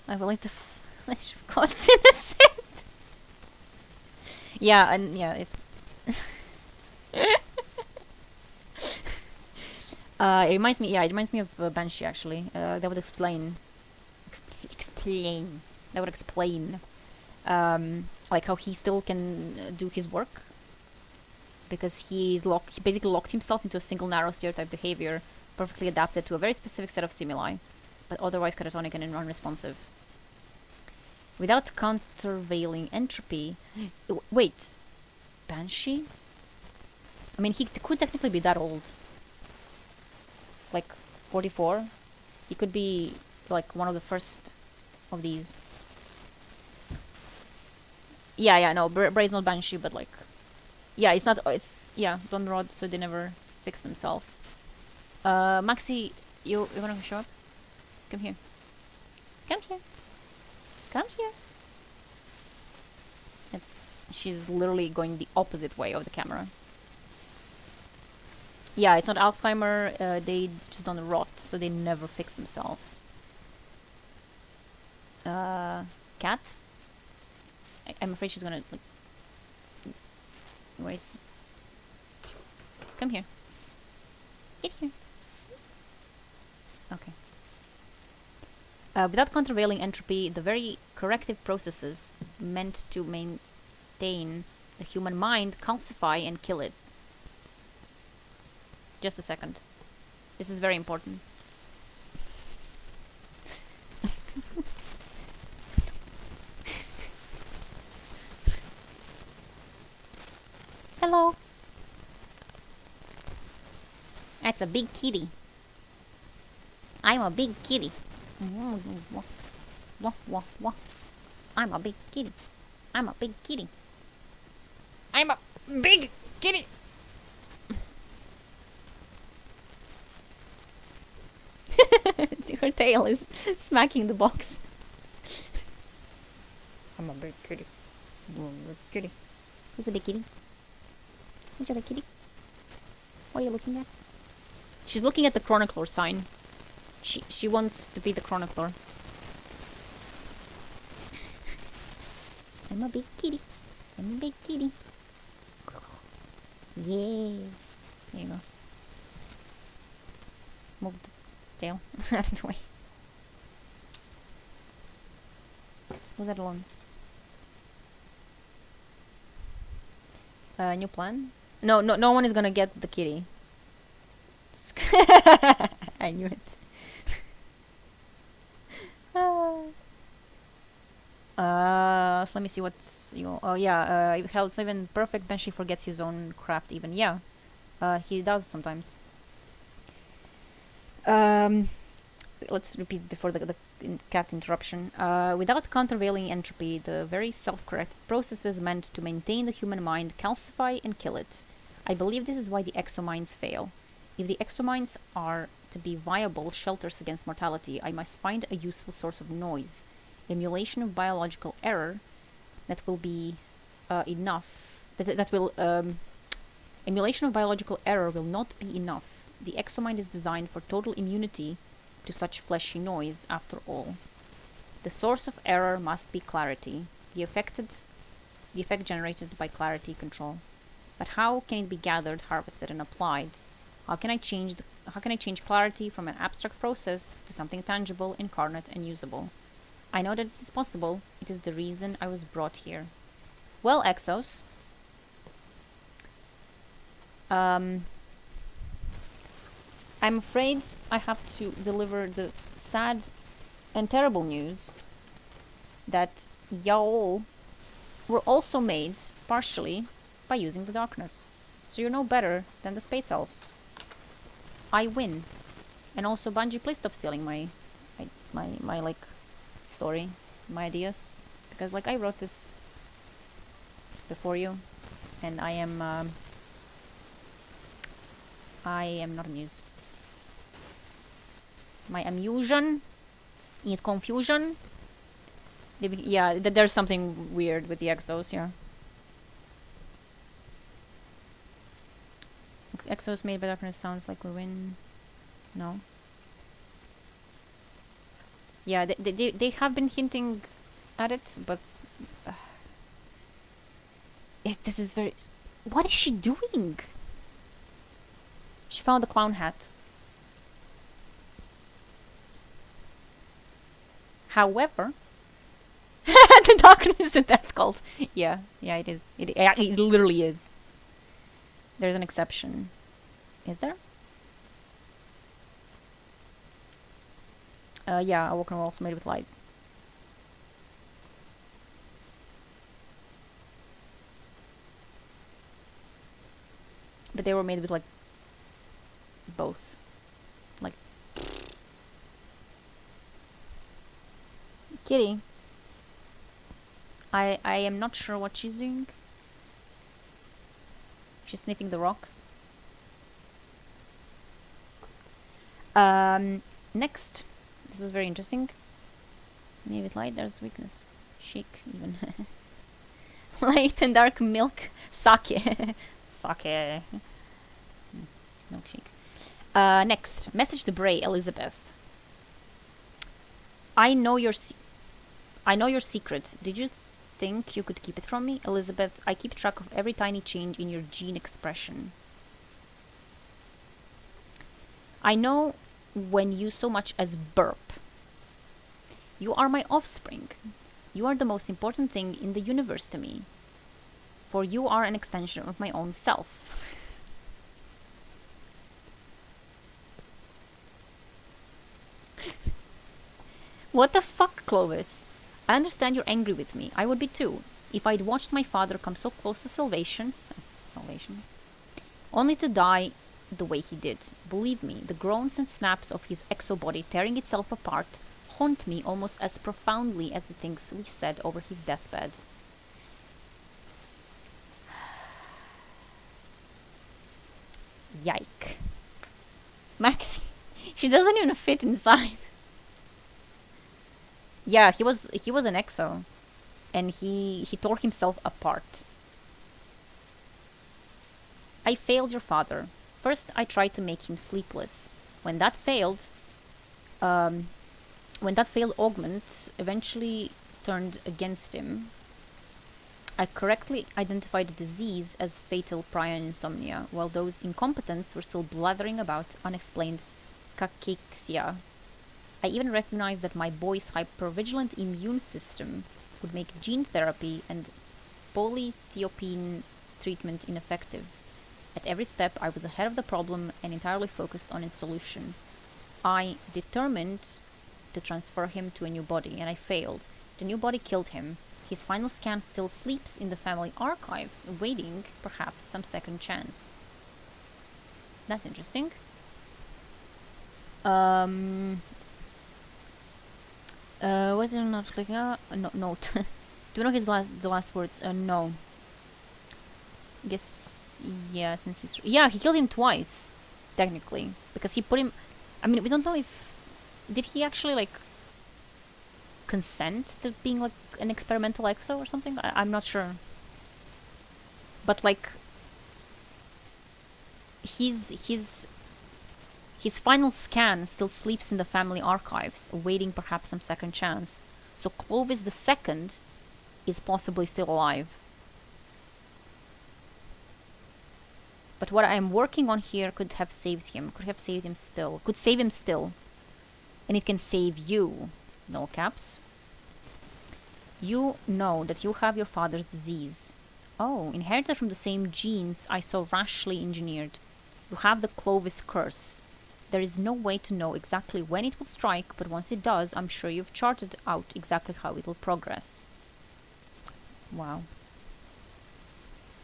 Speaker 1: I will eat the flesh of God's innocent. Yeah, and yeah, if it reminds me. Yeah, it reminds me of Banshee actually. That would explain. Explain. That would explain. Like how he still can do his work because he basically locked himself into a single narrow stereotype behavior, perfectly adapted to a very specific set of stimuli, but otherwise catatonic and unresponsive. Without countervailing entropy... Wait. Banshee? I mean, he could technically be that old. Like, 44? He could be, like, one of the first of these. Yeah, no, Bray's not Banshee, but, like... Yeah, it's not... It's... Yeah, Don Rod, so they never fixed themselves. Maxi, you wanna show up? Come here. Come here. Come here. She's literally going the opposite way of the camera. Yeah, it's not Alzheimer. They just don't rot, so they never fix themselves. Cat? I'm afraid she's gonna, like... Wait. Come here. Get here. Okay. Without countervailing entropy, the very corrective processes meant to maintain the human mind calcify and kill it. Just a second. This is very important. Hello. That's a big kitty. I'm a big kitty. I'm a big kitty. I'm a big kitty. I'm a big kitty. Her tail is smacking the box. I'm a big kitty. I'm a big kitty. Who's a big kitty? Who's a big kitty? What are you looking at? She's looking at the chronicler sign. She wants to be the chronicler. I'm a big kitty. I'm a big kitty. Yeah. There you go. Move the tail out of the way. Leave that alone. New plan? No one is gonna get the kitty. I knew it. So let me see what's your... Oh yeah, Hell's even perfect, Banshee forgets his own craft even. Yeah, he does sometimes. Let's repeat before the cat interruption. Without countervailing entropy, the very self-corrected processes meant to maintain the human mind calcify and kill it. I believe this is why the exominds fail. If the exominds are to be viable shelters against mortality, I must find a useful source of noise. Emulation of biological error that will be enough. Emulation of biological error will not be enough. The exomind is designed for total immunity to such fleshy noise, after all. The source of error must be clarity, the effect generated by clarity control. But how can it be gathered, harvested, and applied? How can I change clarity from an abstract process to something tangible, incarnate, and usable? I know that it is possible. It is the reason I was brought here. Well, Exos. I'm afraid I have to deliver the sad and terrible news that y'all were also made, partially, by using the darkness. So you're no better than the space elves. I win. And also, Bungie, please stop stealing my like, story, my ideas. Because, like, I wrote this before you, and I am not amused. My amusion is confusion. Yeah, there's something weird with the exos, yeah. Exos made by darkness sounds like we win. No. Yeah, they have been hinting at it, but this is very. What is she doing? She found the clown hat. However, the darkness isn't that cult. Yeah, it is. It literally is. There's an exception. Is there? Yeah, awoken were also made with light. But they were made with, like, both. Like... Kitty. I am not sure what she's doing. She's sniffing the rocks. Next. This was very interesting. Made with light, there's weakness. Chic, even. Light and dark milk. Sake. Sake. Milkshake. Next. Message to Bray, Elizabeth. I know your secret. Did you think you could keep it from me? Elizabeth, I keep track of every tiny change in your gene expression. I know when you so much as burp. You are my offspring. You are the most important thing in the universe to me. For you are an extension of my own self. What the fuck, Clovis? I understand you're angry with me. I would be too. If I'd watched my father come so close to salvation, only to die the way he did. Believe me, the groans and snaps of his exobody tearing itself apart haunt me almost as profoundly as the things we said over his deathbed. Yike. Maxie, she doesn't even fit inside. Yeah, he was an exo, and he tore himself apart. I failed your father. First, I tried to make him sleepless. When that failed, Augment eventually turned against him. I correctly identified the disease as fatal prion insomnia, while those incompetents were still blathering about unexplained cachexia. I even recognized that my boy's hypervigilant immune system would make gene therapy and polythiopine treatment ineffective. At every step, I was ahead of the problem and entirely focused on its solution. I determined to transfer him to a new body, and I failed. The new body killed him. His final scan still sleeps in the family archives, awaiting, perhaps, some second chance. That's interesting. Was it not clicking? No, note. Do you know his the last words? No. Guess, yeah, since he's... Yeah, he killed him twice, technically. Because he put him... I mean, we don't know if... Did he actually, like, consent to being, like, an experimental exo or something? I'm not sure. But, like... His final scan still sleeps in the family archives, awaiting perhaps some second chance. So Clovis II is possibly still alive. But what I am working on here could have saved him. Could have saved him still. Could save him still. And it can save you. No caps. You know that you have your father's disease. Oh, inherited from the same genes I so rashly engineered. You have the Clovis curse. There is no way to know exactly when it will strike, but once it does, I'm sure you've charted out exactly how it will progress. Wow.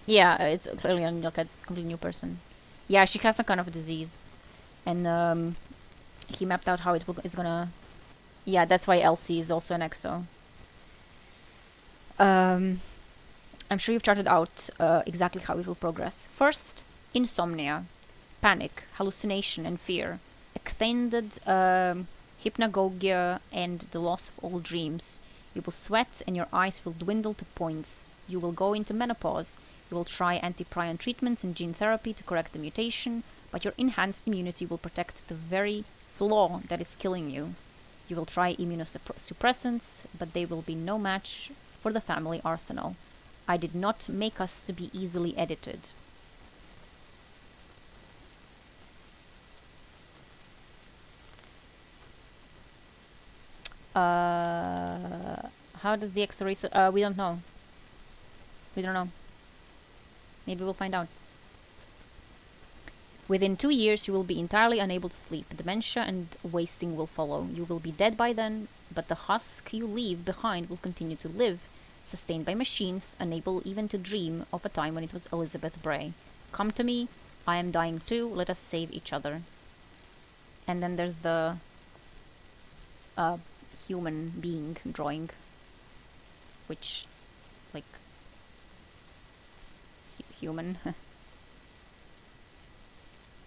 Speaker 1: Yeah, it's clearly like a completely new person. Yeah, she has some kind of a disease. And he mapped out how is gonna... Yeah, that's why Elsie is also an exo. I'm sure you've charted out exactly how it will progress. First, insomnia, panic, hallucination and fear, extended hypnagogia and the loss of all dreams. You will sweat and your eyes will dwindle to points. You will go into menopause. You will try antiprion treatments and gene therapy to correct the mutation, but your enhanced immunity will protect the very flaw that is killing you. You will try immunosuppressants, but they will be no match for the family arsenal. I did not make us to be easily edited. How does the X-ray... we don't know. We don't know. Maybe we'll find out. Within 2 years, you will be entirely unable to sleep. Dementia and wasting will follow. You will be dead by then, but the husk you leave behind will continue to live, sustained by machines, unable even to dream of a time when it was Elizabeth Bray. Come to me. I am dying too. Let us save each other. And then there's the human being drawing, which, like, human.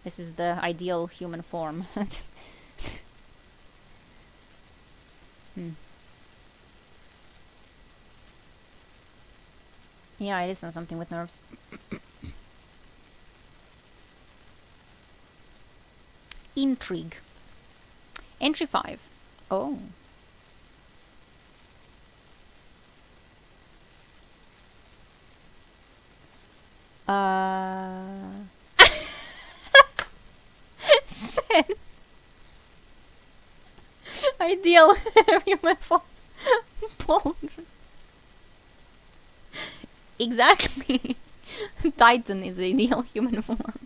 Speaker 1: This is the ideal human form. Yeah, it is on something with nerves. Intrigue. Entry 5. Oh. Ideal human form. Exactly. Titan is the ideal human form.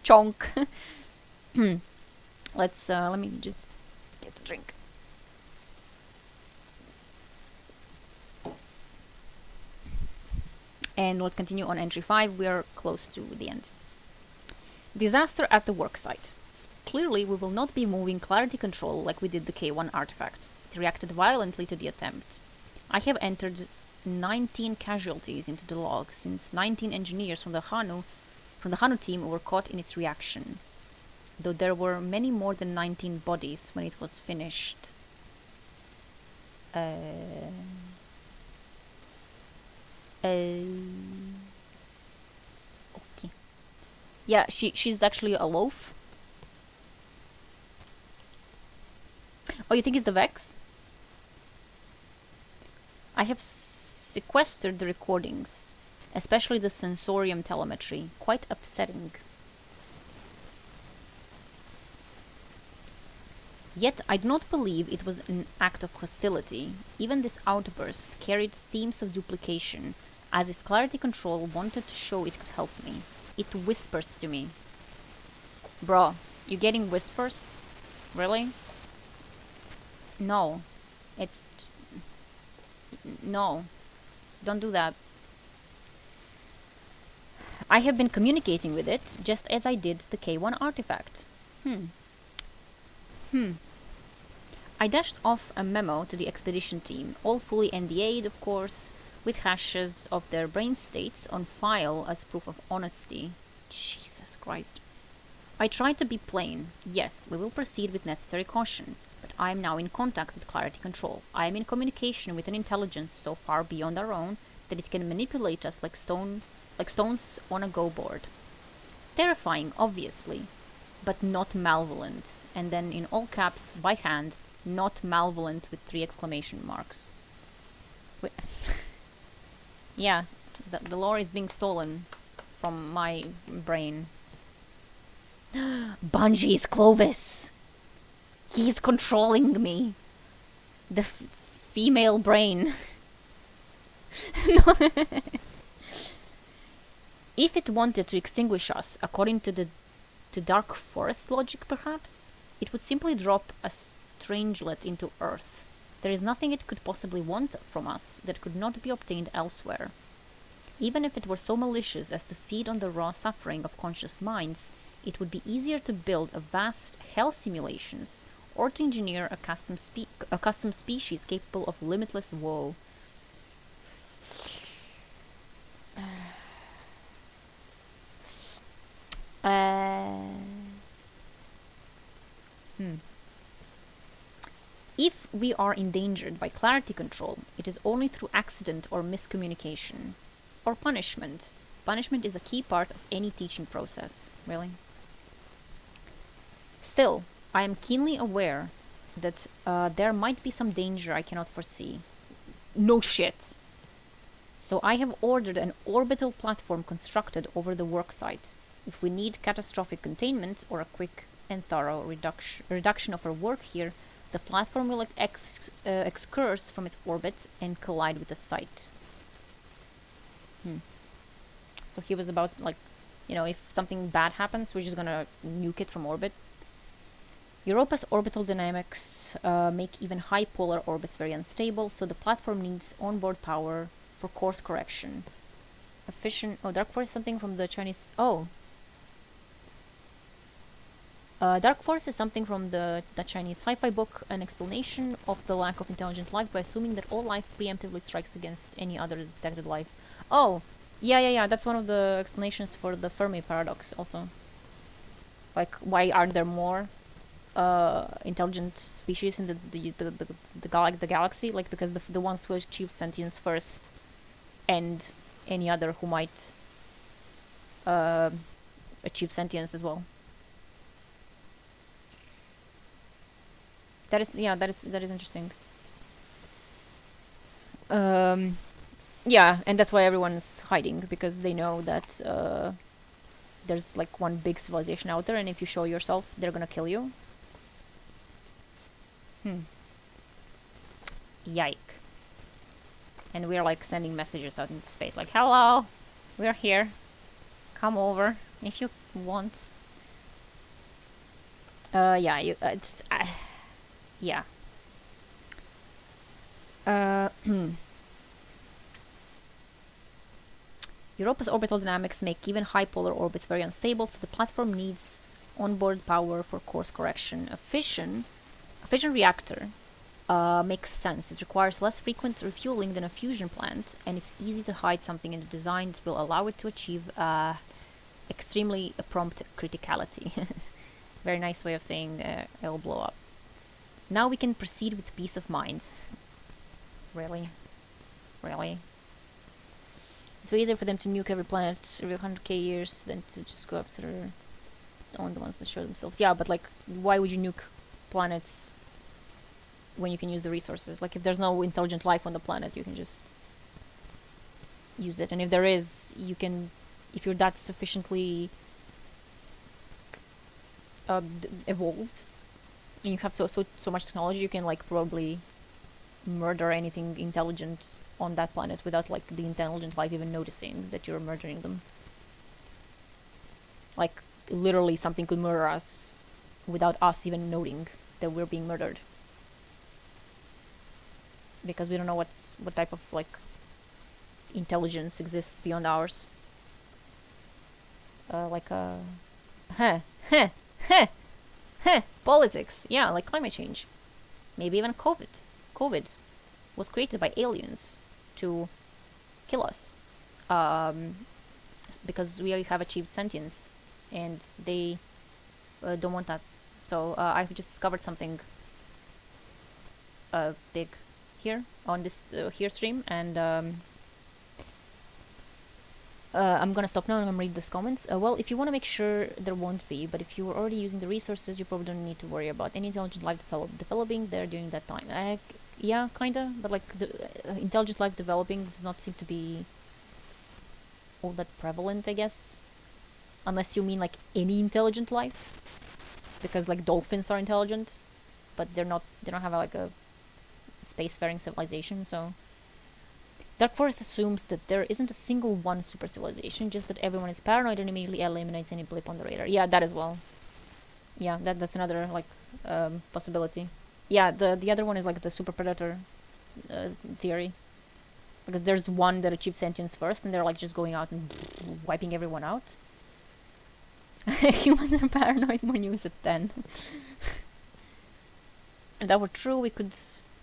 Speaker 1: Chonk. Let me just get the drink. And let's continue on entry 5. We are close to the end. Disaster at the worksite. Clearly, we will not be moving clarity control like we did the K1 artifact. It reacted violently to the attempt. I have entered 19 casualties into the log, since 19 engineers from the Hanu team were caught in its reaction, though there were many more than 19 bodies when it was finished. Okay. Yeah, she's actually a loaf. Oh, you think it's the Vex? I have sequestered the recordings, especially the sensorium telemetry. Quite upsetting. Yet I do not believe it was an act of hostility. Even this outburst carried themes of duplication, as if Clarity Control wanted to show it could help me. It whispers to me. Bro, you getting whispers? Really? No. It's... No. Don't do that. I have been communicating with it, just as I did the K1 artifact. I dashed off a memo to the expedition team, all fully NDA'd, of course, with hashes of their brain states on file as proof of honesty. Jesus Christ. I tried to be plain. Yes, we will proceed with necessary caution, but I am now in contact with Clarity Control. I am in communication with an intelligence so far beyond our own that it can manipulate us like stones on a go board. Terrifying, obviously, but not malevolent. And then in all caps, by hand, not malevolent with 3 exclamation marks. Yeah, the lore is being stolen from my brain. Bungie's Clovis! He's controlling me! The female brain. If it wanted to extinguish us, according to the Dark Forest logic perhaps, it would simply drop a strangelet into Earth. There is nothing it could possibly want from us that could not be obtained elsewhere. Even if it were so malicious as to feed on the raw suffering of conscious minds, it would be easier to build a vast hell simulations, or to engineer a custom species capable of limitless woe. we are endangered by clarity control, it is only through accident or miscommunication. Or punishment. Punishment is a key part of any teaching process. Really? Still, I am keenly aware that there might be some danger I cannot foresee. No shit. So I have ordered an orbital platform constructed over the worksite. If we need catastrophic containment or a quick and thorough reduction of our work here, the platform will excurse from its orbit and collide with the site. So he was about, like, you know, if something bad happens, we're just gonna nuke it from orbit. Europa's orbital dynamics make even high polar orbits very unstable, so the platform needs onboard power for course correction. Efficient... Oh, Dark Force is something from the Chinese... Oh. Dark Force is something from the Chinese sci-fi book, an explanation of the lack of intelligent life by assuming that all life preemptively strikes against any other detected life. Oh, yeah, that's one of the explanations for the Fermi paradox also. Like, why aren't there more intelligent species in the galaxy? Like, because the ones who achieve sentience first, and any other who might achieve sentience as well. That is interesting. Yeah, and that's why everyone's hiding, because they know that there's like one big civilization out there, and if you show yourself, they're gonna kill you. Yike. And we're like sending messages out into space, like, hello, we're here, come over if you want. Yeah, it's yeah. Europa's orbital dynamics make even high polar orbits very unstable, so the platform needs onboard power for course correction. A fission reactor makes sense. It requires less frequent refueling than a fusion plant, and it's easy to hide something in the design that will allow it to achieve extremely prompt criticality. Very nice way of saying it'll blow up. Now we can proceed with peace of mind. Really? Really? It's way easier for them to nuke every planet every 100k years than to just go after only the ones that show themselves. Yeah, but like, why would you nuke planets when you can use the resources? Like, if there's no intelligent life on the planet, you can just use it. And if there is, you can, if you're that sufficiently evolved, and you have so much technology, you can like probably murder anything intelligent on that planet without like the intelligent life even noticing that you're murdering them. Like, literally something could murder us without us even noting that we're being murdered, because we don't know what type of like intelligence exists beyond ours. Politics. Yeah, like climate change. Maybe even COVID. COVID was created by aliens to kill us. Because we have achieved sentience, and they don't want that. So I've just discovered something big here on this here stream, and I'm gonna stop now and I'm gonna read these comments. Well, if you want to make sure there won't be, but if you were already using the resources, you probably don't need to worry about any intelligent life developing there during that time. Yeah, kinda, but like the intelligent life developing does not seem to be all that prevalent, I guess, unless you mean like any intelligent life, because like dolphins are intelligent, but they don't have like a spacefaring civilization. So Dark Forest assumes that there isn't a single one super civilization, just that everyone is paranoid and immediately eliminates any blip on the radar. Yeah, that as well. Yeah, that's another like possibility. Yeah, the other one is like the super predator theory. Because there's one that achieved sentience first, and they're like just going out and wiping everyone out. Humans are paranoid when you use a 10. If that were true, we could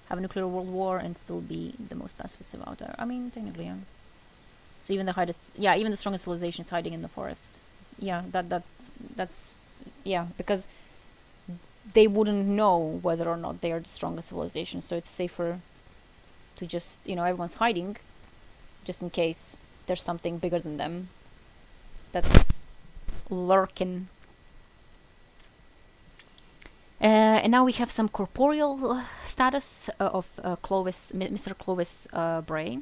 Speaker 1: have a nuclear world war and still be the most pacifist out there. I mean, technically, yeah. So even even the strongest civilization is hiding in the forest. Yeah, that's yeah, because they wouldn't know whether or not they are the strongest civilization, so it's safer to just, everyone's hiding, just in case there's something bigger than them that's lurking. And now we have some corporeal status of Mr. Clovis Bray.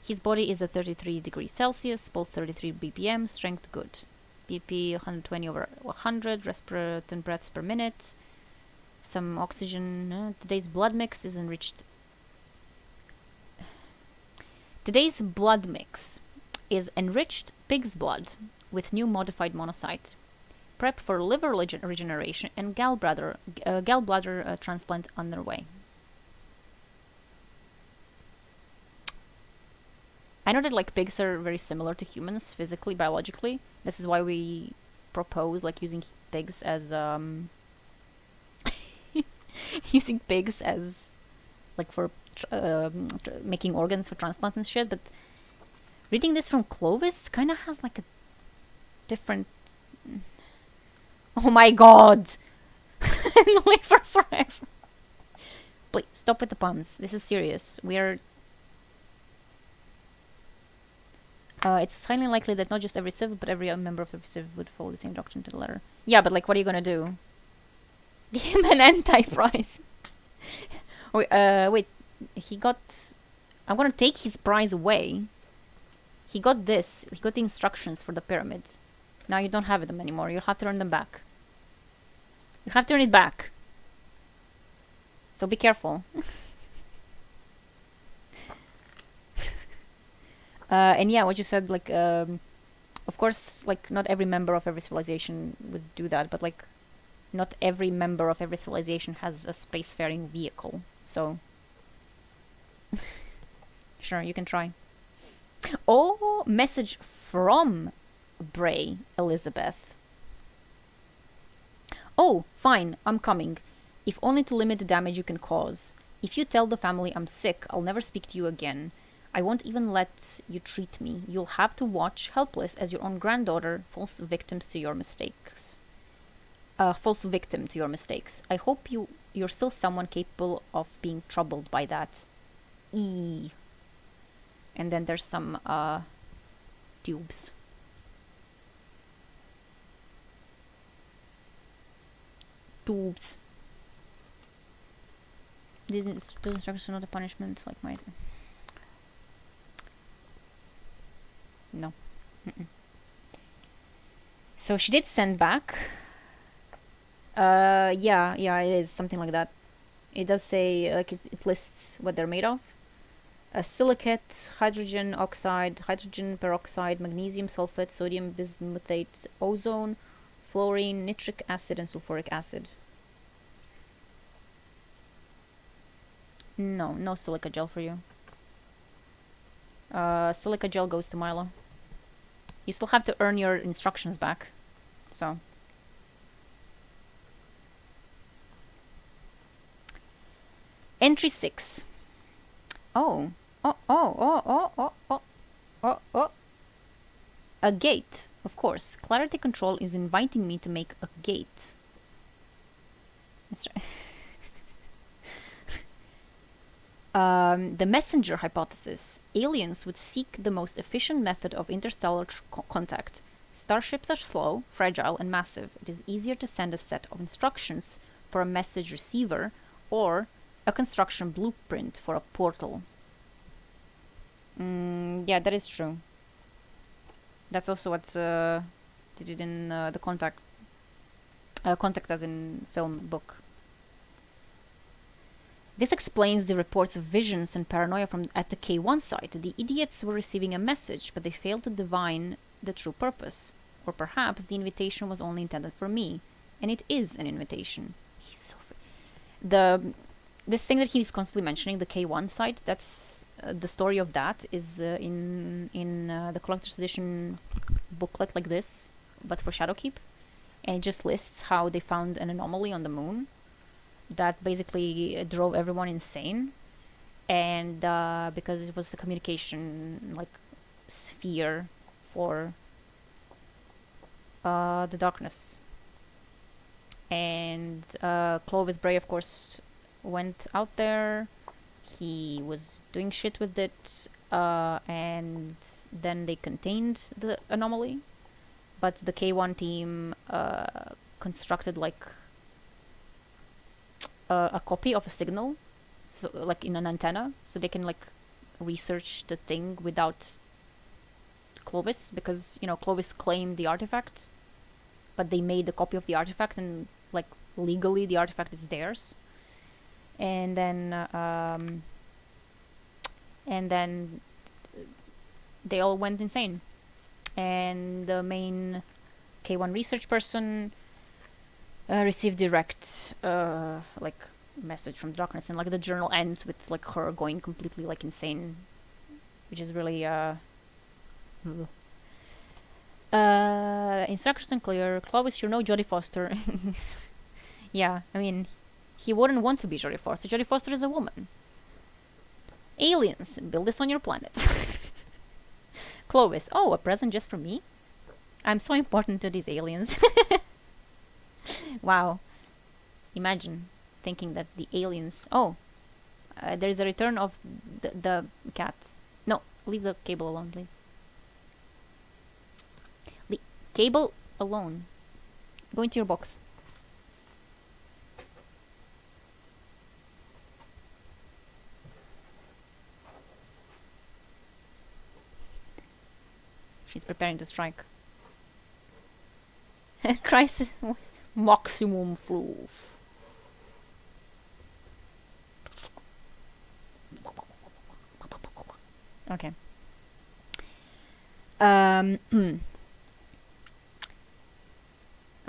Speaker 1: His body is at 33 degrees Celsius, pulse 33 BPM, strength good. BP 120 over 100, respiratory 10 breaths per minute. Some oxygen. Today's blood mix is enriched. Today's blood mix is enriched pig's blood with new modified monocyte. Prep for liver regeneration and gallbladder transplant underway. I know that like pigs are very similar to humans physically, biologically. This is why we propose like using pigs as using pigs as like for making organs for transplant and shit. But reading this from Clovis kind of has like a different. Oh my god! Liver forever. Please stop with the puns. This is serious. We are. It's highly likely that not just every civ, but every member of every civ would follow the same doctrine to the letter. Yeah, but like, what are you gonna do? Give him an anti-prize. Wait. He got. I'm gonna take his prize away. He got this. He got the instructions for the pyramids. Now you don't have them anymore. You'll have to earn them back. You have to earn it back. So be careful. And yeah, what you said, like, of course, like, not every member of every civilization would do that, but, like, not every member of every civilization has a spacefaring vehicle, so... Sure, you can try. Oh, message from Bray, Elizabeth. Oh, fine, I'm coming. If only to limit the damage you can cause. If you tell the family I'm sick, I'll never speak to you again. I won't even let you treat me. You'll have to watch, helpless as your own granddaughter, false victim to your mistakes. I hope you're still someone capable of being troubled by that. E. And then there's some tubes. Tubes. These instructions are not a punishment, like my... No. So she did send back. Yeah, it is something like that. It does say, like, it lists what they're made of. Silicate, hydrogen oxide, hydrogen peroxide, magnesium sulfate, sodium bismuthate, ozone, fluorine, nitric acid, and sulfuric acid. No silica gel for you. Silica gel goes to Milo. You still have to earn your instructions back. So. Entry 6. Oh. A gate. Of course. Clarity Control is inviting me to make a gate. The messenger hypothesis. Aliens would seek the most efficient method of interstellar contact. Starships are slow, fragile, and massive. It is easier to send a set of instructions for a message receiver or a construction blueprint for a portal. Yeah, that is true. That's also what they did in the Contact. Contact as in film book. This explains the reports of visions and paranoia at the K1 site. The idiots were receiving a message, but they failed to divine the true purpose. Or perhaps the invitation was only intended for me. And it is an invitation. He's so... This thing that he's constantly mentioning, the K1 site, that's... the story of that is in the collector's edition booklet like this, but for Shadowkeep. And it just lists how they found an anomaly on the moon that basically drove everyone insane, and because it was a communication like sphere for the darkness. And Clovis Bray, of course, went out there. He was doing shit with it, and then they contained the anomaly. But the K1 team constructed like a copy of a signal, so like in an antenna, so they can like research the thing without Clovis, because Clovis claimed the artifact, but they made a copy of the artifact, and like legally the artifact is theirs. And then they all went insane. And the main K1 research person received direct like message from darkness, and like the journal ends with like her going completely like insane, which is really instructions unclear. Clovis, you're no Jodie Foster. Yeah, I mean, he wouldn't want to be Jodie Foster. Jodie Foster is a woman. Aliens, build this on your planet. Clovis, oh, a present just for me? I'm so important to these aliens. Wow. Imagine thinking that the aliens... Oh, there is a return of the cat. No, leave the cable alone, please. The cable alone. Go into your box. She's preparing to strike. Crisis. Maximum fluff. Okay.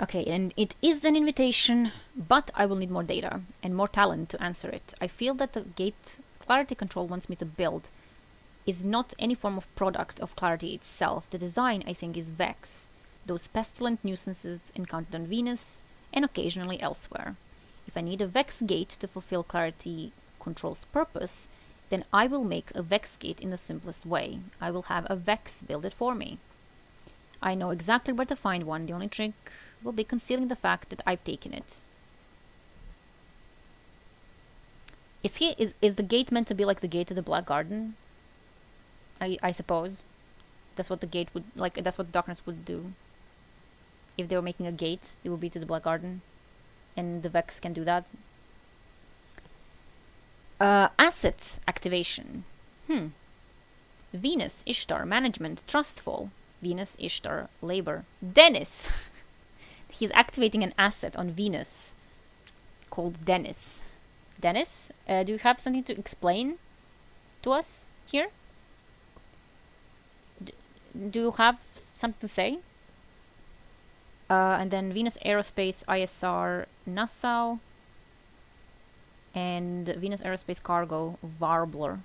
Speaker 1: Okay, and it is an invitation, but I will need more data and more talent to answer it. I feel that the gate Clarity Control wants me to build is not any form of product of Clarity itself. The design, I think, is Vex, those pestilent nuisances encountered on Venus and occasionally elsewhere. If I need a Vex gate to fulfill Clarity Control's purpose, then I will make a Vex gate in the simplest way. I will have a Vex build it for me. I know exactly where to find one. The only trick will be concealing the fact that I've taken it. Is the gate meant to be like the gate to the Black Garden? I suppose that's what the gate would like. That's what the darkness would do. If they were making a gate, it would be to the Black Garden, and the Vex can do that. Asset activation. Venus Ishtar management trustful. Venus Ishtar labor. Dennis. He's activating an asset on Venus called Dennis. Dennis, do you have something to explain to us here? Do you have something to say? And then Venus Aerospace ISR Nassau. And Venus Aerospace Cargo Warbler.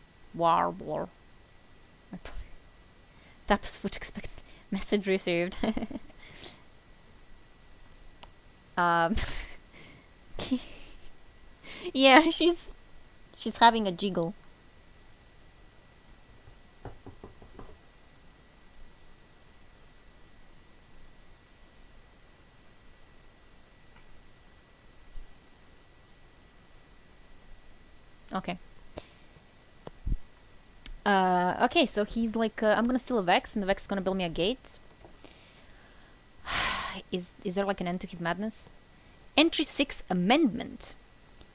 Speaker 1: Taps foot expected. Message received. Yeah, she's having a jiggle. Okay. Okay, so he's like, I'm gonna steal a Vex, and the Vex is gonna build me a gate. Is there like an end to his madness? Entry 6 Amendment.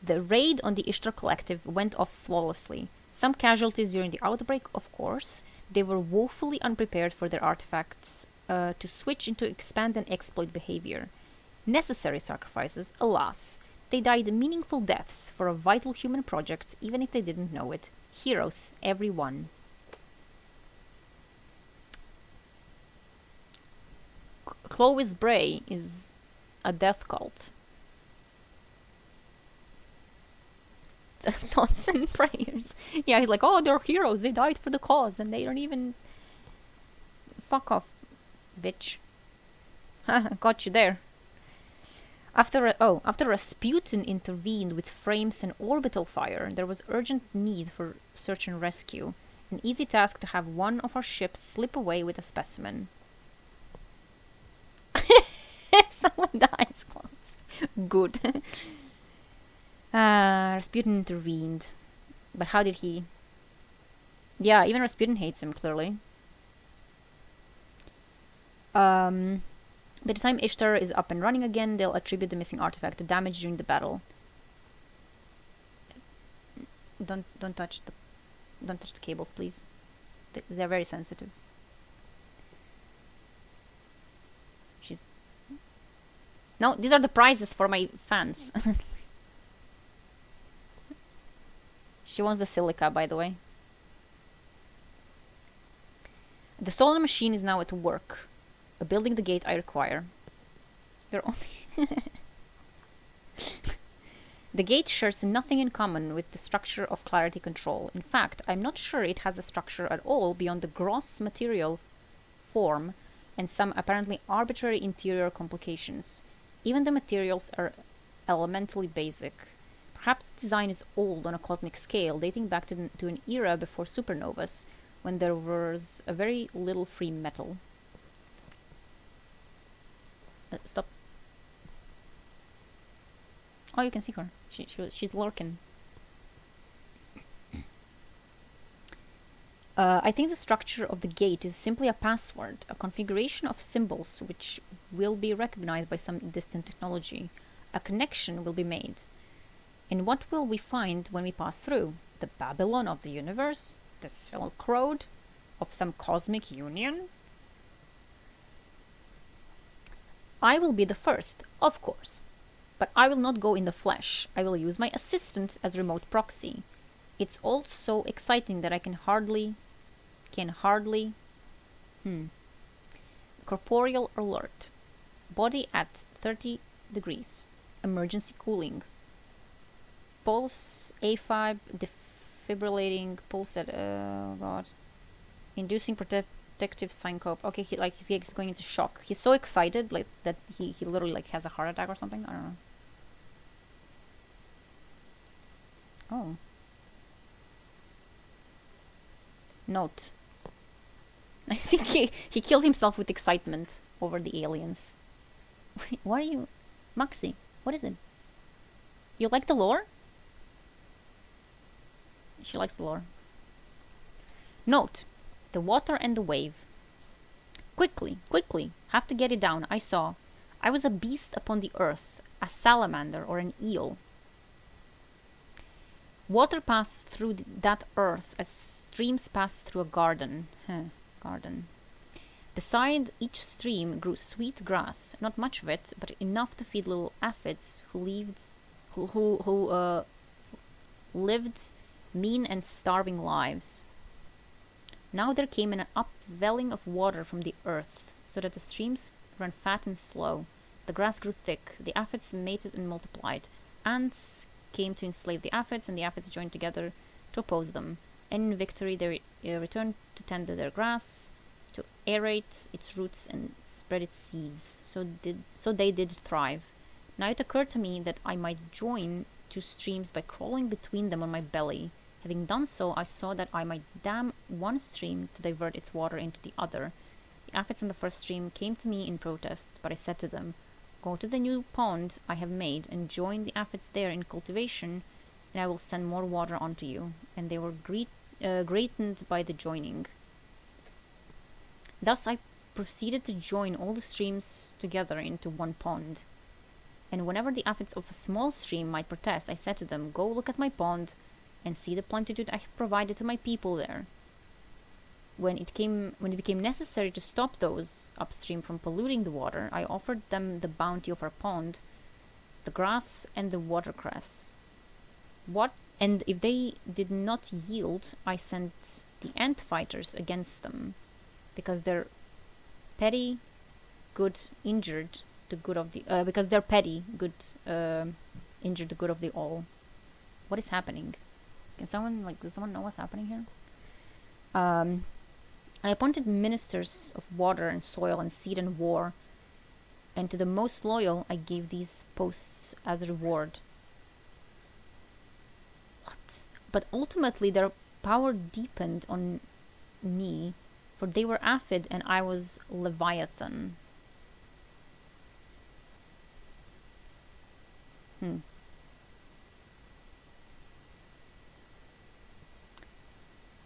Speaker 1: The raid on the Ishtar Collective went off flawlessly. Some casualties during the outbreak, of course. They were woefully unprepared for their artifacts to switch into expand and exploit behavior. Necessary sacrifices, alas. They died meaningful deaths for a vital human project, even if they didn't know it. Heroes, every one. Clovis Bray is a death cult. Thoughts and prayers. Yeah, he's like, oh, they're heroes. They died for the cause, and they don't even... Fuck off, bitch. Got you there. After Rasputin intervened with frames and orbital fire, there was urgent need for search and rescue. An easy task to have one of our ships slip away with a specimen. Someone dies close. Good. Rasputin intervened. But how did he? Yeah, even Rasputin hates him, clearly. By the time Ishtar is up and running again, they'll attribute the missing artifact to damage during the battle. Don't touch the cables, please. They're very sensitive. No, these are the prizes for my fans. She wants the silica, by the way. The stolen machine is now at work. Building the gate I require. You're only... The gate shares nothing in common with the structure of Clarity Control. In fact, I'm not sure it has a structure at all beyond the gross material form and some apparently arbitrary interior complications. Even the materials are elementally basic. Perhaps the design is old on a cosmic scale, dating back to an era before supernovas, when there was a very little free metal. Stop. Oh, you can see her. She's lurking. I think the structure of the gate is simply a password, a configuration of symbols which will be recognized by some distant technology. A connection will be made. And what will we find when we pass through? The Babylon of the universe? The Silk Road? Of some cosmic union? I will be the first, of course. But I will not go in the flesh. I will use my assistant as remote proxy. It's all so exciting that I can hardly... Corporeal alert. Body at 30 degrees. Emergency cooling. Pulse A5 defibrillating pulse at... oh god. Inducing protective syncope. Okay, he's going into shock. He's so excited like that he literally like has a heart attack or something. I don't know. Oh. Note. I think he killed himself with excitement over the aliens. Why are you... Maxi, what is it? You like the lore? She likes the lore. Note. The water and the wave. Quickly, quickly. Have to get it down. I saw. I was a beast upon the earth. A salamander or an eel. Water passed through that earth as streams pass through a garden. Garden. Beside each stream grew sweet grass, not much of it, but enough to feed little aphids who lived mean and starving lives. Now there came an upwelling of water from the earth, so that the streams ran fat and slow. The grass grew thick, the aphids mated and multiplied. Ants came to enslave the aphids, and the aphids joined together to oppose them. And in victory they returned to tend their grass, to aerate its roots and spread its seeds. So they did thrive. Now it occurred to me that I might join two streams by crawling between them on my belly. Having done so, I saw that I might dam one stream to divert its water into the other. The aphids on the first stream came to me in protest, but I said to them, "Go to the new pond I have made and join the aphids there in cultivation, and I will send more water onto you." And they were greatened by the joining. Thus I proceeded to join all the streams together into one pond. And whenever the aphids of a small stream might protest, I said to them, "Go look at my pond and see the plenitude I have provided to my people there." When it became necessary to stop those upstream from polluting the water, I offered them the bounty of our pond, the grass and the watercress. And if they did not yield, I sent the ant fighters against them, because they're petty, good, injured the good of the because they're petty, good, injured the good of the all. What is happening? Does someone know what's happening here? I appointed ministers of water and soil and seed and war, and to the most loyal I gave these posts as a reward. What? But ultimately their power deepened on me, for they were aphid and I was Leviathan. Hmm.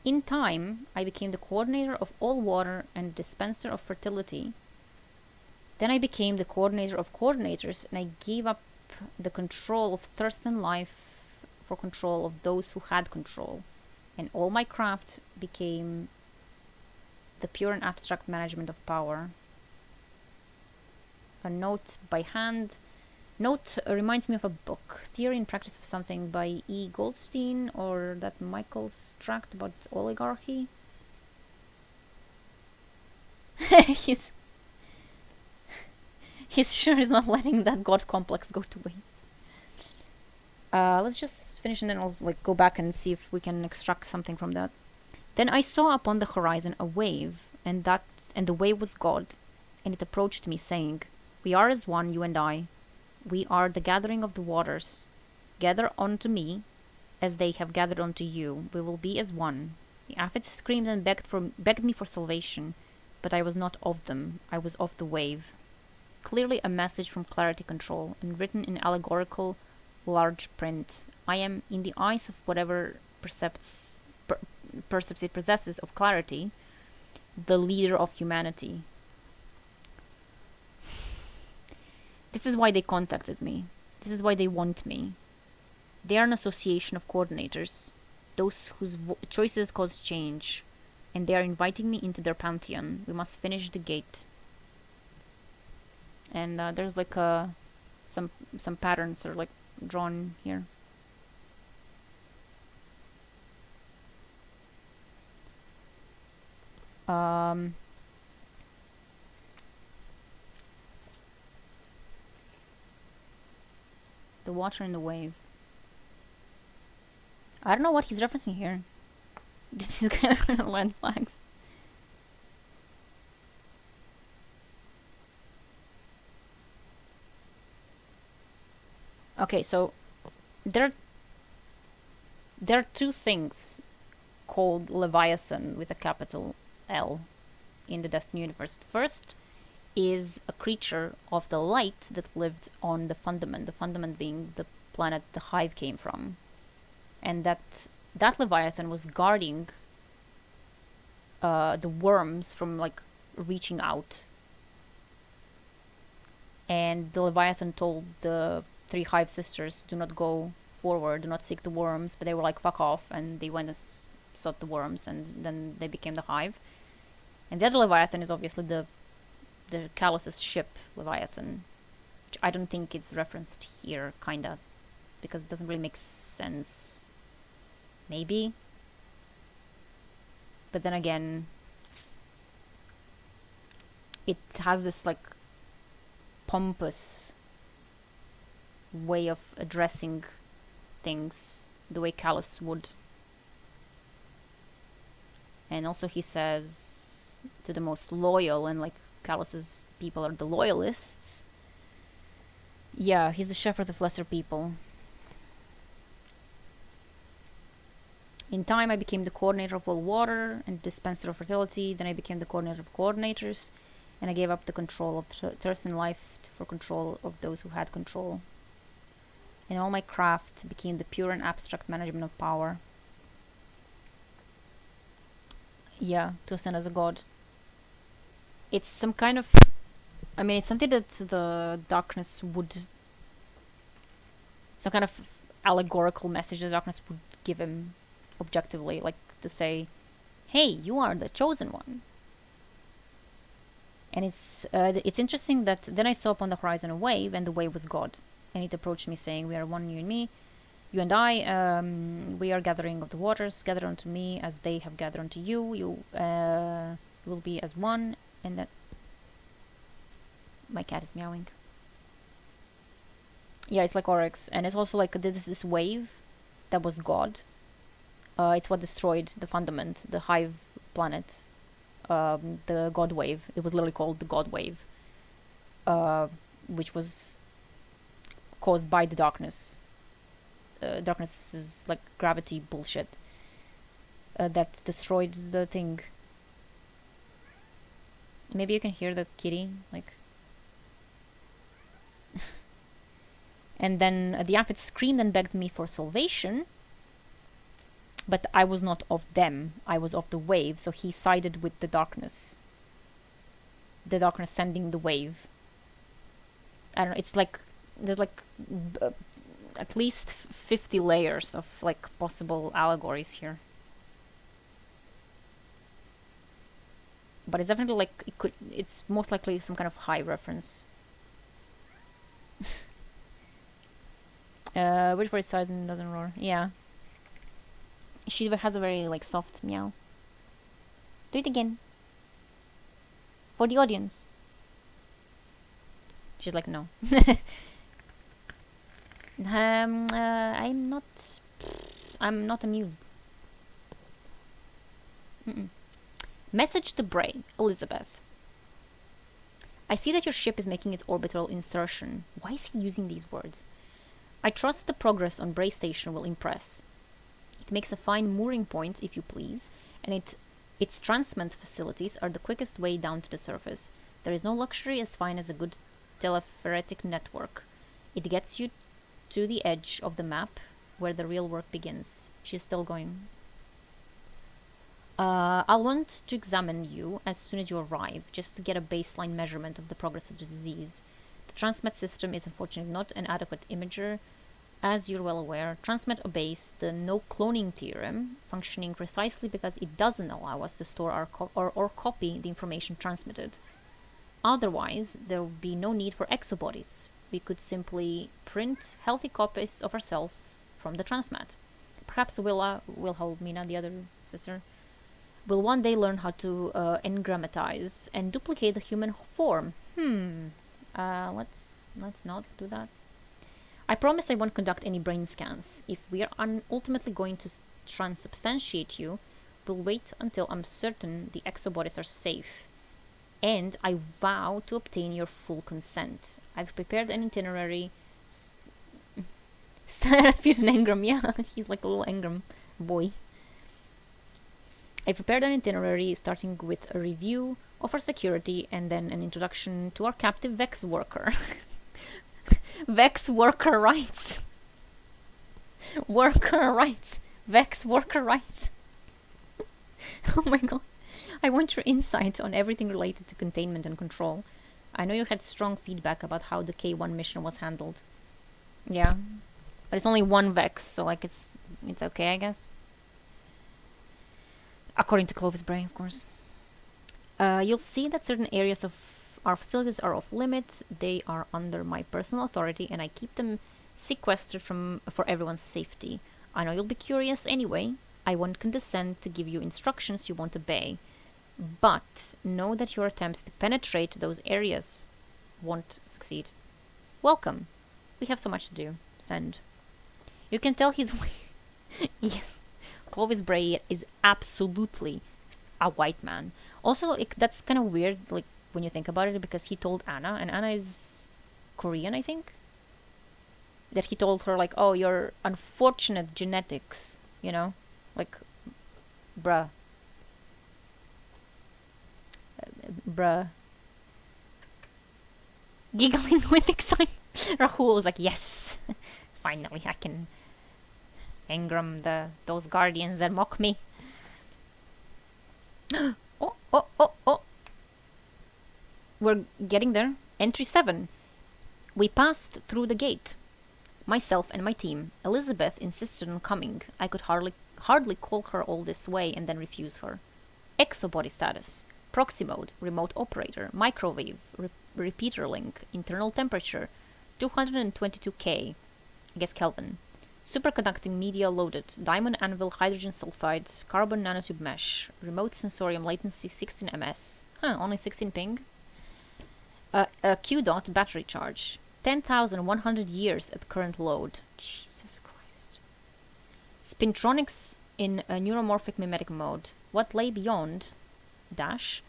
Speaker 1: In time, I became the coordinator of all water and dispenser of fertility. Then I became the coordinator of coordinators, and I gave up the control of thirst and life for control of those who had control. And all my craft became the pure and abstract management of power. A note by hand. Note reminds me of a book, Theory and Practice of Something by E. Goldstein, or that Michael's tract about oligarchy. he's he's sure is not letting that god complex go to waste. Let's just finish and then I'll like go back and see if we can extract something from that. Then I saw upon the horizon a wave, and the wave was God, and it approached me, saying, "We are as one, you and I. We are the gathering of the waters. Gather unto me, as they have gathered unto you. We will be as one." The aphids screamed and begged me for salvation, but I was not of them. I was of the wave. Clearly a message from Clarity Control, and written in allegorical large print. I am, in the eyes of whatever percepts it possesses of clarity, the leader of humanity. This is why they contacted me. This is why they want me. They are an association of coordinators, those whose choices cause change, and they are inviting me into their pantheon. We must finish the gate. And there's like some patterns are like drawn here. The water and the wave. I don't know what he's referencing here. This is kind of land flags. Okay, so there are two things called Leviathan with a capital L in the Destiny universe. First is a creature of the light that lived on the fundament being the planet the hive came from. And that Leviathan was guarding the worms from like reaching out. And the Leviathan told the three hive sisters, do not go forward, do not seek the worms, but they were like, fuck off, and they went and sought the worms, and then they became the hive. And the other Leviathan is obviously the Callus's ship, Leviathan, which I don't think it's referenced here, kinda, because it doesn't really make sense. Maybe. But then again, it has this, like, pompous way of addressing things, the way Callus would. And also he says to the most loyal, and like Callus's people are the loyalists. Yeah, he's the shepherd of lesser people. In time, I became the coordinator of all water and dispenser of fertility. Then I became the coordinator of coordinators, and I gave up the control of thirst and life for control of those who had control. And all my craft became the pure and abstract management of power. Yeah, to ascend as a god. It's some kind of... I mean, it's something that the darkness would... Some kind of allegorical message the darkness would give him objectively. Like to say, hey, you are the chosen one. And it's interesting that then I saw upon the horizon a wave, and the wave was God. And it approached me saying, we are one, you and me. You and I, we are gathering of the waters. Gather unto me as they have gathered unto you. You will be as one. And that... My cat is meowing. Yeah, it's like Oryx. And it's also like this wave that was God. It's what destroyed the fundament, the hive planet. The God wave. It was literally called the God wave. Which was caused by the darkness. Darkness is like gravity bullshit. That destroyed the thing. Maybe you can hear the kitty, like... And then the aphid screamed and begged me for salvation, but I was not of them. I was of the wave, so he sided with the darkness. The darkness sending the wave. I don't know, it's like, there's like at least 50 layers of like possible allegories here. But it's definitely like, it's most likely some kind of high reference. Wait for its size and doesn't roar. Yeah. She has a very like soft meow. Do it again. For the audience. She's like, no. I'm not amused. Message to Bray, Elizabeth. I see that your ship is making its orbital insertion. Why is he using these words? I trust the progress on Bray Station will impress. It makes a fine mooring point, if you please, and its transmit facilities are the quickest way down to the surface. There is no luxury as fine as a good telephoretic network. It gets you to the edge of the map where the real work begins. She's still going. I'll want to examine you as soon as you arrive, just to get a baseline measurement of the progress of the disease. The transmet system is unfortunately not an adequate imager. As you're well aware, transmet obeys the no cloning theorem, functioning precisely because it doesn't allow us to store or copy the information transmitted. Otherwise, there would be no need for exobodies. We could simply print healthy copies of ourselves from the transmat. Perhaps Wilhelmina, the other sister, will one day learn how to engrammatize and duplicate the human form. Let's not do that. I promise I won't conduct any brain scans. If we are ultimately going to transubstantiate you, we'll wait until I'm certain the exobodies are safe. And I vow to obtain your full consent. I've prepared an itinerary. Rasputin Engram, yeah, he's like a little Engram boy. I prepared an itinerary starting with a review of our security and then an introduction to our captive Vex worker. Vex worker rights. Worker rights. Vex worker rights. Oh my god. I want your insight on everything related to containment and control. I know you had strong feedback about how the K1 mission was handled. Yeah. But it's only one Vex, so like it's okay, I guess. According to Clovis Bray, of course. You'll see that certain areas of our facilities are off limit. They are under my personal authority, and I keep them sequestered for everyone's safety. I know you'll be curious anyway. I won't condescend to give you instructions you won't obey. But know that your attempts to penetrate those areas won't succeed. Welcome. We have so much to do. Send. You can tell he's... Yes. Clovis Bray is absolutely a white man. Also, that's kind of weird, like, when you think about it, because he told Anna, and Anna is Korean, I think? That he told her, like, oh, your unfortunate genetics, you know? Like, bruh. Bruh. Giggling with excitement. Rahul is like, yes, finally I can engram those guardians that mock me. Oh. We're getting there. Entry 7. We passed through the gate. Myself and my team. Elizabeth insisted on coming. I could hardly call her all this way and then refuse her. Exobody status. Proxy mode. Remote operator. Microwave. Repeater link. Internal temperature. 222K. I guess Kelvin. Superconducting media loaded. Diamond anvil hydrogen sulfide. Carbon nanotube mesh. Remote sensorium latency 16 ms. Only 16 ping. Q dot battery charge. 10,100 years at current load. Jesus Christ. Spintronics in a neuromorphic mimetic mode. What lay beyond? Dash.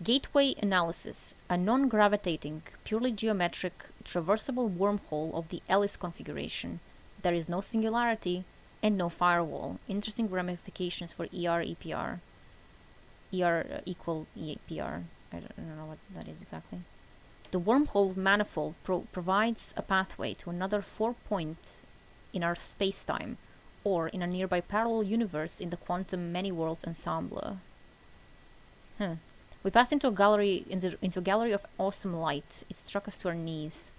Speaker 1: Gateway analysis. A non-gravitating, purely geometric, traversable wormhole of the Ellis configuration. There is no singularity and no firewall. Interesting ramifications for ER EPR. ER equal EPR. I don't know what that is exactly. The wormhole manifold provides a pathway to another 4 point in our space-time, or in a nearby parallel universe in the quantum many-worlds ensemble. Huh. We passed into a gallery into a gallery of awesome light. It struck us to our knees.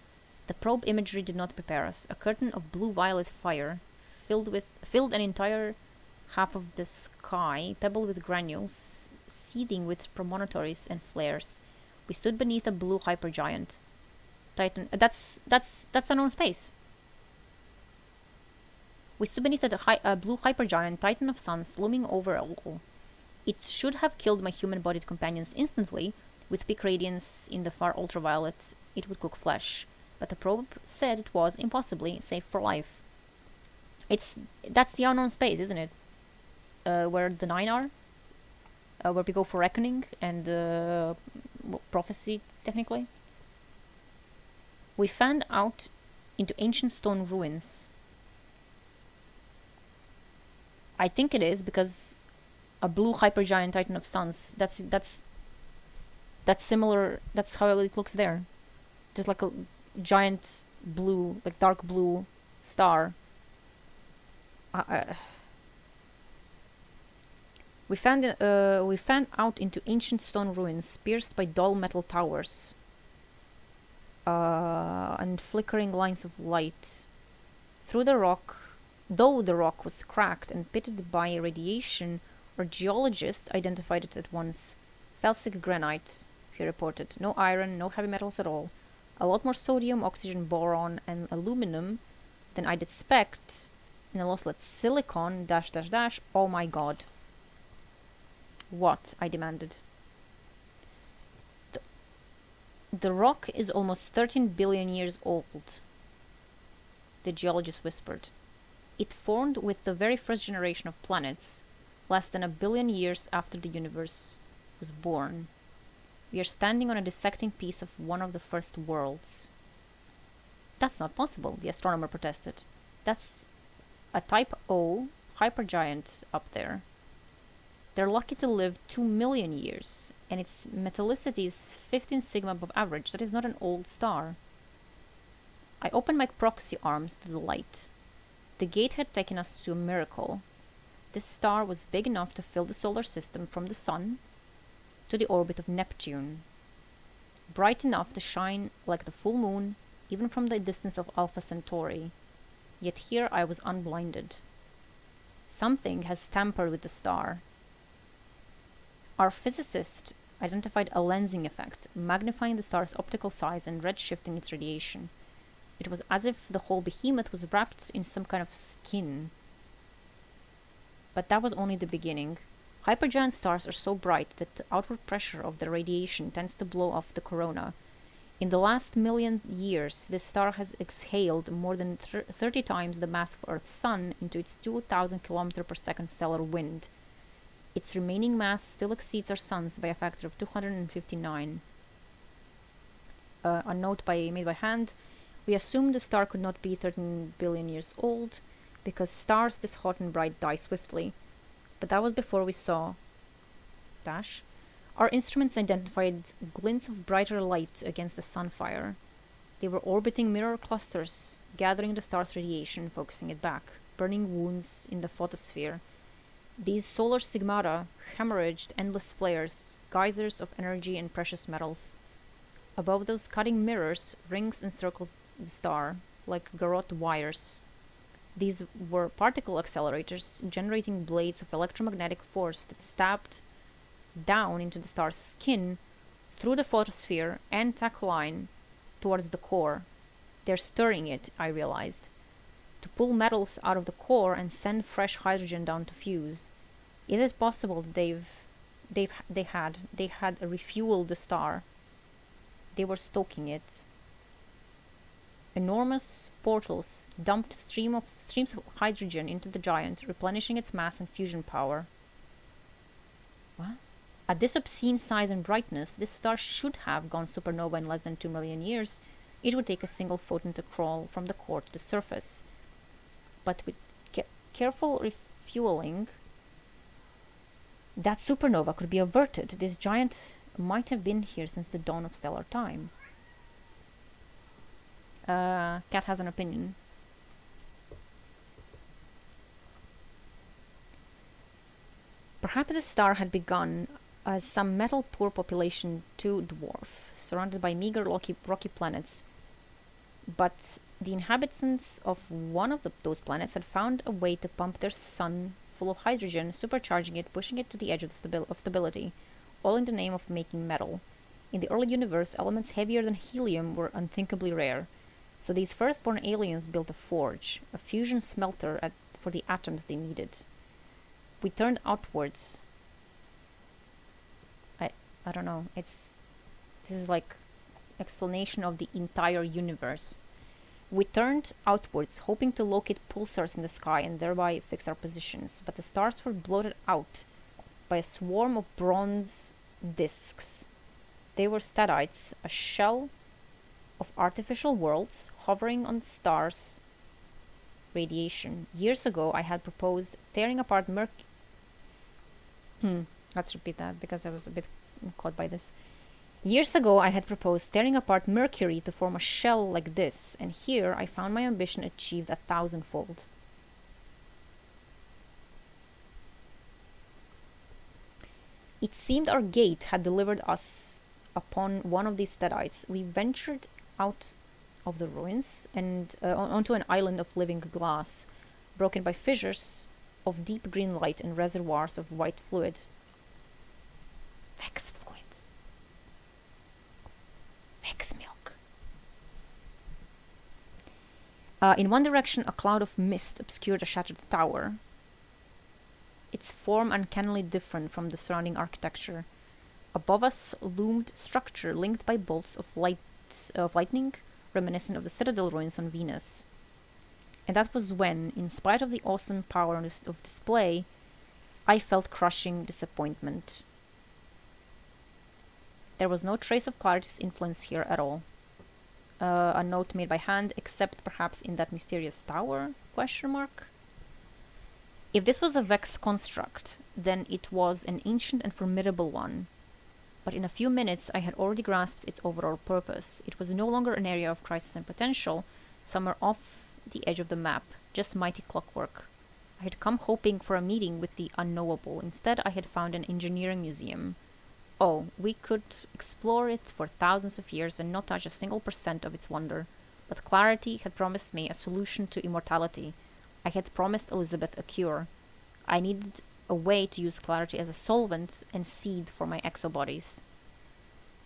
Speaker 1: The probe imagery did not prepare us. A curtain of blue-violet fire filled an entire half of the sky, pebbled with granules, seething with promontories and flares. We stood beneath a blue hypergiant. Titan. That's unknown space. We stood beneath a blue hypergiant, titan of suns, looming over all. It should have killed my human-bodied companions instantly. With peak radiance in the far ultraviolet, it would cook flesh. But the probe said it was impossibly safe for life. That's the unknown space, isn't it? Where the Nine are? Where we go for reckoning and prophecy, technically. We fanned out into ancient stone ruins. I think it is because a blue hypergiant titan of suns. That's similar. That's how it looks there. Just like a giant blue, like dark blue star. We fanned out into ancient stone ruins, pierced by dull metal towers and flickering lines of light. Though the rock was cracked and pitted by radiation, our geologist identified it at once. Felsic granite, he reported. No iron, no heavy metals at all. A lot more sodium, oxygen, boron, and aluminum than I'd expect. And I lost silicon, .. Oh my god. What? I demanded. The rock is almost 13 billion years old, the geologist whispered. It formed with the very first generation of planets, less than 1 billion years after the universe was born. We are standing on a dissecting piece of one of the first worlds. That's not possible, the astronomer protested. That's a Type O hypergiant up there. They're lucky to live 2 million years, and its metallicity is 15 sigma above average. That is not an old star. I opened my proxy arms to the light. The gate had taken us to a miracle. This star was big enough to fill the solar system from the sun to the orbit of Neptune. Bright enough to shine like the full moon, even from the distance of Alpha Centauri. Yet here I was unblinded. Something has tampered with the star. Our physicist identified a lensing effect, magnifying the star's optical size and redshifting its radiation. It was as if the whole behemoth was wrapped in some kind of skin. But that was only the beginning. Hypergiant stars are so bright that the outward pressure of the radiation tends to blow off the corona. In the last million years, this star has exhaled more than 30 times the mass of Earth's sun into its 2,000 km per second stellar wind. Its remaining mass still exceeds our sun's by a factor of 259. A note made by hand. We assumed the star could not be 13 billion years old, because stars this hot and bright die swiftly. But that was before we saw... Our instruments identified glints of brighter light against the sunfire. They were orbiting mirror clusters, gathering the star's radiation, focusing it back, burning wounds in the photosphere. These solar stigmata hemorrhaged endless flares, geysers of energy and precious metals. Above those cutting mirrors, rings encircled the star, like garrote wires. These were particle accelerators, generating blades of electromagnetic force that stabbed down into the star's skin, through the photosphere and tachline towards the core. They're stirring it, I realized, to pull metals out of the core and send fresh hydrogen down to fuse. Is it possible that they had refueled the star? They were stoking it. Enormous portals dumped streams of hydrogen into the giant, replenishing its mass and fusion power. What? At this obscene size and brightness, this star should have gone supernova in less than 2 million years. It would take a single photon to crawl from the core to the surface. But with careful refueling, that supernova could be averted. This giant might have been here since the dawn of stellar time. Cat has an opinion. Perhaps the star had begun as some metal-poor population too dwarf, surrounded by meager rocky planets, but the inhabitants of one of those planets had found a way to pump their sun full of hydrogen, supercharging it, pushing it to the edge of stability, all in the name of making metal. In the early universe, elements heavier than helium were unthinkably rare, so these firstborn aliens built a forge, a fusion smelter for the atoms they needed. We turned outwards. I don't know. This is like explanation of the entire universe. We turned outwards, hoping to locate pulsars in the sky and thereby fix our positions, but the stars were bloated out by a swarm of bronze disks. They were stadites, a shell of artificial worlds hovering on the stars' radiation. Years ago, I had proposed tearing apart Let's repeat that because I was a bit caught by this. Years ago, I had proposed tearing apart Mercury to form a shell like this, and here I found my ambition achieved 1,000-fold. It seemed our gate had delivered us upon one of these stadites. We ventured out of the ruins and onto an island of living glass, broken by fissures of deep green light and reservoirs of white fluid. Vex fluid. Vex milk. In one direction, a cloud of mist obscured a shattered tower, its form uncannily different from the surrounding architecture. Above us loomed structure linked by bolts of lightning, reminiscent of the citadel ruins on Venus. And that was when, in spite of the awesome power of display, I felt crushing disappointment. There was no trace of Clarity's influence here at all. A note made by hand, except perhaps in that mysterious tower? ? If this was a Vex construct, then it was an ancient and formidable one. But in a few minutes I had already grasped its overall purpose. It was no longer an area of crisis and potential, somewhere off the edge of the map, just mighty clockwork. I had come hoping for a meeting with the unknowable. Instead, I had found an engineering museum. Oh, we could explore it for thousands of years and not touch a single % of its wonder. But Clarity had promised me a solution to immortality. I had promised Elizabeth a cure. I needed a way to use Clarity as a solvent and seed for my exobodies.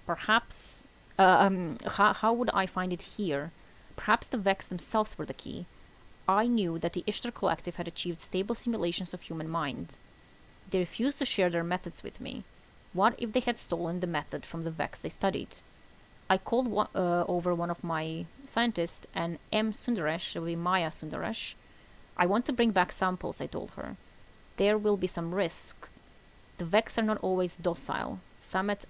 Speaker 1: Perhaps... how would I find it here? Perhaps the Vex themselves were the key. I knew that the Ishtar Collective had achieved stable simulations of human mind. They refused to share their methods with me. What if they had stolen the method from the Vex they studied? I called over one of my scientists, an M. Sundaresh, it will be Maya Sundaresh. I want to bring back samples, I told her. There will be some risk. The Vex are not always docile. Some at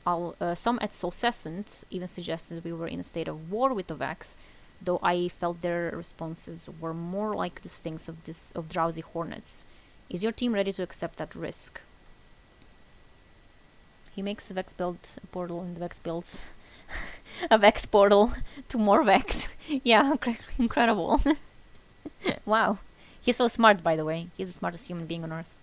Speaker 1: Solcescent even suggested we were in a state of war with the Vex, though I felt their responses were more like the stings of drowsy hornets. Is your team ready to accept that risk? He makes Vex build a portal, and the Vex builds a Vex portal to more Vex. Yeah, incredible. Wow. He's so smart, by the way. He's the smartest human being on Earth.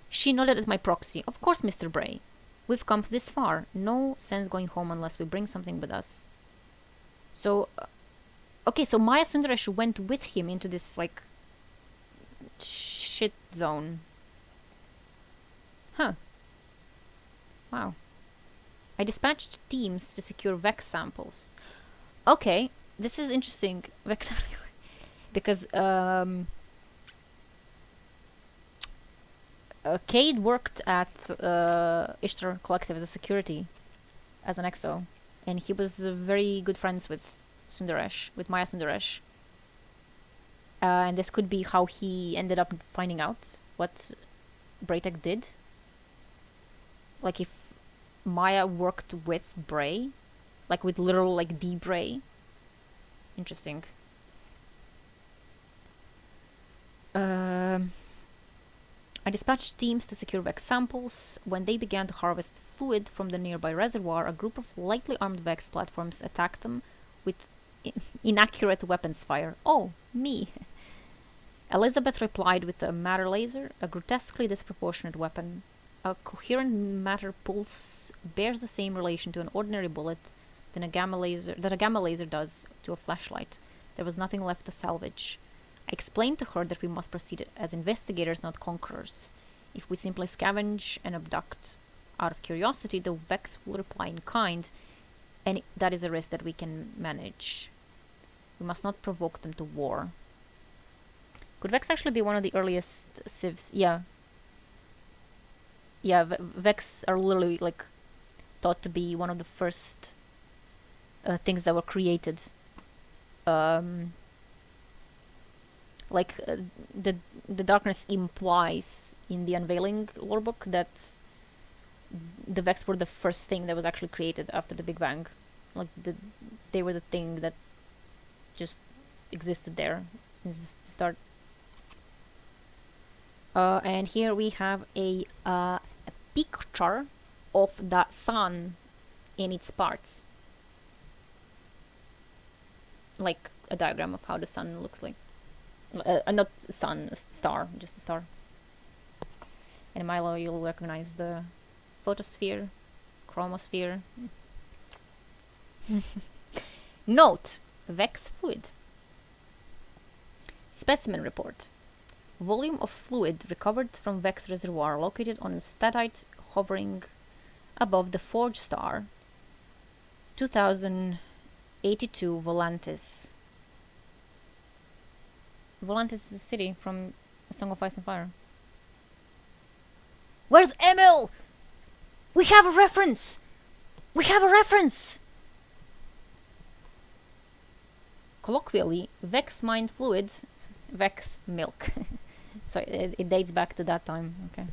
Speaker 1: She nodded at my proxy. Of course, Mr. Bray. We've come this far. No sense going home unless we bring something with us. So, okay, so Maya Sundaresh went with him into this, like, shit zone. Huh. Wow. I dispatched teams to secure Vex samples. Okay, this is interesting. Vex because Cade worked at Ishtar Collective as a security, as an exo, and he was very good friends with Sundaresh, with Maya Sundaresh. And this could be how he ended up finding out what Braytek did. Like if Maya worked with Bray, like with literal like D Bray. Interesting. I dispatched teams to secure Vex samples. When they began to harvest fluid from the nearby reservoir, a group of lightly armed Vex platforms attacked them with inaccurate weapons fire. Oh, me. Elizabeth replied with a matter laser, a grotesquely disproportionate weapon. A coherent matter pulse bears the same relation to an ordinary bullet that a gamma laser does to a flashlight. There was nothing left to salvage. I explained to her that we must proceed as investigators, not conquerors. If we simply scavenge and abduct out of curiosity, the Vex will reply in kind, and that is a risk that we can manage. We must not provoke them to war. Could Vex actually be one of the earliest civs? Yeah. Yeah, Vex are literally, like, thought to be one of the first things that were created. The darkness implies in the Unveiling lore book that the Vex were the first thing that was actually created after the Big Bang. Like, they were the thing that just existed there since the start. And here we have a picture of the sun in its parts. Like a diagram of how the sun looks like. Not sun, a star, just a star. And Milo, you'll recognize the photosphere, chromosphere. Note: Vex fluid. Specimen report. Volume of fluid recovered from Vex reservoir located on statite hovering above the Forge star. 2082 Volantis. Volantis is a city from A Song of Ice and Fire. Where's Emil? We have a reference! We have a reference! Colloquially, Vex mined fluid, Vex milk. So it dates back to that time, okay.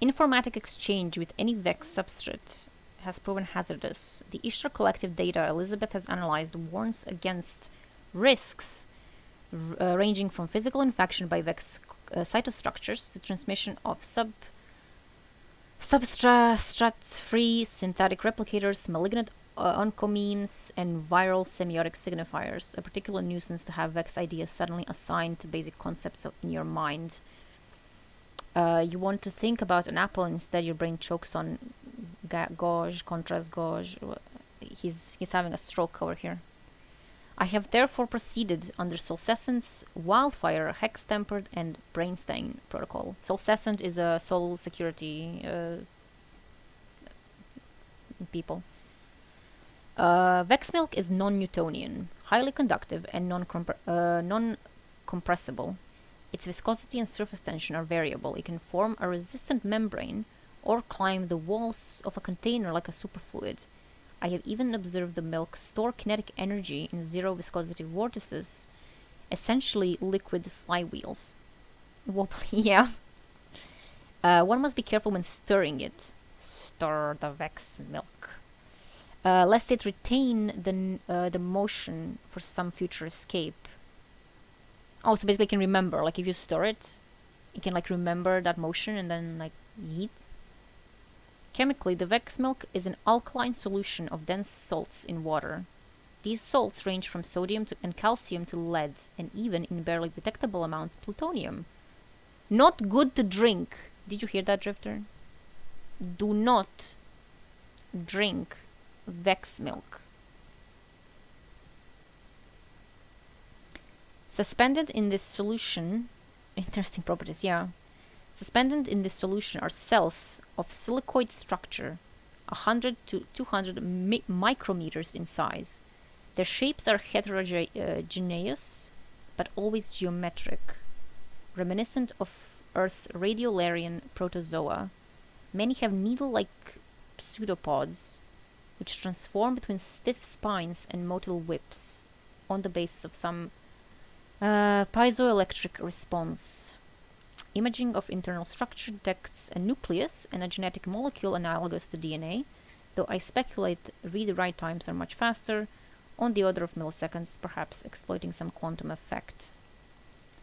Speaker 1: Informatic exchange with any Vex substrate has proven hazardous. The Ishtar collective data Elizabeth has analyzed warns against risks ranging from physical infection by Vex cytostructures to transmission of substrate-free synthetic replicators, malignant oncomines, and viral semiotic signifiers. A particular nuisance to have Vex ideas suddenly assigned to basic concepts in your mind. You want to think about an apple, instead your brain chokes on gauge, contrast gauge. He's having a stroke over here. I have therefore proceeded under Solcessant's Wildfire, Hex-Tempered, and Brainstain protocol. Solcessant is a Sol security people. Vex milk is non-Newtonian, highly conductive, and non-compressible. Its viscosity and surface tension are variable. It can form a resistant membrane or climb the walls of a container like a superfluid. I have even observed the milk store kinetic energy in zero viscosity vortices, essentially liquid flywheels. Wobbly, yeah. One must be careful when stirring it. Stir the Vex milk. Lest it retain the motion for some future escape. Oh, so basically it can remember, like if you stir it, it can like remember that motion and then like yeet. Chemically, the Vex milk is an alkaline solution of dense salts in water. These salts range from sodium and calcium to lead, and even in barely detectable amounts, plutonium. Not good to drink. Did you hear that, Drifter? Do not drink Vex milk. Suspended in this solution, interesting properties, yeah. Suspended in this solution are cells of silicoid structure, 100 to 200 micrometers in size. Their shapes are heterogeneous, but always geometric, reminiscent of Earth's radiolarian protozoa. Many have needle-like pseudopods, which transform between stiff spines and motile whips on the basis of some piezoelectric response. Imaging of internal structure detects a nucleus and a genetic molecule analogous to DNA, though I speculate read-write times are much faster, on the order of milliseconds, perhaps exploiting some quantum effect.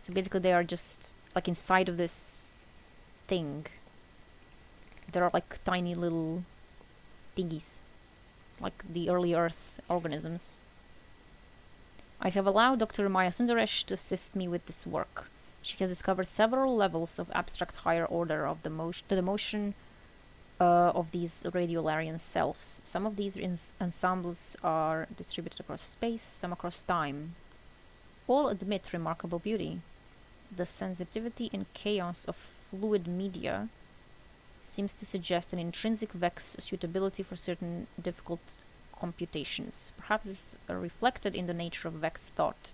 Speaker 1: So basically they are just like inside of this thing. There are like tiny little thingies. like the early Earth organisms. I have allowed Dr. Maya Sundaresh to assist me with this work. She has discovered several levels of abstract higher order of the motion of these radiolarian cells. Some of these ensembles are distributed across space, some across time. All admit remarkable beauty. The sensitivity and chaos of fluid media seems to suggest an intrinsic Vex suitability for certain difficult computations. Perhaps this is reflected in the nature of Vex thought,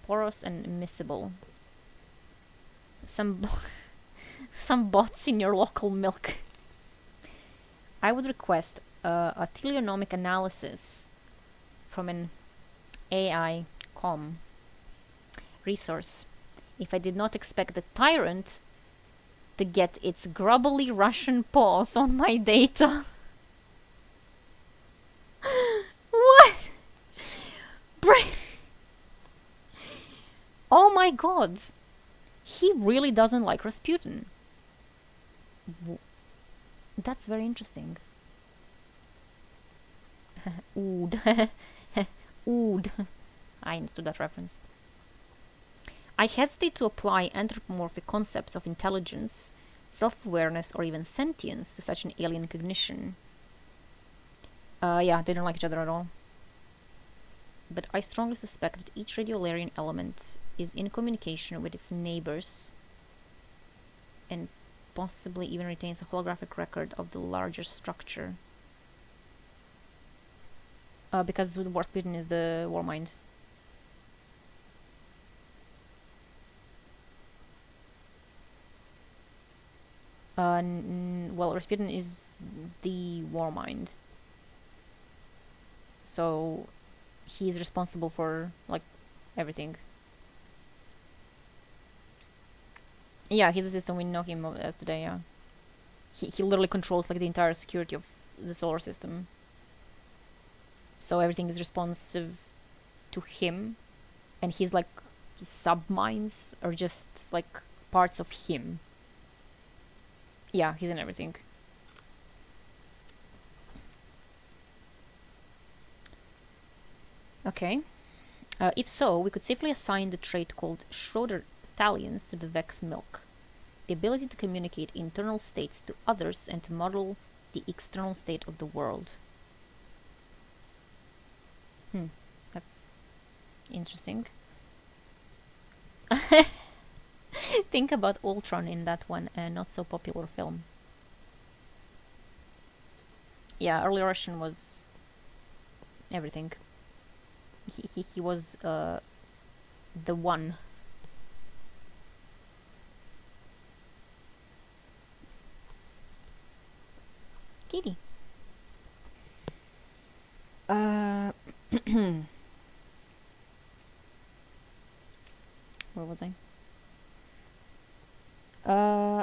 Speaker 1: porous and miscible. Some bots in your local milk. I would request a teleonomic analysis from an AI.com resource if I did not expect the tyrant to get its grubbly Russian paws on my data. What? Oh my god. He really doesn't like Rasputin. That's very interesting. Ood. Ood. I understood that reference. I hesitate to apply anthropomorphic concepts of intelligence, self-awareness, or even sentience to such an alien cognition. Yeah, they don't like each other at all. But I strongly suspect that each radiolarian element is in communication with its neighbors and possibly even retains a holographic record of the larger structure. Because the Rasputin is the war mind. Well, Rasputin is the war mind. So he's responsible for, like, everything. Yeah, he's a system, we know him as today, yeah. He literally controls, like, the entire security of the solar system. So everything is responsive to him, and his, like, sub-minds are just, like, parts of him. Yeah, he's in everything. Okay. If so, we could safely assign the trait called Schroeder thalliance to the Vex milk. The ability to communicate internal states to others and to model the external state of the world. That's interesting. Think about Ultron in that one not so popular film. Yeah, early Russian was everything. He was the one. Kitty. Where was I?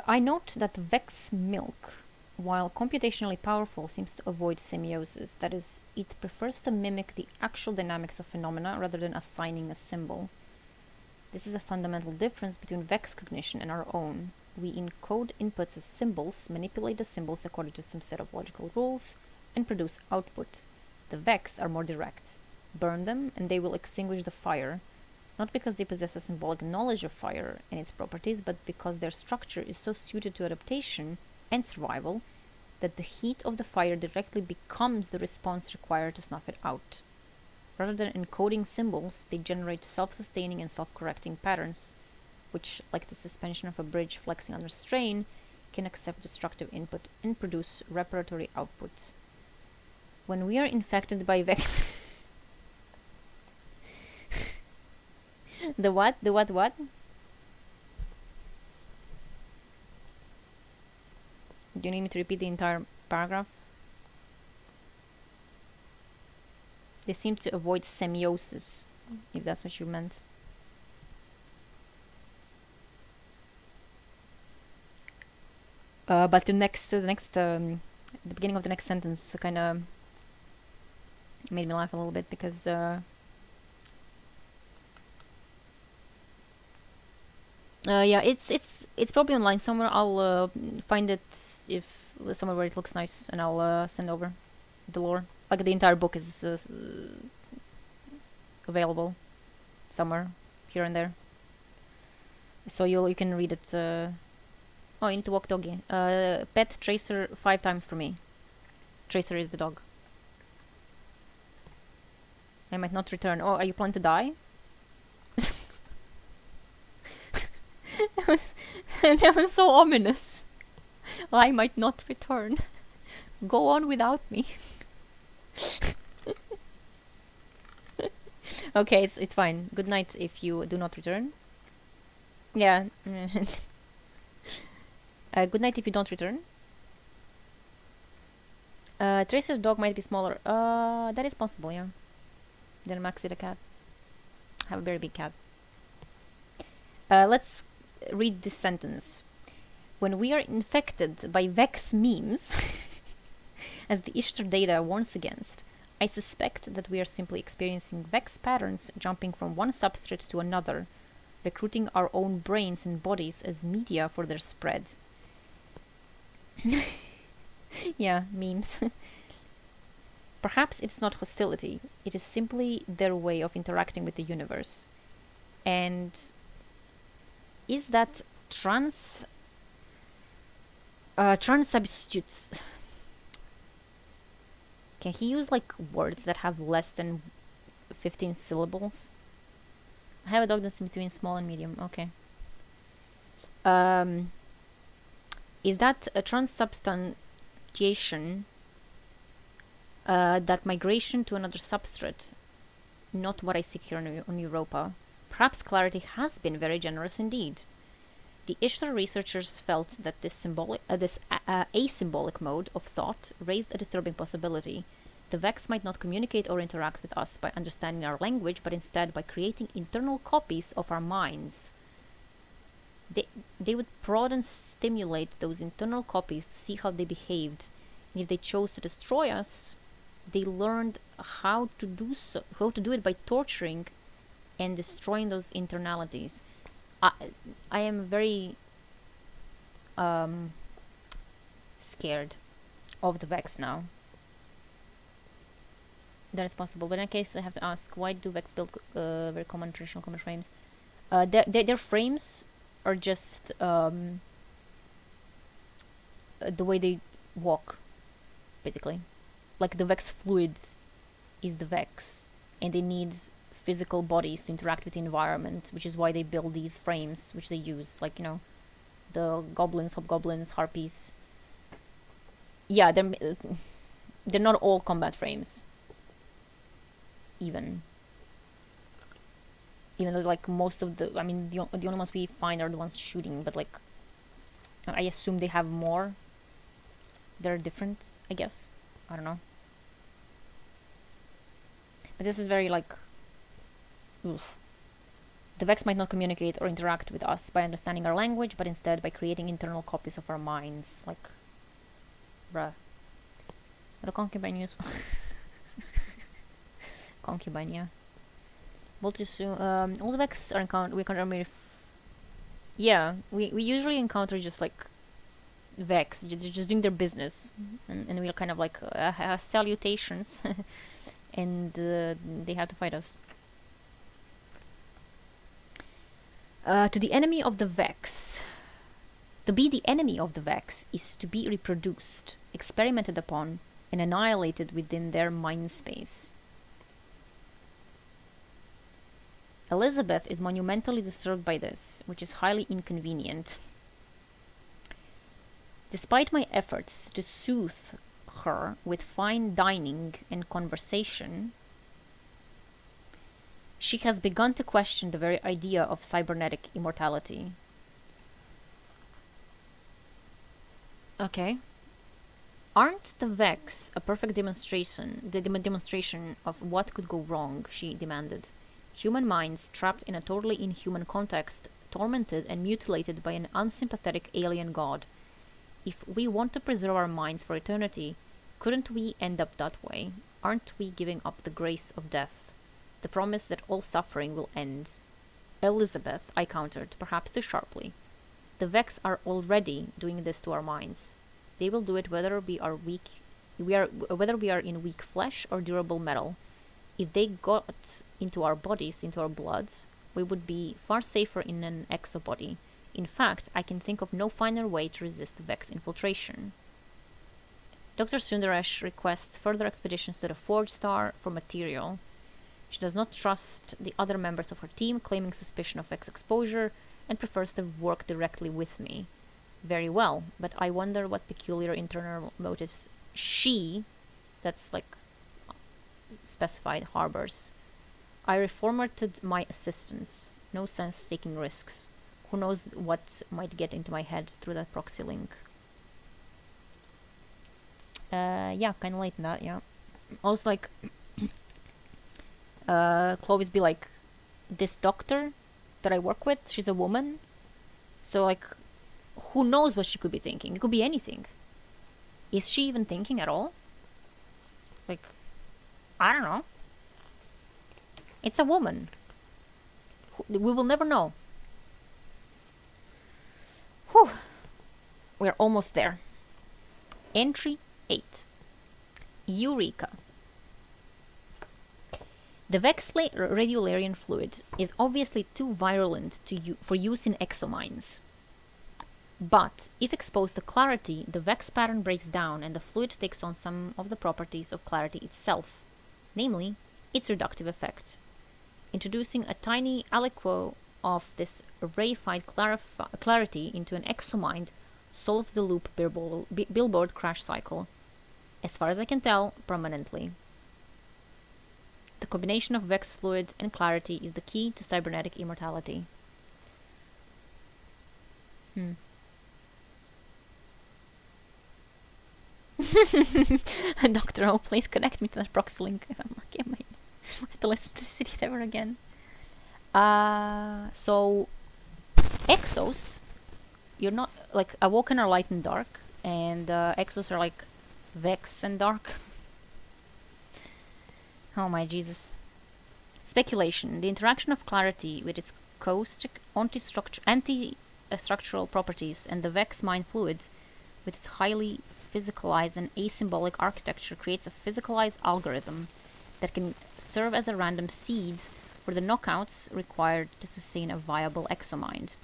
Speaker 1: I note that Vex milk, while computationally powerful, seems to avoid semiosis. That is, it prefers to mimic the actual dynamics of phenomena rather than assigning a symbol. This is a fundamental difference between Vex cognition and our own. We encode inputs as symbols, manipulate the symbols according to some set of logical rules, and produce output. The Vex are more direct. Burn them, and they will extinguish the fire, not because they possess a symbolic knowledge of fire and its properties, but because their structure is so suited to adaptation and survival that the heat of the fire directly becomes the response required to snuff it out. Rather than encoding symbols, they generate self-sustaining and self-correcting patterns, which, like the suspension of a bridge flexing under strain, can accept destructive input and produce reparatory output. When we are infected by Vex... The what? The what? Do you need me to repeat the entire paragraph? They seem to avoid semiosis, if that's what you meant. But the beginning of the next sentence kind of made me laugh a little bit because yeah, it's probably online somewhere. I'll find it if somewhere where it looks nice, and I'll send over the lore. Like the entire book is available somewhere here and there, so you can read it. Oh, you need to walk doggy. Pet Tracer 5 times for me. Tracer is the dog. I might not return. Oh, are you planning to die? That was so ominous. I might not return. Go on without me. Okay, it's fine. Good night if you do not return. Yeah. Good night if you don't return. Tracer's dog might be smaller. That is possible, yeah. Then Maxi the cat. Have a very big cat. Let's read this sentence. When we are infected by Vex memes, as the Ishtar data warns against, I suspect that we are simply experiencing Vex patterns jumping from one substrate to another, recruiting our own brains and bodies as media for their spread. Yeah, memes. Perhaps it's not hostility, it is simply their way of interacting with the universe. And is that substitutes? Can he use like words that have less than 15 syllables? I have a dog that's in between small and medium. Okay. Is that a transubstantiation? That migration to another substrate? Not what I seek here on Europa. Perhaps clarity has been very generous indeed. The Ishtar researchers felt that this asymbolic mode of thought raised a disturbing possibility. The Vex might not communicate or interact with us by understanding our language, but instead by creating internal copies of our minds. They would prod and stimulate those internal copies to see how they behaved, and if they chose to destroy us, they learned how to do it by torturing and destroying those internalities. I am very scared of the Vex now. That is possible, but in that case I have to ask, why do Vex build very common traditional common frames? Their frames are just the way they walk, basically. Like the Vex fluid is the Vex, and they need physical bodies to interact with the environment, which is why they build these frames, which they use, like, you know, the goblins, hobgoblins, harpies. Yeah, they're not all combat frames. Even though, like, most of the, I mean, the only ones we find are the ones shooting, but, like, I assume they have more. They're different, I guess. I don't know. But this is very, like, oof. The Vex might not communicate or interact with us by understanding our language, but instead by creating internal copies of our minds. Like, bruh. What a concubine use. Concubine, yeah. All the Vex are we encounter. Yeah, we usually encounter just like Vex, just doing their business, and we're kind of like salutations, and they have to fight us. To the enemy of the Vex. To be the enemy of the Vex is to be reproduced, experimented upon, and annihilated within their mind space. Elizabeth is monumentally disturbed by this, which is highly inconvenient. Despite my efforts to soothe her with fine dining and conversation, she has begun to question the very idea of cybernetic immortality. Okay. Aren't the Vex a perfect demonstration of what could go wrong, she demanded. Human minds trapped in a totally inhuman context, tormented and mutilated by an unsympathetic alien god. If we want to preserve our minds for eternity, couldn't we end up that way? Aren't we giving up the grace of death? The promise that all suffering will end? Elizabeth, I countered, perhaps too sharply. The Vex are already doing this to our minds. They will do it whether we are weak whether we are in weak flesh or durable metal. If they got into our bodies, into our blood, we would be far safer in an exobody. In fact, I can think of no finer way to resist Vex infiltration. Dr. Sundaresh requests further expeditions to the Forge Star for material. She does not trust the other members of her team, claiming suspicion of Vex exposure, and prefers to work directly with me. Very well, but I wonder what peculiar internal motives she, that's like specified, harbors. I reformatted my assistants. No sense taking risks. Who knows what might get into my head through that proxy link. Yeah, kind of late in that, yeah. Also, like, Chloe's be like, this doctor that I work with, she's a woman. So, like, who knows what she could be thinking? It could be anything. Is she even thinking at all? Like, I don't know. It's a woman. We will never know. Whew. We're almost there. Entry 8. Eureka. The Vex radiolarian fluid is obviously too virulent for use in exomines. But if exposed to clarity, the Vex pattern breaks down and the fluid takes on some of the properties of clarity itself, namely, its reductive effect. Introducing a tiny aliquot of this reified clarity into an exomind solves the loop billboard crash cycle, as far as I can tell, permanently. The combination of Vex fluid and clarity is the key to cybernetic immortality. Dr. O, please connect me to that proxy link. I'm like, I have to listen to this idiot ever again. So, exos, you're not, like, awoken are light and dark, and exos are like Vex and dark. Oh my Jesus. Speculation. The interaction of clarity with its caustic anti-structural properties and the Vex mind fluid with its highly physicalized and asymbolic architecture creates a physicalized algorithm that can serve as a random seed for the knockouts required to sustain a viable exomind.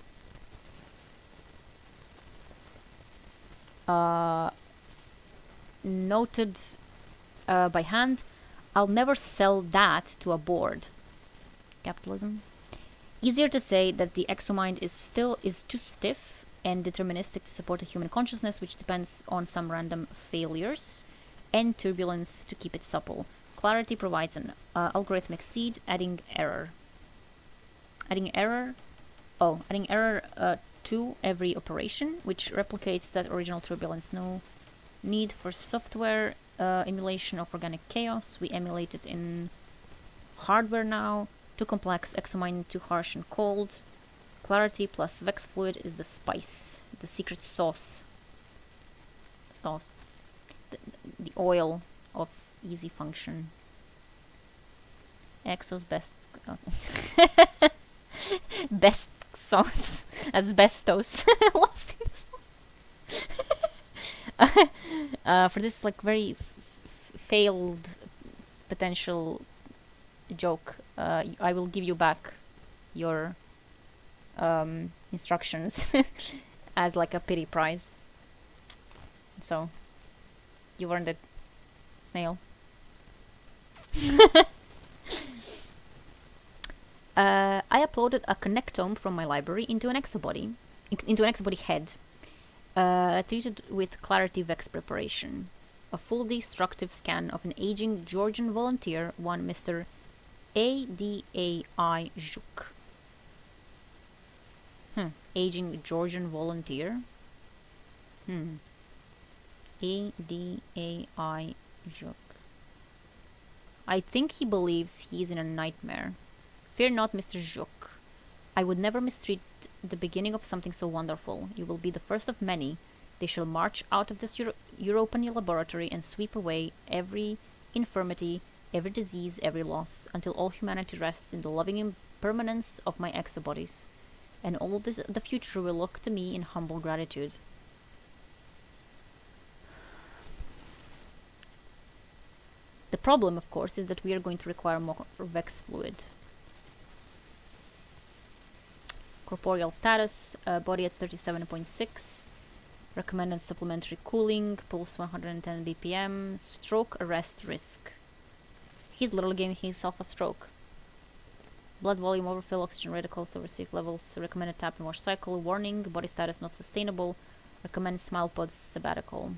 Speaker 1: Noted by hand, I'll never sell that to a board. Capitalism. Easier to say that the exomind is too stiff and deterministic to support a human consciousness, which depends on some random failures and turbulence to keep it supple. Clarity provides an algorithmic seed, adding error to every operation, which replicates that original turbulence. No need for software emulation of organic chaos. We emulate it in hardware now. Too complex, exomind too harsh and cold. Clarity plus Vex fluid is the spice, the secret sauce. The oil of easy function. Exo's best best sauce. Asbestos. Lost in the sauce. For this like very failed potential joke, I will give you back your instructions as like a pity prize. So you earned it, snail. I uploaded a connectome from my library into an exobody head, treated with Clarity Vex preparation. A full destructive scan of an aging Georgian volunteer, one Mr. A.D.A.I. Zhuk. Aging Georgian volunteer. A.D.A.I. Zhuk. I think he believes he is in a nightmare. Fear not, Mr. Zhuk. I would never mistreat the beginning of something so wonderful. You will be the first of many. They shall march out of this European laboratory and sweep away every infirmity, every disease, every loss, until all humanity rests in the loving impermanence of my exobodies. And all the future will look to me in humble gratitude. The problem, of course, is that we are going to require more Vex fluid. Corporeal status, body at 37.6, recommended supplementary cooling, pulse 110 BPM, stroke arrest risk. He's literally giving himself a stroke. Blood volume overfill, oxygen radicals over safe levels, recommended tap and wash cycle, warning, body status not sustainable, recommend smile pods sabbatical.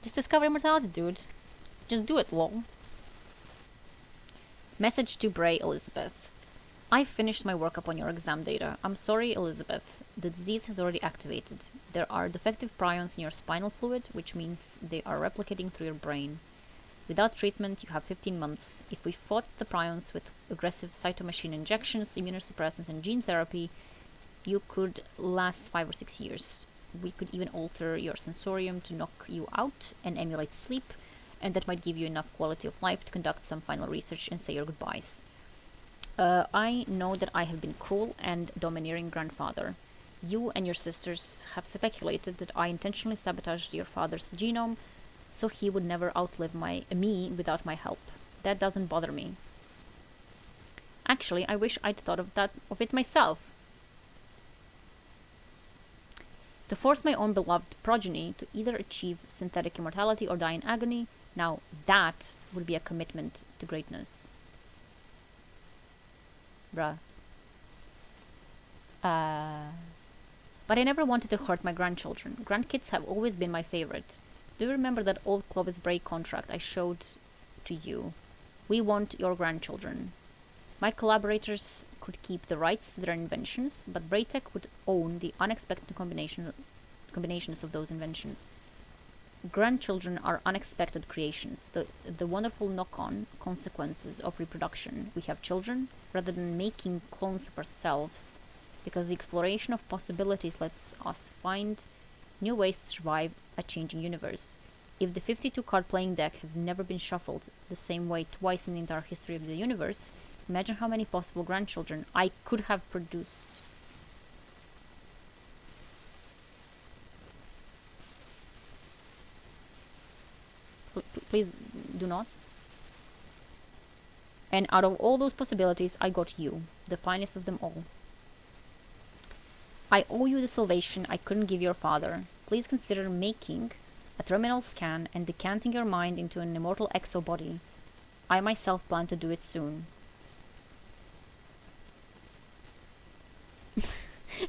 Speaker 1: Just discover immortality, dude. Just do it, lol. Message to Bray Elizabeth. I finished my workup on your exam data. I'm sorry, Elizabeth. The disease has already activated. There are defective prions in your spinal fluid, which means they are replicating through your brain. Without treatment, you have 15 months. If we fought the prions with aggressive cytomachine injections, immunosuppressants, and gene therapy, you could last 5 or 6 years. We could even alter your sensorium to knock you out and emulate sleep, and that might give you enough quality of life to conduct some final research and say your goodbyes. I know that I have been cruel and domineering grandfather. You and your sisters have speculated that I intentionally sabotaged your father's genome so he would never outlive me without my help. That doesn't bother me. Actually, I wish I'd thought of it myself. To force my own beloved progeny to either achieve synthetic immortality or die in agony, now that would be a commitment to greatness. Bruh. But I never wanted to hurt my grandchildren. Grandkids have always been my favorite. Do you remember that old Clovis Bray contract I showed to you? We want your grandchildren. My collaborators could keep the rights to their inventions, but Braytech would own the unexpected combinations of those inventions. Grandchildren are unexpected creations, the wonderful knock-on consequences of reproduction. We have children rather than making clones of ourselves, because the exploration of possibilities lets us find new ways to survive a changing universe. If the 52 card playing deck has never been shuffled the same way twice in the entire history of the universe, imagine how many possible grandchildren I could have produced. Please do not. And out of all those possibilities, I got you, the finest of them all. I owe you the salvation I couldn't give your father. Please consider making a terminal scan and decanting your mind into an immortal exo-body. I myself plan to do it soon.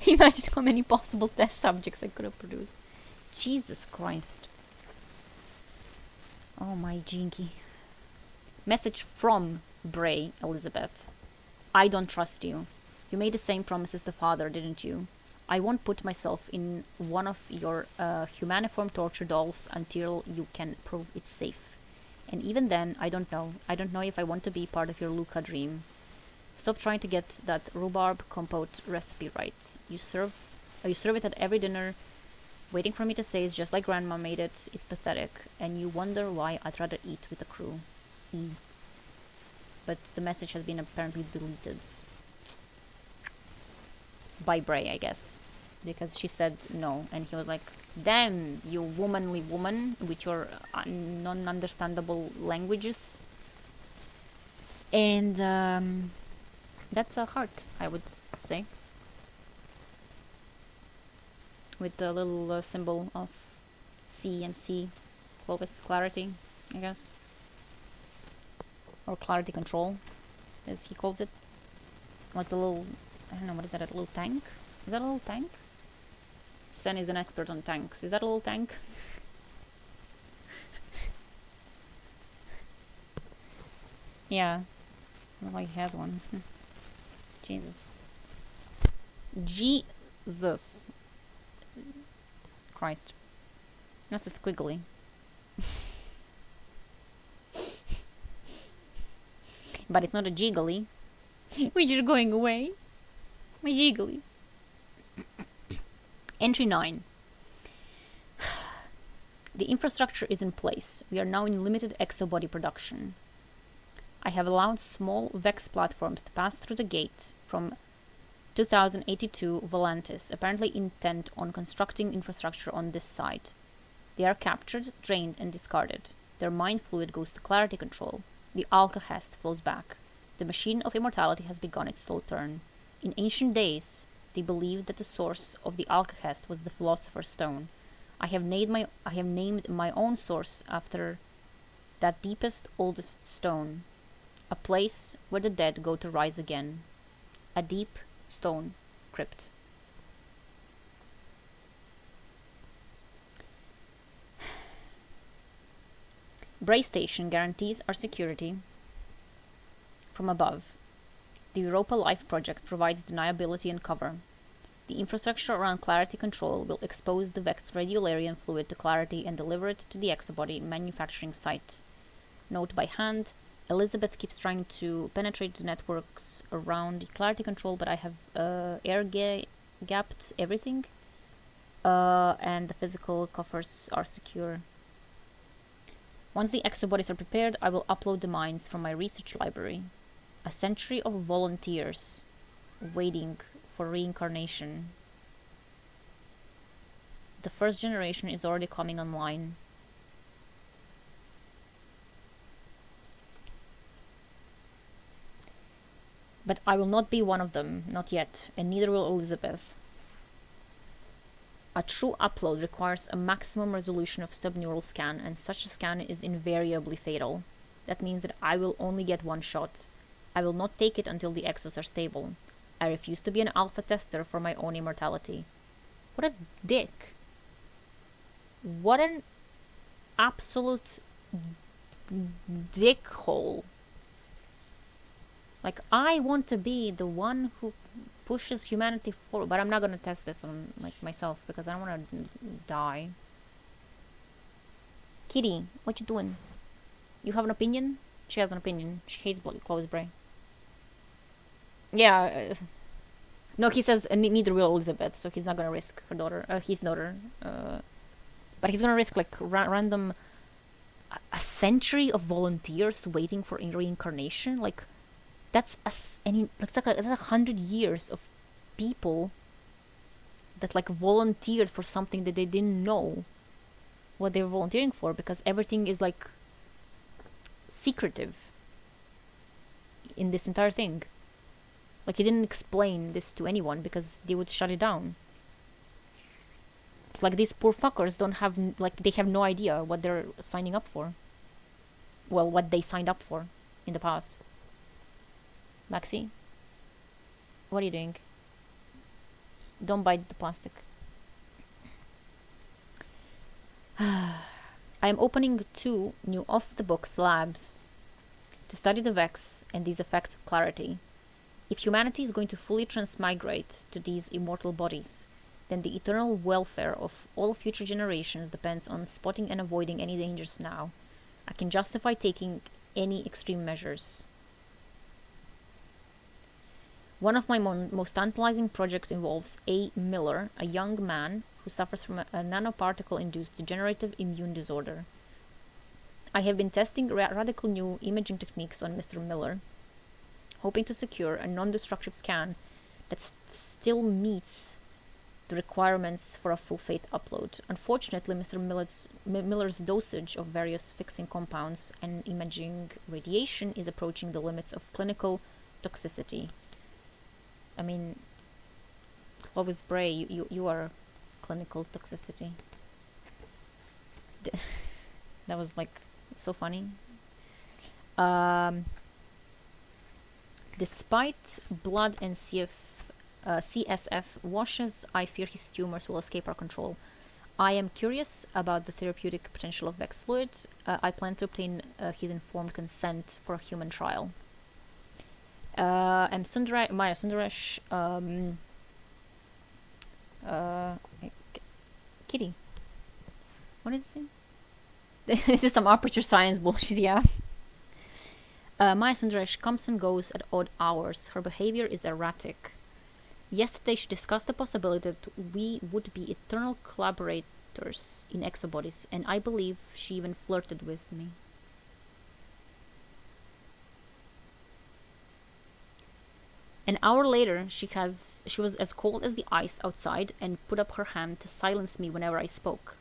Speaker 1: Imagine how many possible test subjects I could have produced. Jesus Christ. Oh my jinky. Message from Bray Elizabeth. I don't trust you. You made the same promise as the father, didn't you? I won't put myself in one of your humaniform torture dolls until you can prove it's safe. And even then, I don't know. I don't know if I want to be part of your Luca dream. Stop trying to get that rhubarb compote recipe right. You serve it at every dinner, waiting for me to say it's just like Grandma made it. It's pathetic, and you wonder why I'd rather eat with the crew. But the message has been apparently deleted. By Bray, I guess. Because she said no, and he was like, damn, you womanly woman with your non-understandable languages. And that's a heart, I would say. With the little symbol of C and C. Clovis clarity, I guess. Or clarity control, as he calls it. Like the little, I don't know, what is that, a little tank? Is that a little tank? Sen is an expert on tanks. Is that a little tank? Yeah. Looks like he has one. Jesus. Jesus. Christ. That's a squiggly. But it's not a jiggly. Which are going away. My jigglies. Entry 9. The infrastructure is in place. We are now in limited exo-body production. I have allowed small VEX platforms to pass through the gate from 2082 Volantis, apparently intent on constructing infrastructure on this site. They are captured, drained, and discarded. Their mind fluid goes to clarity control. The alkahest flows back. The machine of immortality has begun its slow turn. In ancient days, they believed that the source of the alkahest was the philosopher's stone. I have named my own source after that deepest, oldest stone, a place where the dead go to rise again. A deep stone crypt. Bray Station guarantees our security from above. The Europa Life project provides deniability and cover. The infrastructure around clarity control will expose the Vex radiolarian fluid to clarity and deliver it to the exobody manufacturing site. Note by hand, Elizabeth keeps trying to penetrate the networks around clarity control, but I have gapped everything. And the physical coffers are secure. Once the exobodies are prepared, I will upload the minds from my research library. A century of volunteers waiting for reincarnation. The first generation is already coming online. But I will not be one of them, not yet, and neither will Elizabeth. A true upload requires a maximum resolution of subneural scan, and such a scan is invariably fatal. That means that I will only get one shot. I will not take it until the exos are stable. I refuse to be an alpha tester for my own immortality. What a dick. What an absolute dickhole. Like, I want to be the one who pushes humanity forward, but I'm not gonna test this on like myself because I don't want to die. Kitty, what you doing? You have an opinion? She has an opinion. She hates Chloe's Bray. Yeah. No, he says neither will Elizabeth, so he's not gonna risk her daughter, his daughter. But he's gonna risk like random a century of volunteers waiting for reincarnation. Like, that's that's like 100 years of people that like volunteered for something that they didn't know what they were volunteering for, because everything is like secretive in this entire thing. Like, he didn't explain this to anyone because they would shut it down. It's like these poor fuckers don't have, like, they have no idea what they're signing up for. Well, what they signed up for in the past. Maxi? What are you doing? Don't bite the plastic. I am opening 2 new off-the-books labs to study the Vex and these effects of clarity. If humanity is going to fully transmigrate to these immortal bodies, then the eternal welfare of all future generations depends on spotting and avoiding any dangers now. I can justify taking any extreme measures. One of my most tantalizing projects involves A. Miller, a young man who suffers from a nanoparticle-induced degenerative immune disorder. I have been testing radical new imaging techniques on Mr. Miller, hoping to secure a non-destructive scan that still meets the requirements for a full-faith upload. Unfortunately, Mr. Miller's dosage of various fixing compounds and imaging radiation is approaching the limits of clinical toxicity. I mean, Clovis Bray, you are clinical toxicity. That was like so funny. Despite blood and CSF washes, I fear his tumors will escape our control. I am curious about the therapeutic potential of Vex fluid. I plan to obtain his informed consent for a human trial. I'm Maya Sundaresh. Kitty. What is it? This is some aperture science bullshit, yeah. Maya Sundaresh comes and goes at odd hours. Her behavior is erratic. Yesterday she discussed the possibility that we would be eternal collaborators in exobodies, and I believe she even flirted with me. An hour later, she was as cold as the ice outside and put up her hand to silence me whenever I spoke.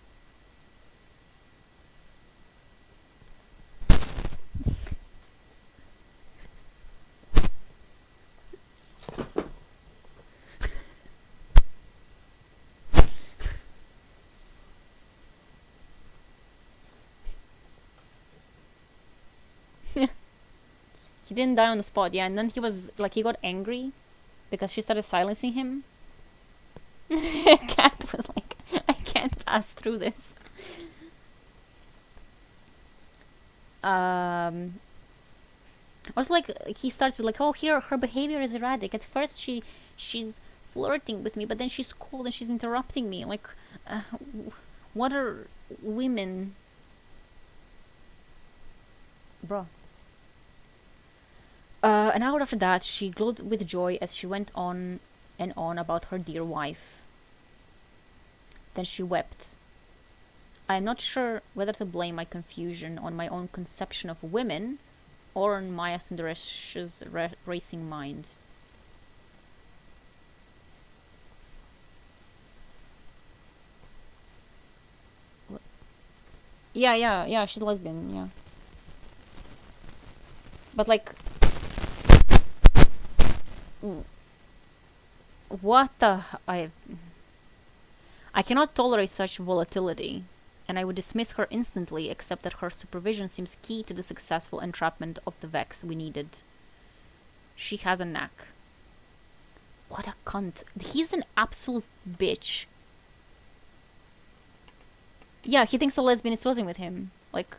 Speaker 1: didn't die on the spot, yeah, and then he was, like, he got angry because she started silencing him. Cat was like, I can't pass through this. Also, like, he starts with, like, oh, here, her behavior is erratic. At first, she's flirting with me, but then she's cold and she's interrupting me. Like, what are women? Bro. An hour after that, she glowed with joy as she went on and on about her dear wife. Then she wept. I am not sure whether to blame my confusion on my own conception of women or on Maya Sundaresh's racing mind. Yeah, she's lesbian, yeah. But, like, what the... I cannot tolerate such volatility, and I would dismiss her instantly, except that her supervision seems key to the successful entrapment of the Vex we needed. She has a knack. What a cunt. He's an absolute bitch. Yeah, he thinks a lesbian is flirting with him. Like...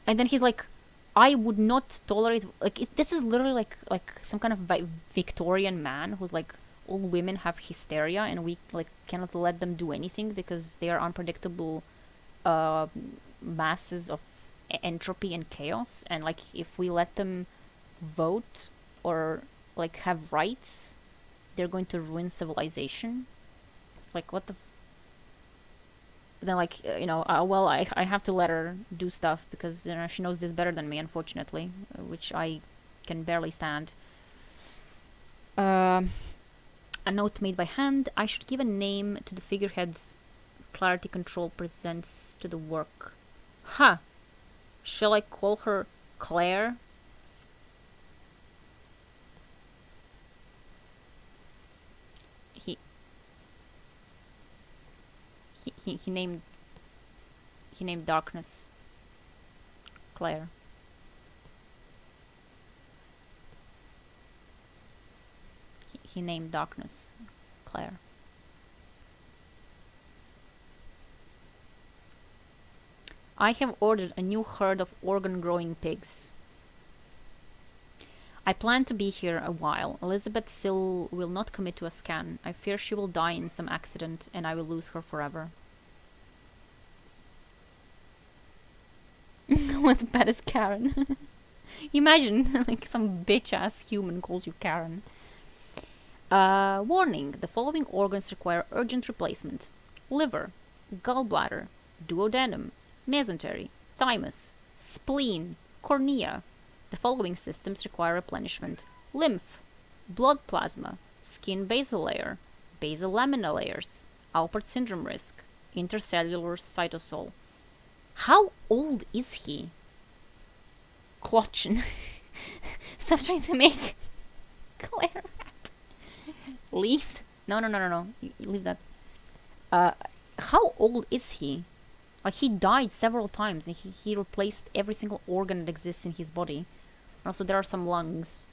Speaker 1: And then he's like, I would not tolerate... Like, this is literally like some kind of Victorian man who's like, all women have hysteria and we, like, cannot let them do anything because they are unpredictable masses of entropy and chaos. And, like, if we let them vote or, like, have rights, they're going to ruin civilization. Like, what the... Then, like, well, I have to let her do stuff because, she knows this better than me, unfortunately, which I can barely stand. A note made by hand. I should give a name to the figurehead Clarity Control presents to the work. Huh. Shall I call her Claire? He named darkness Claire. He named darkness Claire. I have ordered a new herd of organ-growing pigs. I plan to be here a while. Elizabeth still will not commit to a scan. I fear she will die in some accident and I will lose her forever. What's bad as Karen? Imagine, like, some bitch-ass human calls you Karen. Warning. The following organs require urgent replacement. Liver, gallbladder, duodenum, mesentery, thymus, spleen, cornea. The following systems require replenishment. Lymph, blood plasma, skin basal layer, basal lamina layers, Alport syndrome risk, intercellular cytosol. How old is he? Klotchen. Stop trying to make Claire. Leave? No. You leave that. How old is he? Like, he died several times and he replaced every single organ that exists in his body. Also, there are some lungs.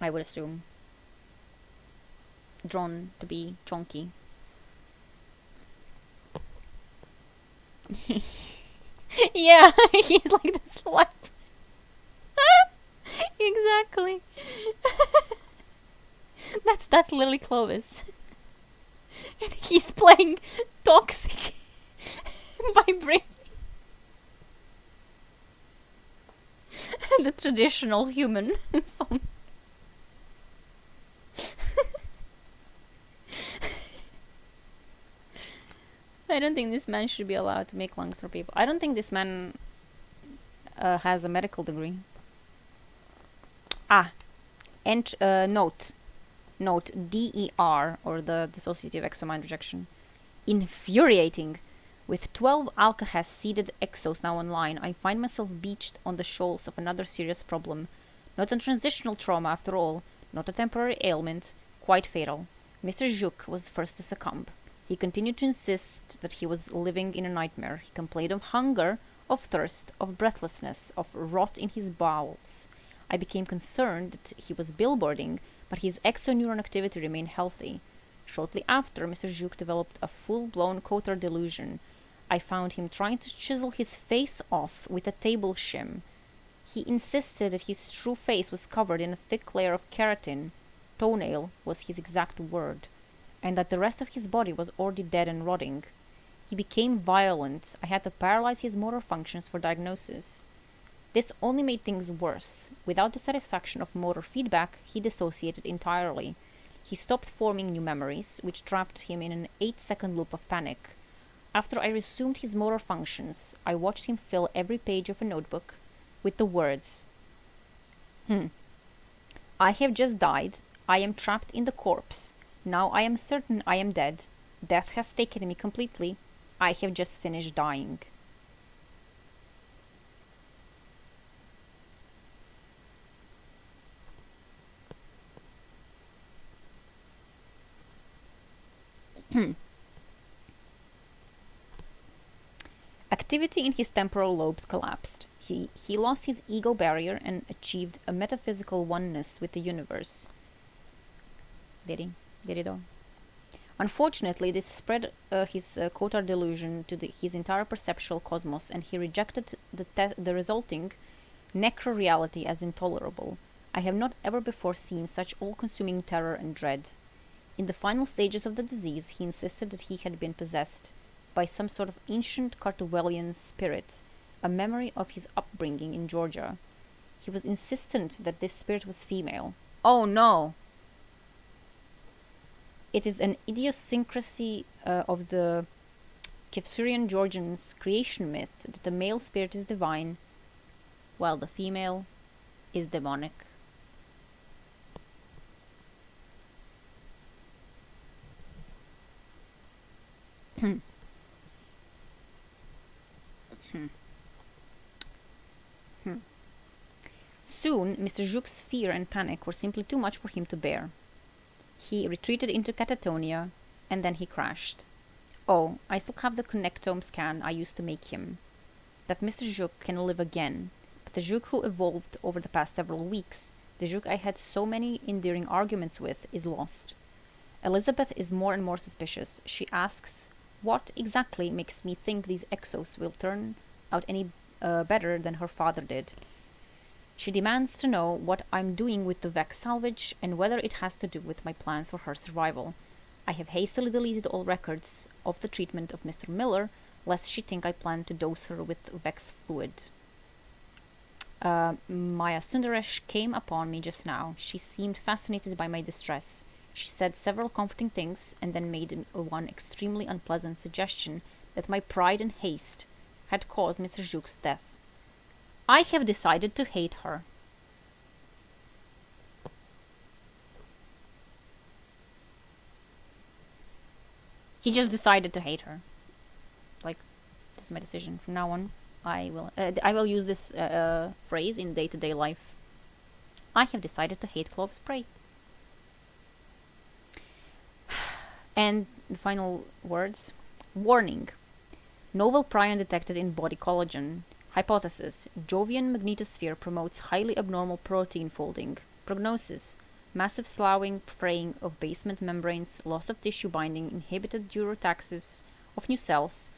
Speaker 1: I would assume. Drawn to be chunky. Yeah, he's like the slut. Exactly. That's literally Clovis. And he's playing Toxic Vibration. The traditional human song. I don't think this man should be allowed to make lungs for people. I don't think this man has a medical degree. And note DER, or the dissociative exomind rejection. Infuriating. With 12 alkahest seeded exos now online, I find myself beached on the shoals of another serious problem. Not a transitional trauma after all, not a temporary ailment, quite fatal. Mr. Juk was first to succumb. He continued to insist that he was living in a nightmare. He complained of hunger, of thirst, of breathlessness, of rot in his bowels. I became concerned that he was billboarding, but his exoneuron activity remained healthy. Shortly after, Mr. Jouk developed a full-blown Coulter delusion. I found him trying to chisel his face off with a table shim. He insisted that his true face was covered in a thick layer of keratin, toenail was his exact word, and that the rest of his body was already dead and rotting. He became violent. I had to paralyze his motor functions for diagnosis. This only made things worse. Without the satisfaction of motor feedback, he dissociated entirely. He stopped forming new memories, which trapped him in an 8-second loop of panic. After I resumed his motor functions, I watched him fill every page of a notebook with the words, I have just died. I am trapped in the corpse. Now I am certain I am dead. Death has taken me completely. I have just finished dying. Activity in his temporal lobes collapsed. He lost his ego barrier and achieved a metaphysical oneness with the universe. Did he? Did he though? Unfortunately, this spread his Coulter delusion to his entire perceptual cosmos, and he rejected the resulting necro-reality as intolerable. I have not ever before seen such all-consuming terror and dread. In the final stages of the disease, he insisted that he had been possessed by some sort of ancient Cartwellian spirit, a memory of his upbringing in Georgia. He was insistent that this spirit was female. Oh no! It is an idiosyncrasy of the Kefsurian Georgians' creation myth that the male spirit is divine, while the female is demonic. Soon, Mr. Jouk's fear and panic were simply too much for him to bear. He retreated into catatonia, and then he crashed. Oh, I still have the connectome scan I used to make him. That Mr. Jouk can live again, but the Jouk who evolved over the past several weeks, the Jouk I had so many endearing arguments with, is lost. Elizabeth is more and more suspicious. She asks, what exactly makes me think these exos will turn out any better than her father did? She demands to know what I'm doing with the Vex salvage and whether it has to do with my plans for her survival. I have hastily deleted all records of the treatment of Mr. Miller, lest she think I plan to dose her with Vex fluid. Maya Sundaresh came upon me just now. She seemed fascinated by my distress. She said several comforting things and then made one extremely unpleasant suggestion that my pride and haste had caused Mr. Jouk's death. I have decided to hate her. He just decided to hate her. Like, this is my decision. From now on, I will use this phrase in day-to-day life. I have decided to hate Clovis Prey. And the final words. Warning. Novel prion detected in body collagen. Hypothesis. Jovian magnetosphere promotes highly abnormal protein folding. Prognosis. Massive sloughing, fraying of basement membranes, loss of tissue binding, inhibited durotaxis of new cells,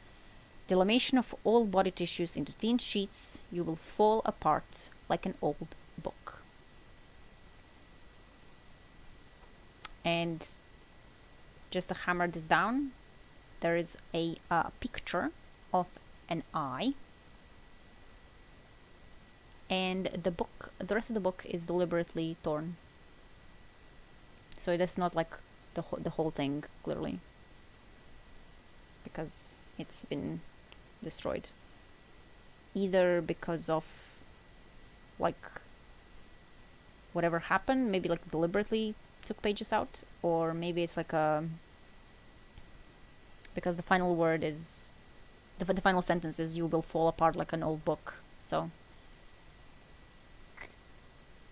Speaker 1: delimation of all body tissues into thin sheets. You will fall apart like an old book. And just to hammer this down, there is a picture of an eye. And the rest of the book is deliberately torn. So that's not like the whole thing, clearly. Because it's been destroyed. Either because of, like, whatever happened, maybe like deliberately took pages out, or maybe it's like because the final word is, the final sentence is, you will fall apart like an old book. So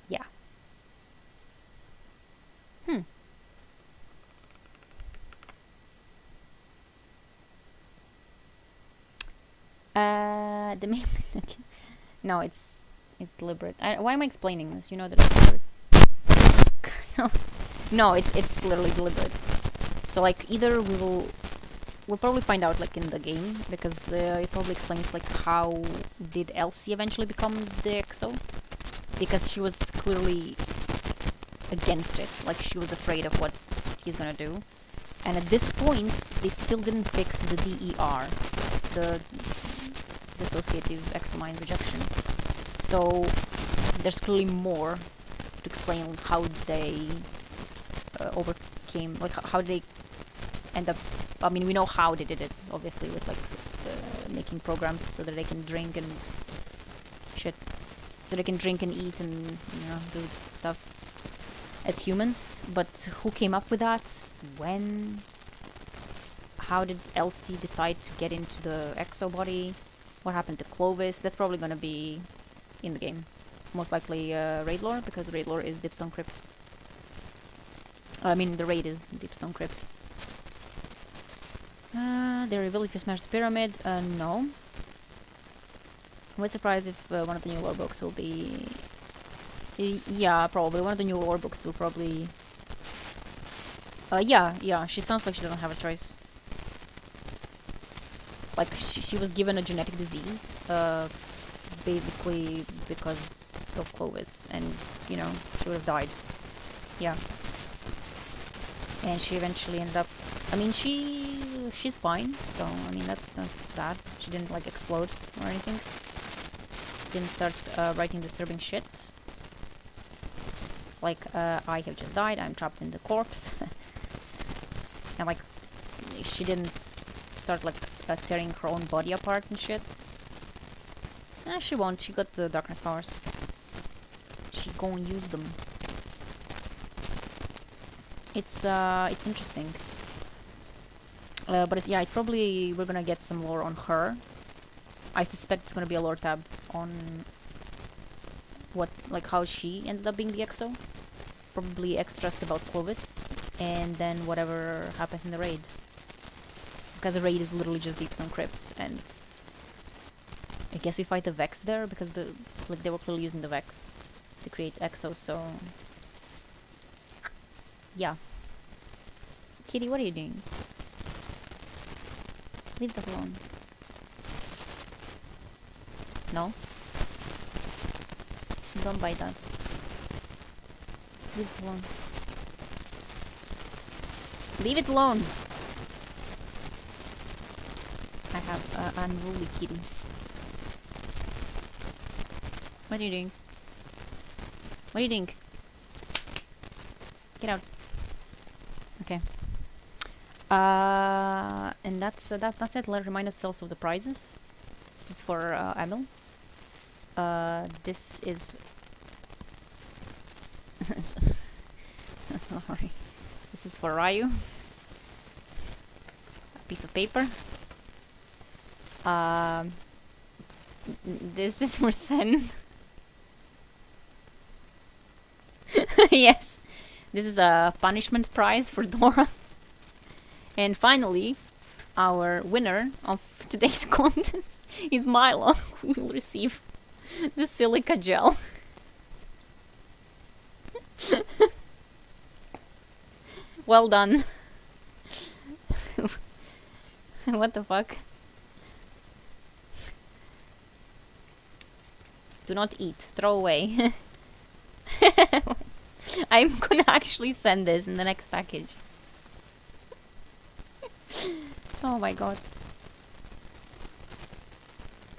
Speaker 1: yeah. the main no, it's deliberate. Why am I explaining this? You know that it's deliberate. no, no, it's literally deliberate. So like either we'll probably find out like in the game, because it probably explains like how did Elsie eventually become the EXO, because she was clearly against it. Like she was afraid of what he's gonna do. And at this point, they still didn't fix the DER, the dissociative exomind rejection. So there's clearly more to explain how they overcame, like how they end up. I mean, we know how they did it, obviously, with like making programs so that they can drink and shit, so they can drink and eat and do stuff as humans. But who came up with that? When? How did Elsie decide to get into the exo body? What happened to Clovis? That's probably gonna be in the game. Most likely raid lore, because raid lore is Deepstone Crypt. I mean, the raid is Deepstone Crypt. Their ability to smash the pyramid? No. I'm surprised if one of the new lore books will be... yeah, probably. One of the new lore books will probably... yeah, she sounds like she doesn't have a choice. Like, she was given a genetic disease, basically because of Clovis, and, she would have died. Yeah. And she eventually ended up... I mean, she's fine, so, I mean, that's not bad. She didn't, like, explode or anything. Didn't start writing disturbing shit. Like, I have just died, I'm trapped in the corpse. And, like, she didn't start, like, tearing her own body apart and shit. She won't, she got the darkness powers. She gonna use them. It's interesting. But yeah, it's probably, we're gonna get some lore on her. I suspect it's gonna be a lore tab on what, like, how she ended up being the EXO. Probably extras about Clovis, and then whatever happens in the raid. Because the raid is literally just Deepstone Crypt, and I guess we fight the Vex there, because they were clearly using the Vex to create EXO, so... yeah. Kitty, what are you doing? Leave that alone. No? Don't bite that. Leave it alone. Leave it alone! I have an unruly kitty. What are you doing? What are you doing? Get out. Okay. And that's it. Let's remind ourselves of the prizes. This is for Emil. This is... sorry. This is for Ryu. A piece of paper. This is for Sen. Yes. This is a punishment prize for Dora. And finally, our winner of today's contest is Milo, who will receive the silica gel. Well done. What the fuck? Do not eat. Throw away. I'm gonna actually send this in the next package. Oh my god.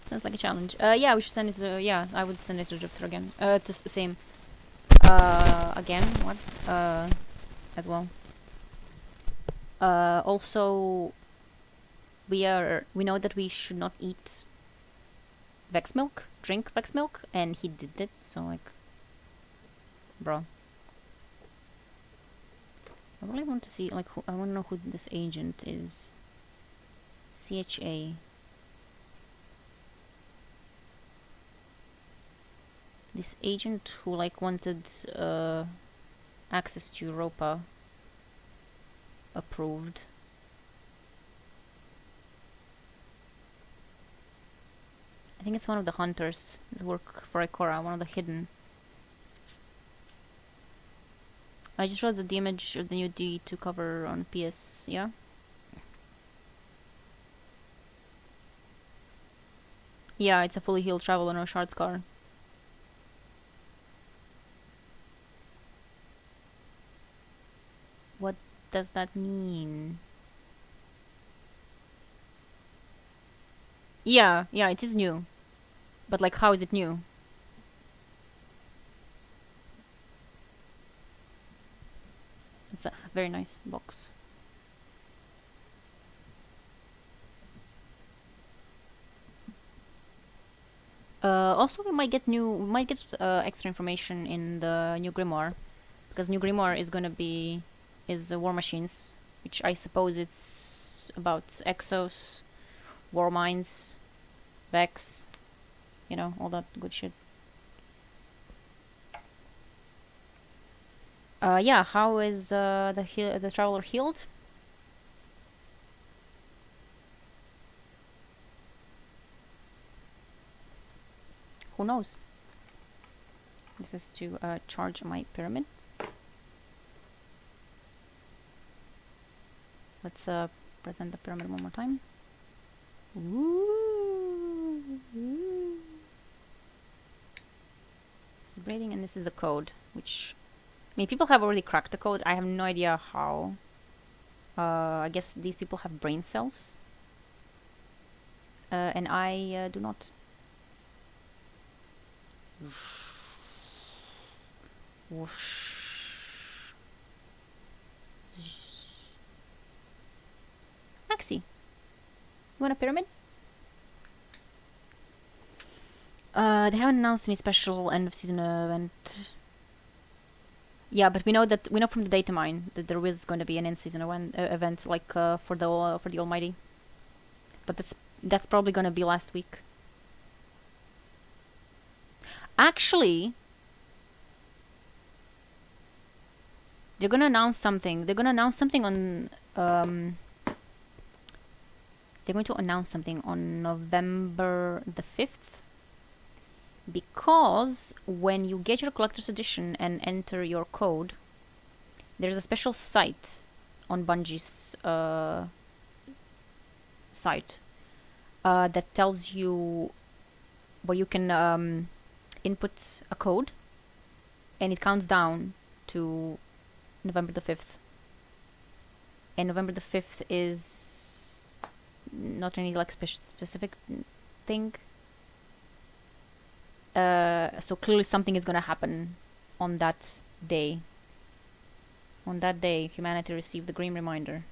Speaker 1: Sounds like a challenge. Yeah, we should send it to... yeah, I would send it to Drifter again. To the same. Again? What? As well. Also... we know that we should not eat Vex milk. Drink Vex milk. And he did it, so like... bro. I really want to see, like, I want to know who this agent is. CHA. This agent who, like, wanted access to Europa. Approved. I think it's one of the hunters that work for Ikora, one of the hidden. I just read the image of the new D2 cover on PS, yeah? Yeah, it's a fully healed traveler, no shard scar. What does that mean? Yeah, it is new. But like, how is it new? It's a very nice box. Also, we might get extra information in the new grimoire, because new grimoire is gonna be war machines, which I suppose it's about exos, war mines, vex, you know, all that good shit. Yeah, how is the traveler healed? Who knows? This is to charge my pyramid. Let's present the pyramid one more time. Ooh. This is breathing, and this is the code, which, I mean, people have already cracked the code. I have no idea how. I guess these people have brain cells, and I do not. Whoosh. Maxi, you want a pyramid? They haven't announced any special end of season event. Yeah, but we know from the data mine that there is going to be an end season event, like for the Almighty. But that's probably going to be last week. Actually, they're going to announce something. They're going to announce something on they're going to announce something on November the 5th. Because when you get your collector's edition and enter your code, there's a special site on Bungie's site that tells you where you can input a code, and it counts down to November the 5th. And November the 5th is not any like specific thing. So clearly something is gonna happen on that day. On that day, humanity received the green reminder.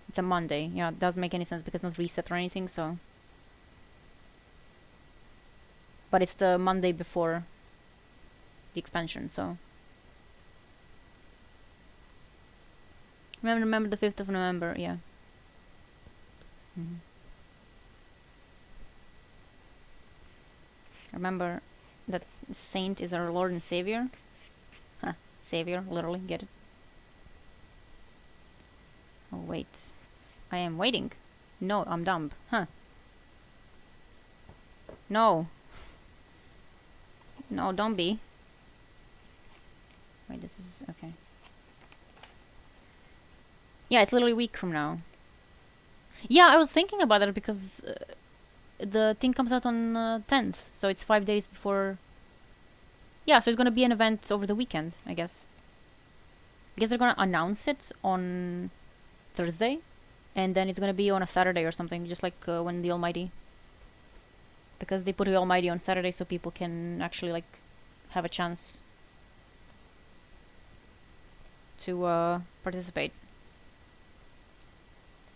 Speaker 1: It's a Monday. Yeah, it doesn't make any sense because it's not reset or anything, so. But it's the Monday before the expansion, so. Remember the 5th of November, yeah. Remember that Saint is our Lord and Savior. Huh, Savior, literally, get it? Oh, wait. I am waiting. No, I'm dumb. Huh. No. No, don't be. Wait, this is... okay. Yeah, it's literally a week from now. Yeah, I was thinking about it because the thing comes out on 10th, so it's 5 days before... Yeah, so it's gonna be an event over the weekend, I guess. I guess they're gonna announce it on Thursday, and then it's gonna be on a Saturday or something, just like when the Almighty. Because they put the Almighty on Saturday so people can actually, like, have a chance to participate.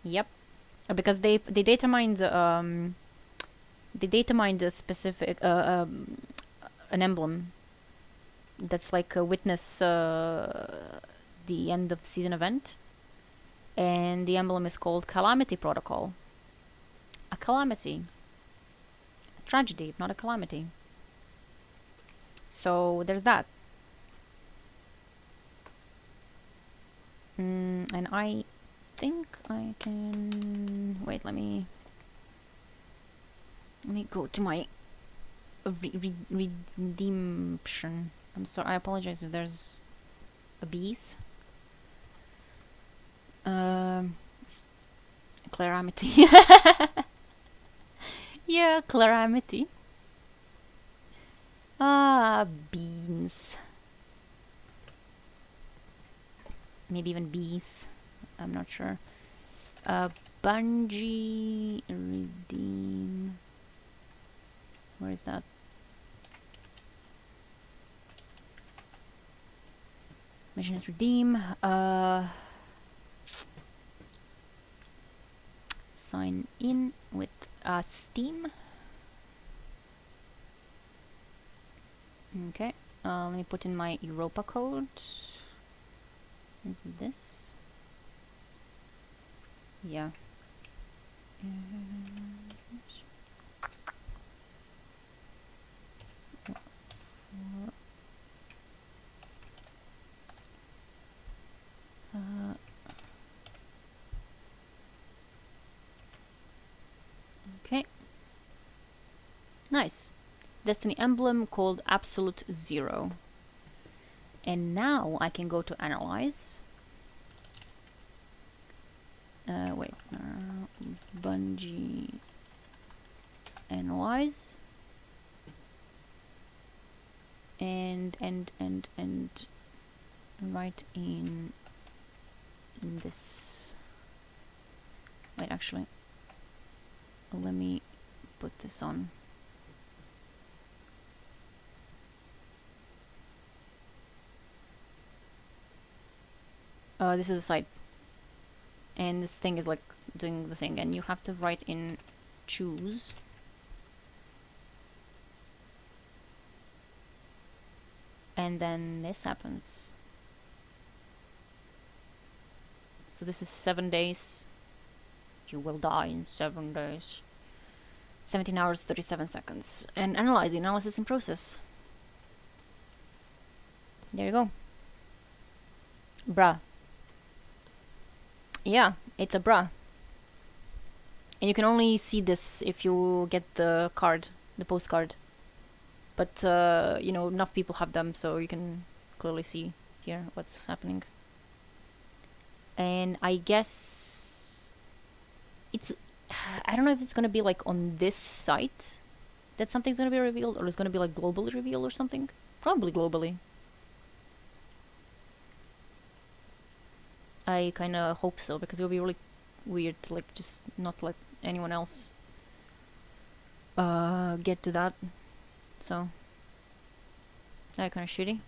Speaker 1: Yep. Because they data mined a specific an emblem that's like a witness the end of the season event, and the emblem is called Calamity Protocol. A calamity, a tragedy, if not a calamity. So there's that. And I think I can... wait, let me... Let me go to my redemption. I'm sorry, I apologize if there's a bees. Calamity. Yeah, calamity. Ah, beans. Maybe even bees. I'm not sure. Bungee redeem. Where is that? Mission is redeem. Sign in with Steam. Okay. Let me put in my Europa code. Is it this? Yeah. Okay. Nice. Destiny emblem called Absolute Zero. And now I can go to Analyze. Wait. Bungie Analyze. And right in this. Wait, actually, let me put this on. This is a site, and this thing is like doing the thing, and you have to write in choose. And then this happens. So this is 7 days. You will die in 7 days. 17 hours, 37 seconds. And analyze the analysis in process. There you go. Bruh. Yeah, it's a bruh. And you can only see this if you get the card, the postcard. But, you know, enough people have them, so you can clearly see here what's happening. And I guess it's... I don't know if it's gonna be like on this site that something's gonna be revealed, or it's gonna be like globally revealed or something. Probably globally. I kinda hope so, because it would be really weird to like just not let anyone else get to that. So that kinda shitty.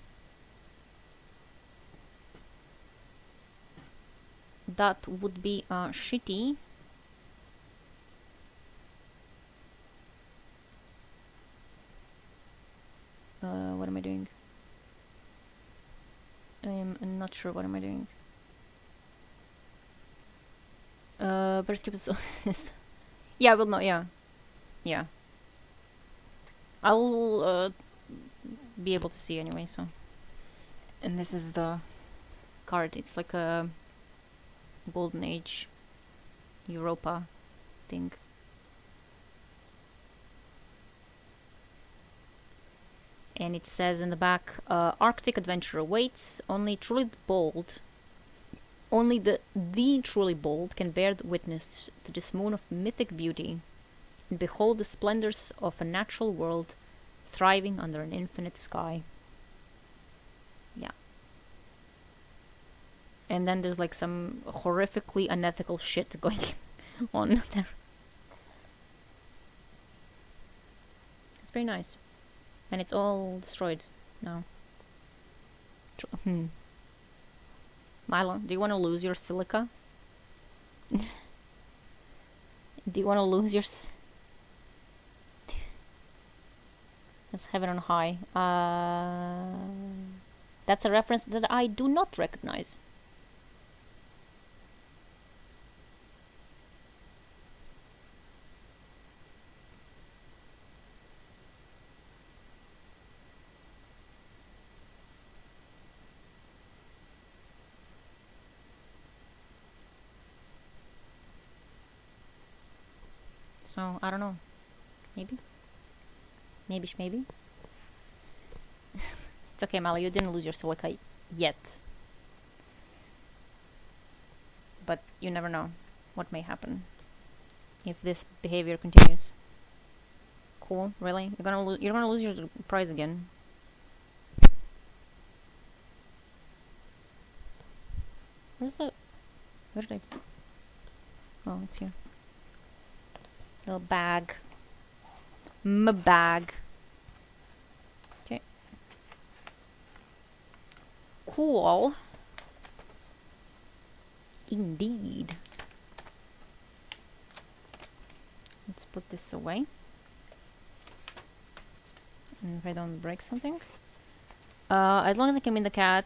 Speaker 1: That would be shitty. What am I doing? I'm not sure what am I doing. Better skip this. Yeah, well, no, yeah. Yeah. I'll be able to see anyway, so. And this is the card. It's like a Golden Age Europa thing. And it says in the back, Arctic adventure awaits. Only the truly bold can bear witness to this moon of mythic beauty and behold the splendors of a natural world thriving under an infinite sky. Yeah. And then there's like some horrifically unethical shit going on there. It's very nice. And it's all destroyed now. Milo, do you want to lose your silica? Do you want to lose your... Let's have it on high. That's a reference that I do not recognize. So, I don't know. Maybe? Maybe? It's okay, Mali, you didn't lose your silica yet. But you never know what may happen if this behavior continues. Cool, really? You're gonna lose your prize again. Where's the... Where did I... Oh, it's here. Little bag. Bag. Okay. Cool. Indeed. Let's put this away. And if I don't break something. As long as I can win the cat.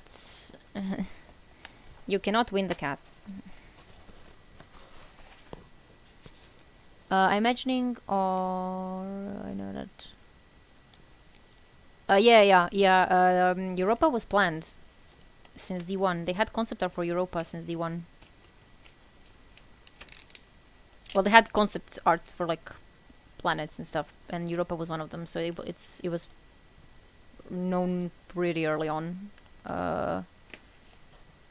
Speaker 1: You cannot win the cat. I'm imagining, or I know that. Yeah. Europa was planned since D1. They had concept art for Europa since D1. Well, they had concept art for like planets and stuff, and Europa was one of them. So it was known pretty early on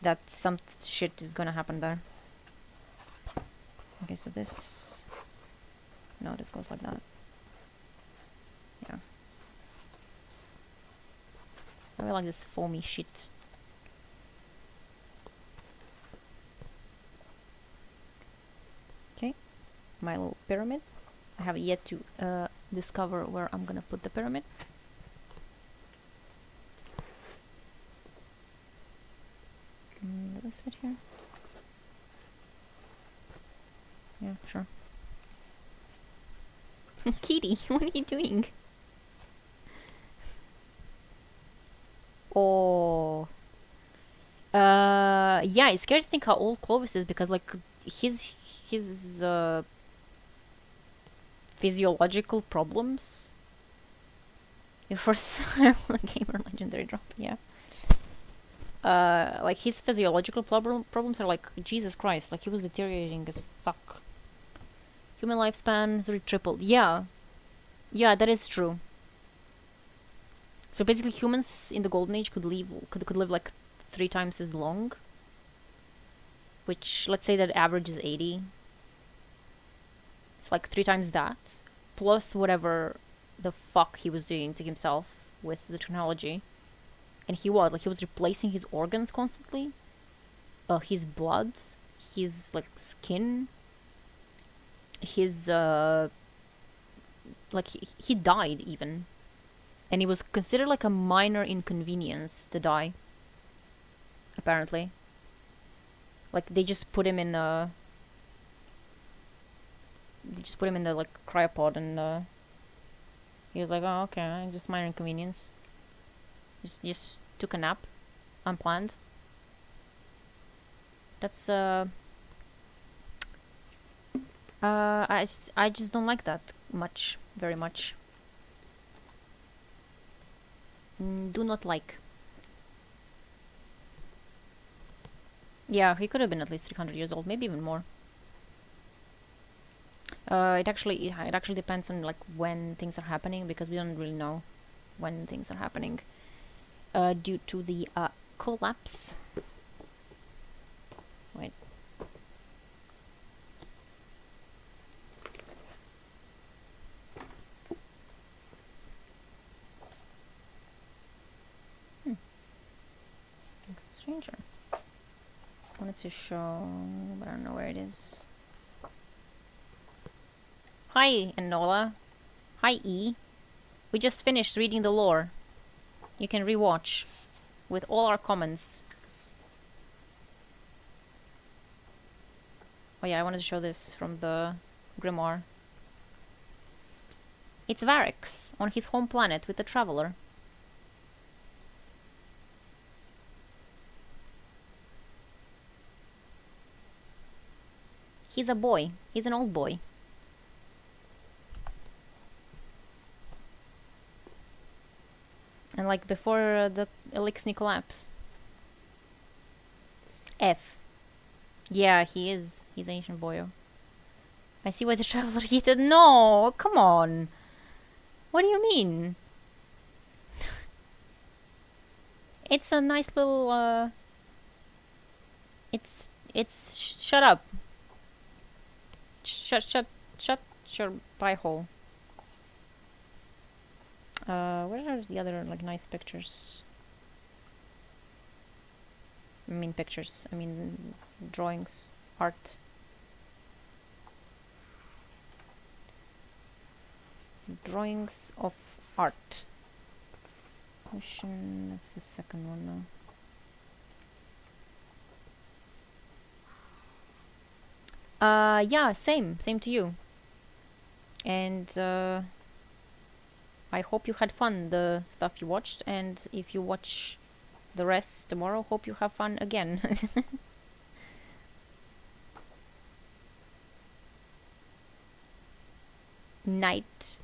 Speaker 1: that some shit is gonna happen there. Okay, so this. No, this goes like that. Yeah. I really like this foamy shit. Okay, my little pyramid. I have yet to discover where I'm gonna put the pyramid. Does this fit here? Yeah, sure. Kitty, what are you doing? Oh. Yeah, it's scary to think how old Clovis is because, like, his physiological problems. Your first gamer legendary drop, yeah. Like, his physiological problems are like, Jesus Christ, like, he was deteriorating as fuck. Human lifespan is tripled. Yeah. Yeah, that is true. So basically humans in the golden age could live like 3 times as long. Which, let's say that average is 80. So like 3 times that. Plus whatever the fuck he was doing to himself with the technology. And he was replacing his organs constantly. His blood. His like skin. His like he died even, and it was considered like a minor inconvenience to die, apparently. Like they just put him in the like cryopod, and he was like, oh okay, just minor inconvenience, just took a nap unplanned. That's I just don't like that very much. Do not like. Yeah, he could have been at least 300 years old, maybe even more. It actually depends on like when things are happening, because we don't really know when things are happening due to the collapse. Wait. Stranger. Wanted to show, but I don't know where it is. Hi, Enola. Hi, E. We just finished reading the lore. You can rewatch with all our comments. Oh yeah, I wanted to show this from the grimoire. It's Varix on his home planet with the Traveler. He's a boy. He's an old boy. And like before the Elixni collapse. F. Yeah, he is. He's ancient boyo. I see why the Traveler heated. No, come on. What do you mean? It's a nice little, it's... Shut up. Shut your pie hole. Where are the other, like, nice pictures? I mean pictures. I mean drawings. Art. Drawings of art. Ocean, that's the second one now. Yeah, same to you. And I hope you had fun, the stuff you watched, and if you watch the rest tomorrow, hope you have fun again. Night.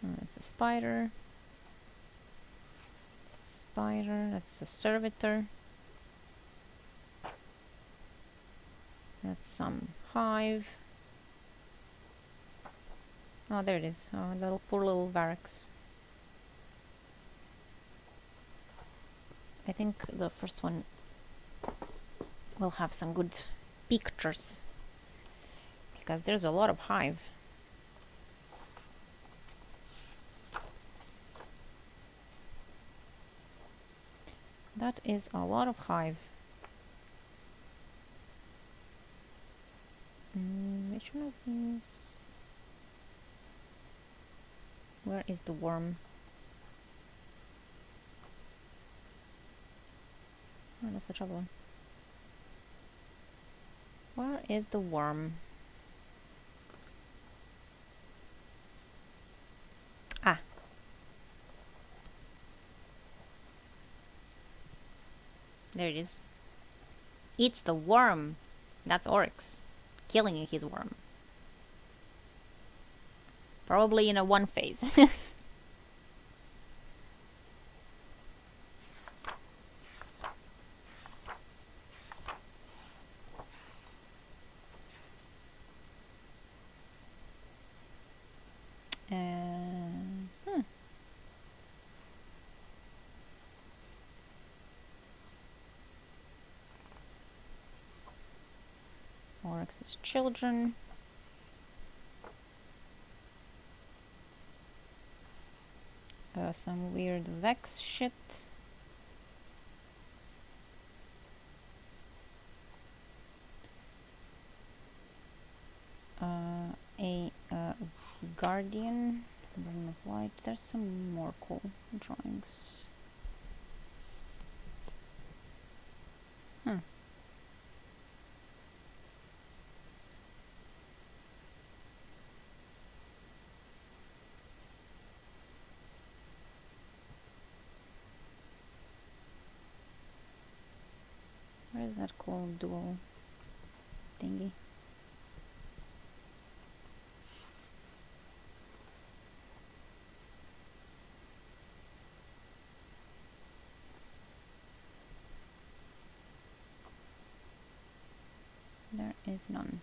Speaker 1: Oh, that's a spider. Spider, that's a servitor. That's some hive. Oh, there it is. Oh, little poor little barracks. I think the first one will have some good pictures, because there's a lot of hive. That is a lot of hive. Which one of these? Where is the worm? Oh, that's the trouble. Where is the worm? Ah. There it is. It's the worm. That's Oryx. Killing his worm. Probably in a one phase. Oryx's children. Some weird Vex shit. A guardian, burn of light. There's some more cool drawings. Where is that cool dual thingy? There is none.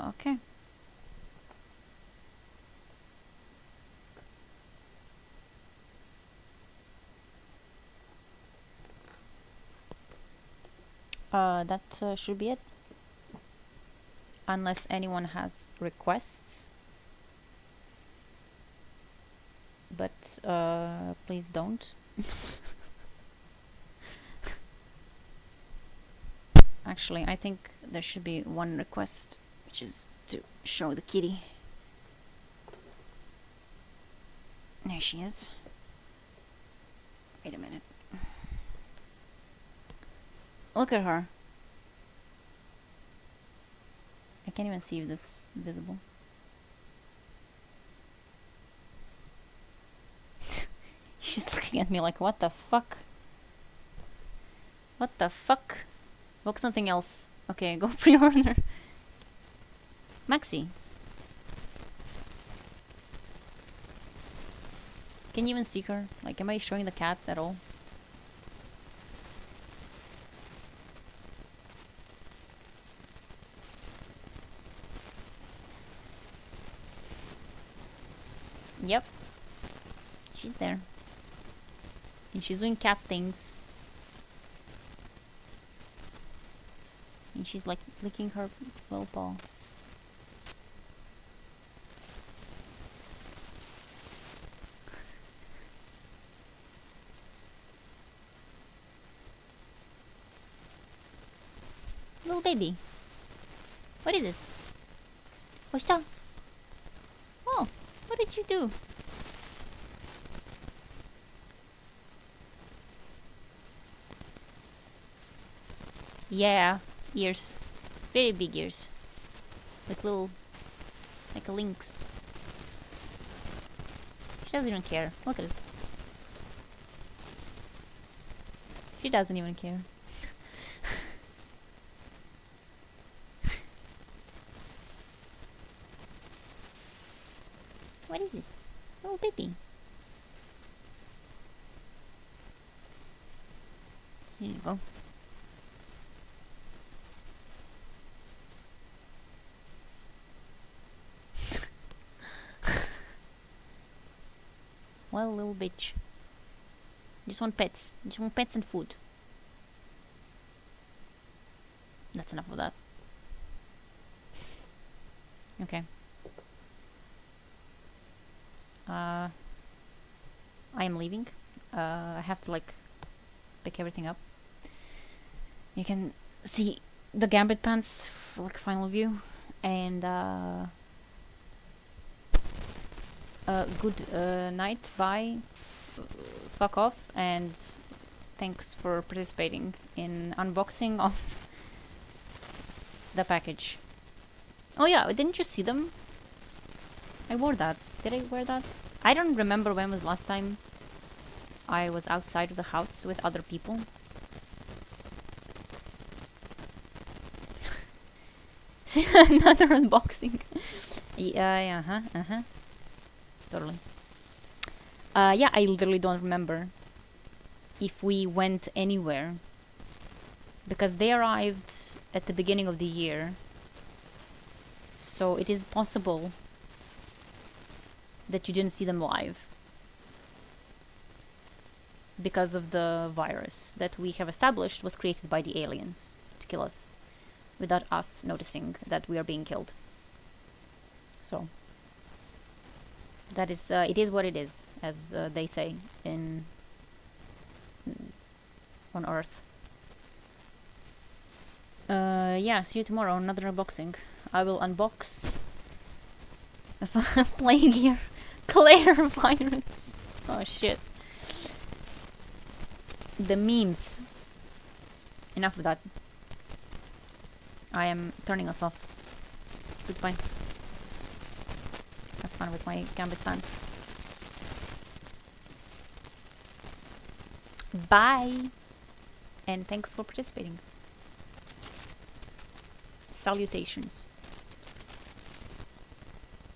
Speaker 1: Okay. That should be it. Unless anyone has requests. But please don't. Actually, I think there should be one request, which is to show the kitty. There she is. Wait a minute. Look at her. I can't even see if that's visible. She's looking at me like, what the fuck? What the fuck? Book something else. Okay, go pre-order. Maxi. Can you even see her? Like, am I showing the cat at all? Yep. She's there. And she's doing cat things. And she's like licking her little paw. Little baby. What is it? What's that? Oh, what did you do? Yeah, ears. Very big ears. Like little... like a lynx. She doesn't even care. Look at it. She doesn't even care. What is it? Oh, baby. Here you go. Well, little bitch. Just want pets. Just want pets and food. That's enough of that. Okay. I am leaving. I have to like pick everything up. You can see the gambit pants for like final view, and good night. Bye. Fuck off, and thanks for participating in unboxing of the package. Oh yeah, didn't you see them? I wore that. Did I wear that? I don't remember when was last time I was outside of the house with other people. Another unboxing. Yeah, totally. Yeah, I literally don't remember if we went anywhere, because they arrived at the beginning of the year, so it is possible that you didn't see them live because of the virus that we have established was created by the aliens to kill us without us noticing that we are being killed. So that is it is what it is, as they say in on Earth. Yeah, see you tomorrow on another unboxing. I will unbox playing here Claire virus. Oh shit. The memes. Enough of that. I am turning us off. Goodbye. Have fun with my gambit pants. Bye. And thanks for participating. Salutations.